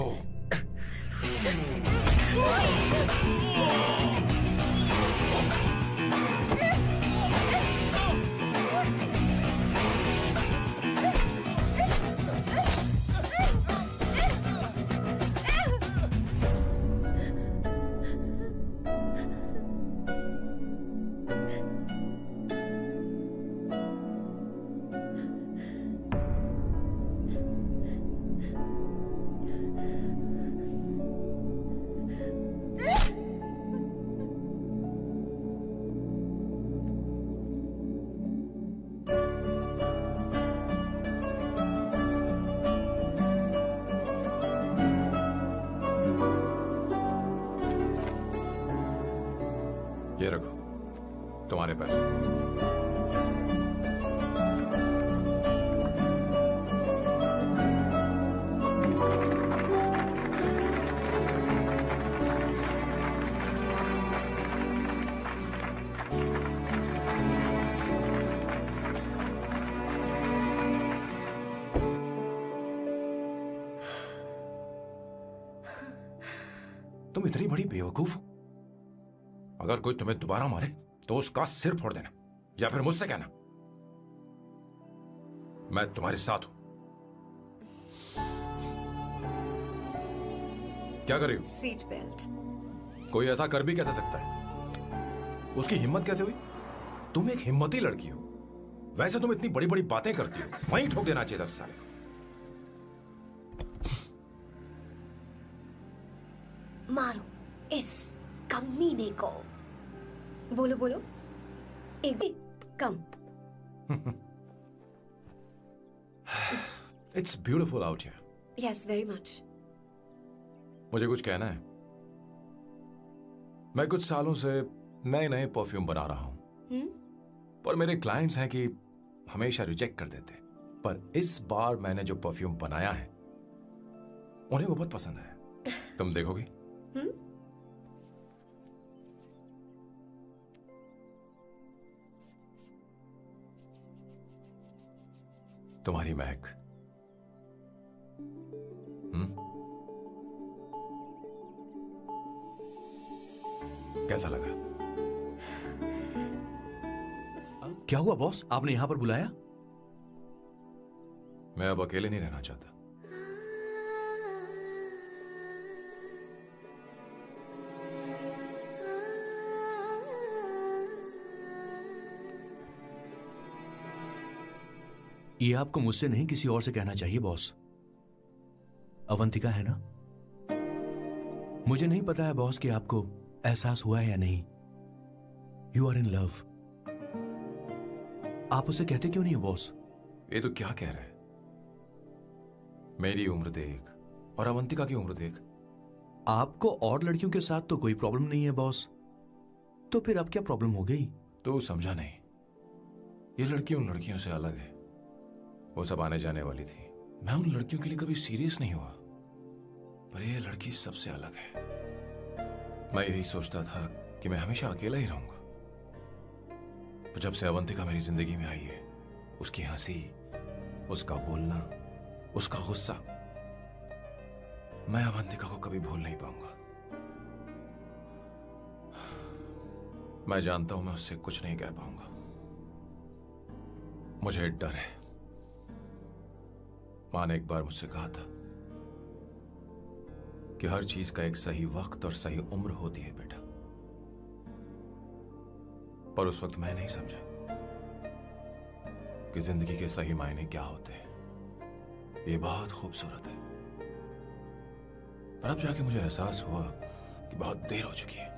ये रखो तुम्हारे पैसे। तुम इतनी बड़ी बेवकूफ हो, अगर कोई तुम्हें दोबारा मारे तो उसका सिर फोड़ देना, या फिर मुझसे कहना मैं तुम्हारे साथ हूं। क्या कर रही हो? Seat belt. कोई ऐसा कर भी कैसे सकता है? उसकी हिम्मत कैसे हुई? तुम एक हिम्मती लड़की हो, वैसे तुम इतनी बड़ी बड़ी बातें करती हो, वहीं ठोक देना चाहिए 10 साल। मारो इस कमीने को। बोलो बोलो, एक भी कम। It's beautiful out here. Yes very much. मुझे कुछ कहना है। मैं कुछ सालों से नए नए परफ्यूम बना रहा हूं, पर मेरे क्लाइंट्स हैं कि हमेशा रिजेक्ट कर देते, पर इस बार मैंने जो परफ्यूम बनाया है उन्हें वो बहुत पसंद है। तुम देखोगी? तुम्हारी महक। कैसा लगा? क्या हुआ बॉस, आपने यहां पर बुलाया? मैं अब अकेले नहीं रहना चाहता। ये आपको मुझसे नहीं किसी और से कहना चाहिए बॉस। अवंतिका है ना? मुझे नहीं पता है बॉस कि आपको एहसास हुआ है या नहीं। You are in love. आप उसे कहते क्यों नहीं हो बॉस? ये तो क्या कह रहे हैं? मेरी उम्र देख और अवंतिका की उम्र देख। आपको और लड़कियों के साथ तो कोई प्रॉब्लम नहीं है बॉस, तो फिर अब क्या प्रॉब्लम हो गई? तो समझा नहीं। ये लड़की उन लड़कियों से अलग है। वो सब आने जाने वाली थी। मैं उन लड़कियों के लिए कभी सीरियस नहीं हुआ, पर ये लड़की सबसे अलग है। मैं यही सोचता था कि मैं हमेशा अकेला ही रहूंगा, पर जब से अवंतिका मेरी जिंदगी में आई है, उसकी हंसी, उसका बोलना, उसका गुस्सा, मैं अवंतिका को कभी भूल नहीं पाऊंगा। मैं जानता हूं मैं उससे कुछ नहीं कह पाऊंगा। मुझे डर है। मां ने एक बार मुझसे कहा था, कि हर चीज का एक सही वक्त और सही उम्र होती है बेटा, पर उस वक्त मैं नहीं समझा कि जिंदगी के सही मायने क्या होते हैं। ये बहुत खूबसूरत है, पर अब जाके मुझे एहसास हुआ कि बहुत देर हो चुकी है।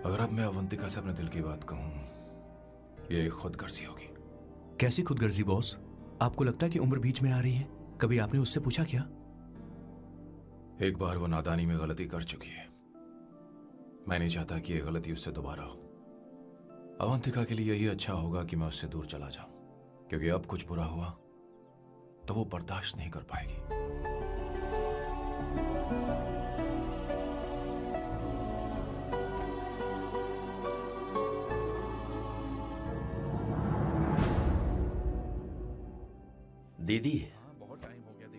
अगर अब मैं अवंतिका से अपने दिल की बात कहूं, ये खुदगर्जी होगी। कैसी खुदगर्जी बॉस? आपको लगता है कि उम्र बीच में आ रही है? कभी आपने उससे पूछा क्या? एक बार वो नादानी में गलती कर चुकी है। मैं नहीं चाहता कि ये गलती उससे दोबारा हो। अवंतिका के लिए यही अच्छा होगा कि मैं उससे दूर चला जाऊं, क्योंकि अब कुछ बुरा हुआ तो वो बर्दाश्त नहीं कर पाएगी। दीदी,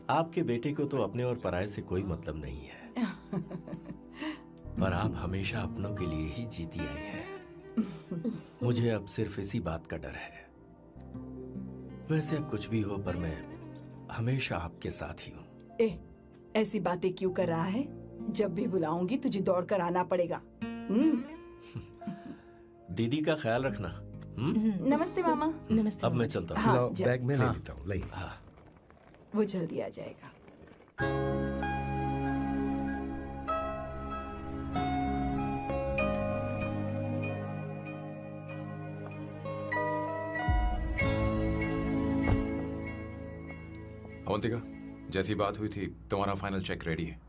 आपके बेटे को तो अपने और पराये से कोई मतलब नहीं है, पर आप हमेशा अपनों के लिए ही जीती आई हैं। मुझे अब सिर्फ इसी बात का डर है। वैसे अब कुछ भी हो, पर मैं हमेशा आपके साथ ही हूँ। ऐसी बातें क्यों कर रहा है? जब भी बुलाऊंगी तुझे दौड़कर आना पड़ेगा। दीदी का ख्याल रखना। नमस्ते मामा। नमस्ते। अब मैं चलता हूँ। हाँ, बैग में ले लेता हूँ। लाइए। हाँ। वो जल्दी आ जाएगा। अवंतिका, जैसी बात हुई थी तुम्हारा फाइनल चेक रेडी है।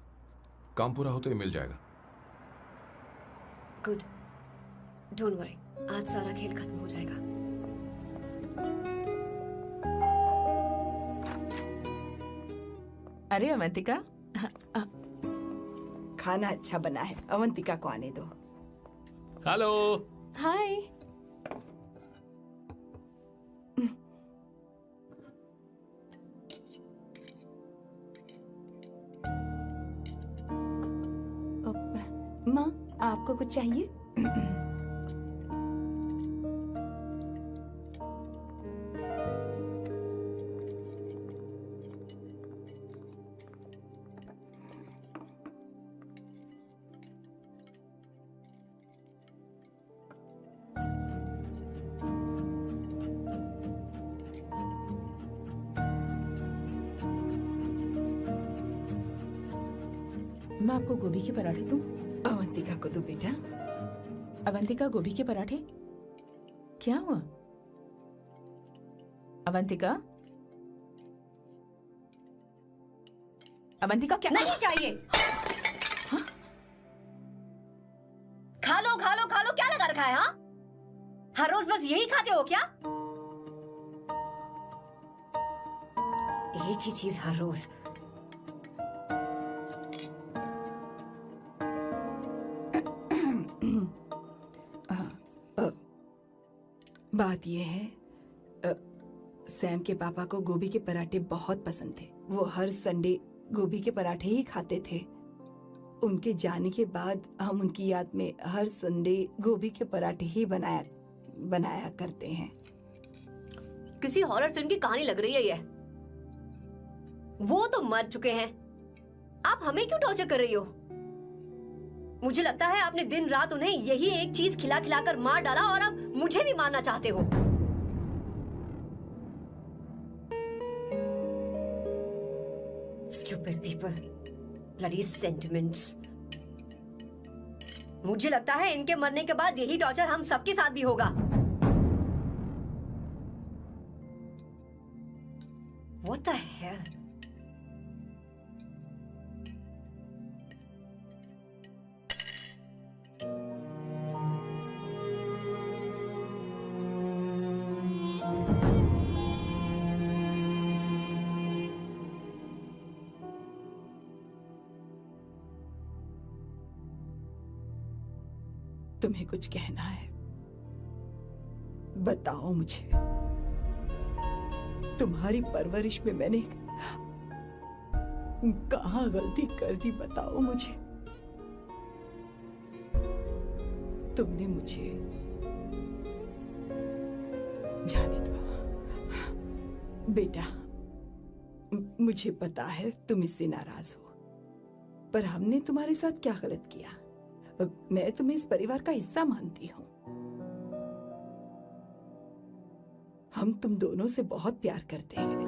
काम पूरा हो तो ये मिल जाएगा। गुड, डोंट वरी, आज सारा खेल खत्म हो जाएगा। अरे अवंतिका, खाना अच्छा बना है, अवंतिका को आने दो। हेलो। हाय। माँ, आपको कुछ चाहिए? मैं आपको गोभी के पराठे दूं? अवंतिका को दो बेटा। अवंतिका, गोभी के पराठे? क्या हुआ अवंतिका? अवंतिका, क्या? नहीं चाहिए। हाँ? खा लो खा लो खा लो, क्या लगा रखा है? हाँ, हर रोज बस यही खाते हो क्या? एक ही चीज हर रोज। बात यह है, सैम के पापा को गोभी के पराठे बहुत पसंद थे। वो हर संडे गोभी के पराठे ही खाते थे। उनके जाने के बाद हम उनकी याद में हर संडे गोभी के पराठे ही बनाया करते हैं। किसी हॉरर फिल्म की कहानी लग रही है ये। वो तो मर चुके हैं, आप हमें क्यों टॉर्चर कर रही हो? मुझे लगता है आपने दिन रात उन्हें यही एक चीज खिला खिला कर मार डाला और अब मुझे भी मारना चाहते हो। Stupid people, bloody sentiments। मुझे लगता है इनके मरने के बाद यही टॉर्चर हम सबके साथ भी होगा। What the hell? तुम्हें कुछ कहना है? बताओ मुझे। तुम्हारी परवरिश में मैंने कहाँ गलती कर दी, बताओ मुझे। तुमने मुझे जाने दो बेटा। मुझे पता है तुम इससे नाराज हो, पर हमने तुम्हारे साथ क्या गलत किया? मैं तुम्हें इस परिवार का हिस्सा मानती हूँ। हम तुम दोनों से बहुत प्यार करते हैं।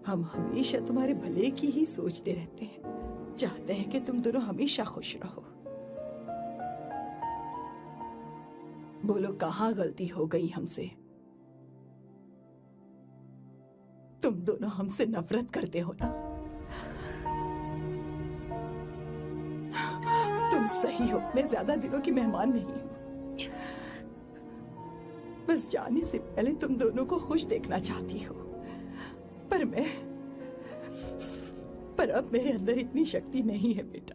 हम हमेशा तुम्हारे भले की ही सोचते रहते हैं, चाहते हैं कि तुम दोनों हमेशा खुश रहो। बोलो कहाँ गलती हो गई हमसे? तुम दोनों हमसे नफरत करते हो ना? तुम सही हो, मैं ज्यादा दिनों की मेहमान नहीं हूं। बस जाने से पहले तुम दोनों को खुश देखना चाहती हो, पर अब मेरे अंदर इतनी शक्ति नहीं है बेटा।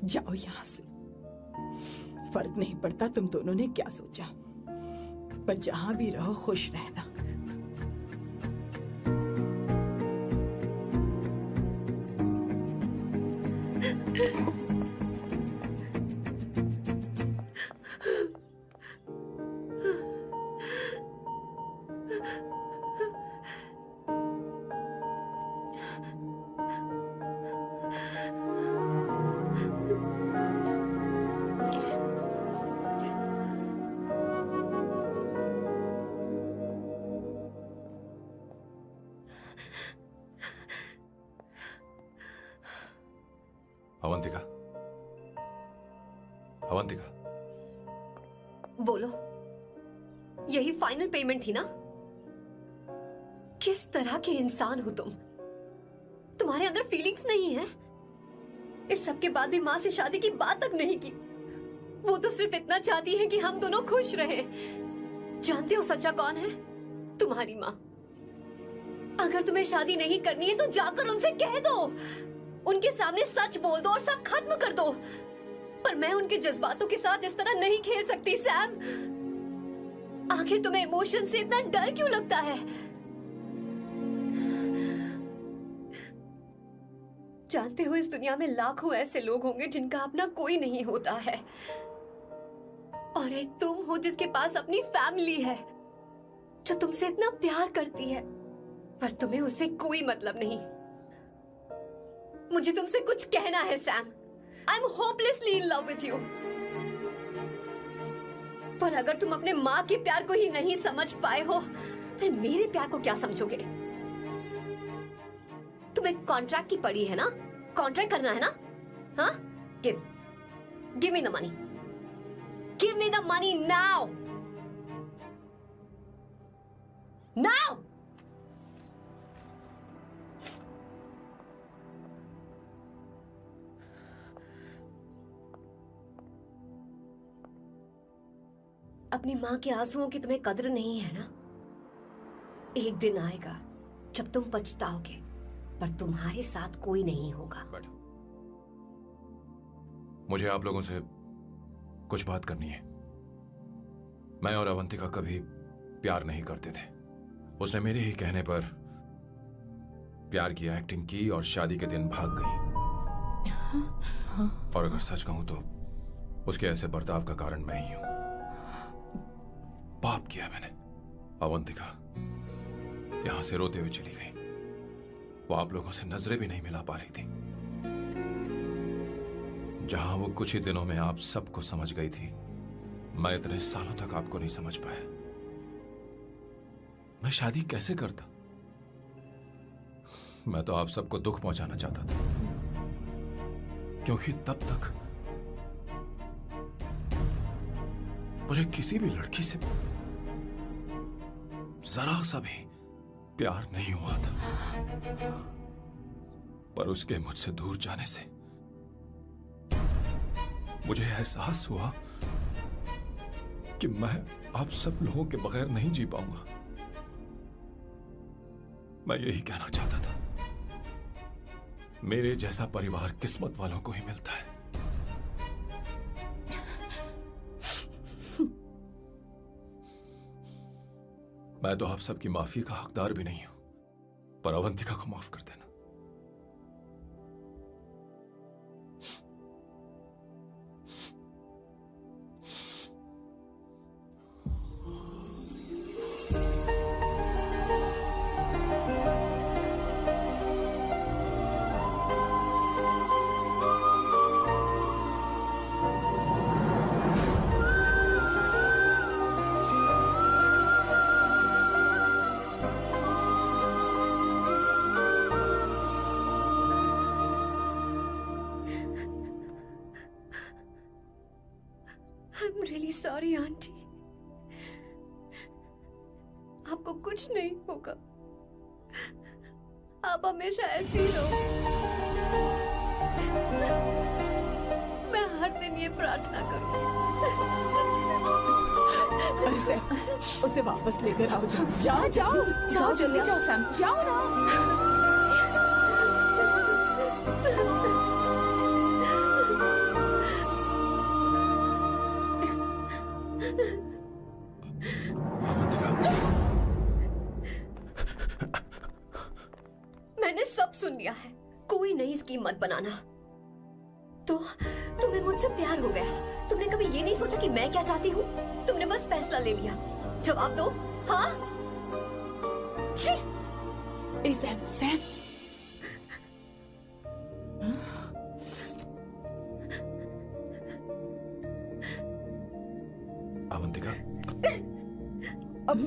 जाओ यहां से। फर्क नहीं पड़ता तुम दोनों ने क्या सोचा, पर जहां भी रहो खुश रहना। अवंतिका, अवंतिका, बोलो, यही फाइनल पेमेंट थी ना? किस तरह के इंसान हो तुम? तुम्हारे अंदर फीलिंग्स नहीं है? इस सब के बाद भी माँ से शादी की बात तक नहीं की। वो तो सिर्फ इतना चाहती है कि हम दोनों खुश रहें। जानते हो सच्चा कौन है? तुम्हारी माँ। अगर तुम्हें शादी नहीं करनी है तो जाकर उनसे कह दो, उनके सामने सच बोल दो और सब खत्म कर दो। पर मैं उनके जज्बातों के साथ इस तरह नहीं खेल सकती सैम। आखिर तुम्हें इमोशन से इतना डर क्यों लगता है? जानते हो इस दुनिया में लाखों ऐसे लोग होंगे जिनका अपना कोई नहीं होता है, और एक तुम हो जिसके पास अपनी फैमिली है जो तुमसे इतना प्यार करती है, पर तुम्हें उससे कोई मतलब नहीं। मुझे तुमसे कुछ कहना है Sam. I am hopelessly in love with you. पर अगर तुम अपने माँ के प्यार को ही नहीं समझ पाए हो, फिर मेरे प्यार को क्या समझोगे? तुम्हें कॉन्ट्रैक्ट की पड़ी है ना? कॉन्ट्रैक्ट करना है ना? हाँ? Give me the money. Give me the money now. Now. अपनी माँ के आंसुओं की तुम्हें कद्र नहीं है ना? एक दिन आएगा जब तुम पछताओगे, पर तुम्हारे साथ कोई नहीं होगा। मुझे आप लोगों से कुछ बात करनी है। मैं और अवंतिका कभी प्यार नहीं करते थे। उसने मेरे ही कहने पर प्यार की एक्टिंग की और शादी के दिन भाग गई। और अगर सच कहूं तो उसके ऐसे बर्ताव का कारण मैं ही हूं। पाप किया मैंने। अवंतिका यहां से रोते हुए चली गई। वो आप लोगों से नजरें भी नहीं मिला पा रही थी। जहां वो कुछ ही दिनों में आप सबको समझ गई थी, मैं इतने सालों तक आपको नहीं समझ पाया। मैं शादी कैसे करता? मैं तो आप सबको दुख पहुंचाना चाहता था, क्योंकि तब तक मुझे किसी भी लड़की से जरा सा भी प्यार नहीं हुआ था। पर उसके मुझसे दूर जाने से मुझे एहसास हुआ कि मैं आप सब लोगों के बगैर नहीं जी पाऊंगा। मैं यही कहना चाहता था, मेरे जैसा परिवार किस्मत वालों को ही मिलता है। मैं तो आप सबकी माफी का हकदार भी नहीं हूं, पर अवंतिका को माफ कर देना। I'm really sorry, aunty. आपको कुछ नहीं होगा। आप हमेशा ऐसी ही रहो। मैं हर दिन ये प्रार्थना करूंगी। अरे सैम, उसे वापस लेकर आओ। जाओ जाओ जाओ जल्दी जाओ सैम, जाओ ना। मैंने सब सुन लिया है। कोई नई स्कीम मत बनाना। तो तुम्हें मुझसे प्यार हो गया। तुमने कभी ये नहीं सोचा कि मैं क्या चाहती हूँ? तुमने बस फैसला ले लिया। जवाब दो। हाँ? छी! ए सैम, सैम। अवंतिका, अब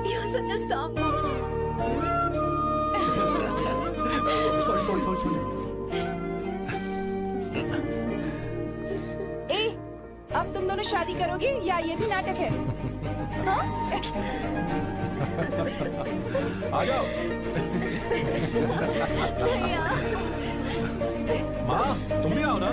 You're such a sound. Sorry. ए, अब तुम दोनों शादी करोगे या ये भी नाटक है? हाँ? आ जाओ। माँ, तुम भी आओ ना।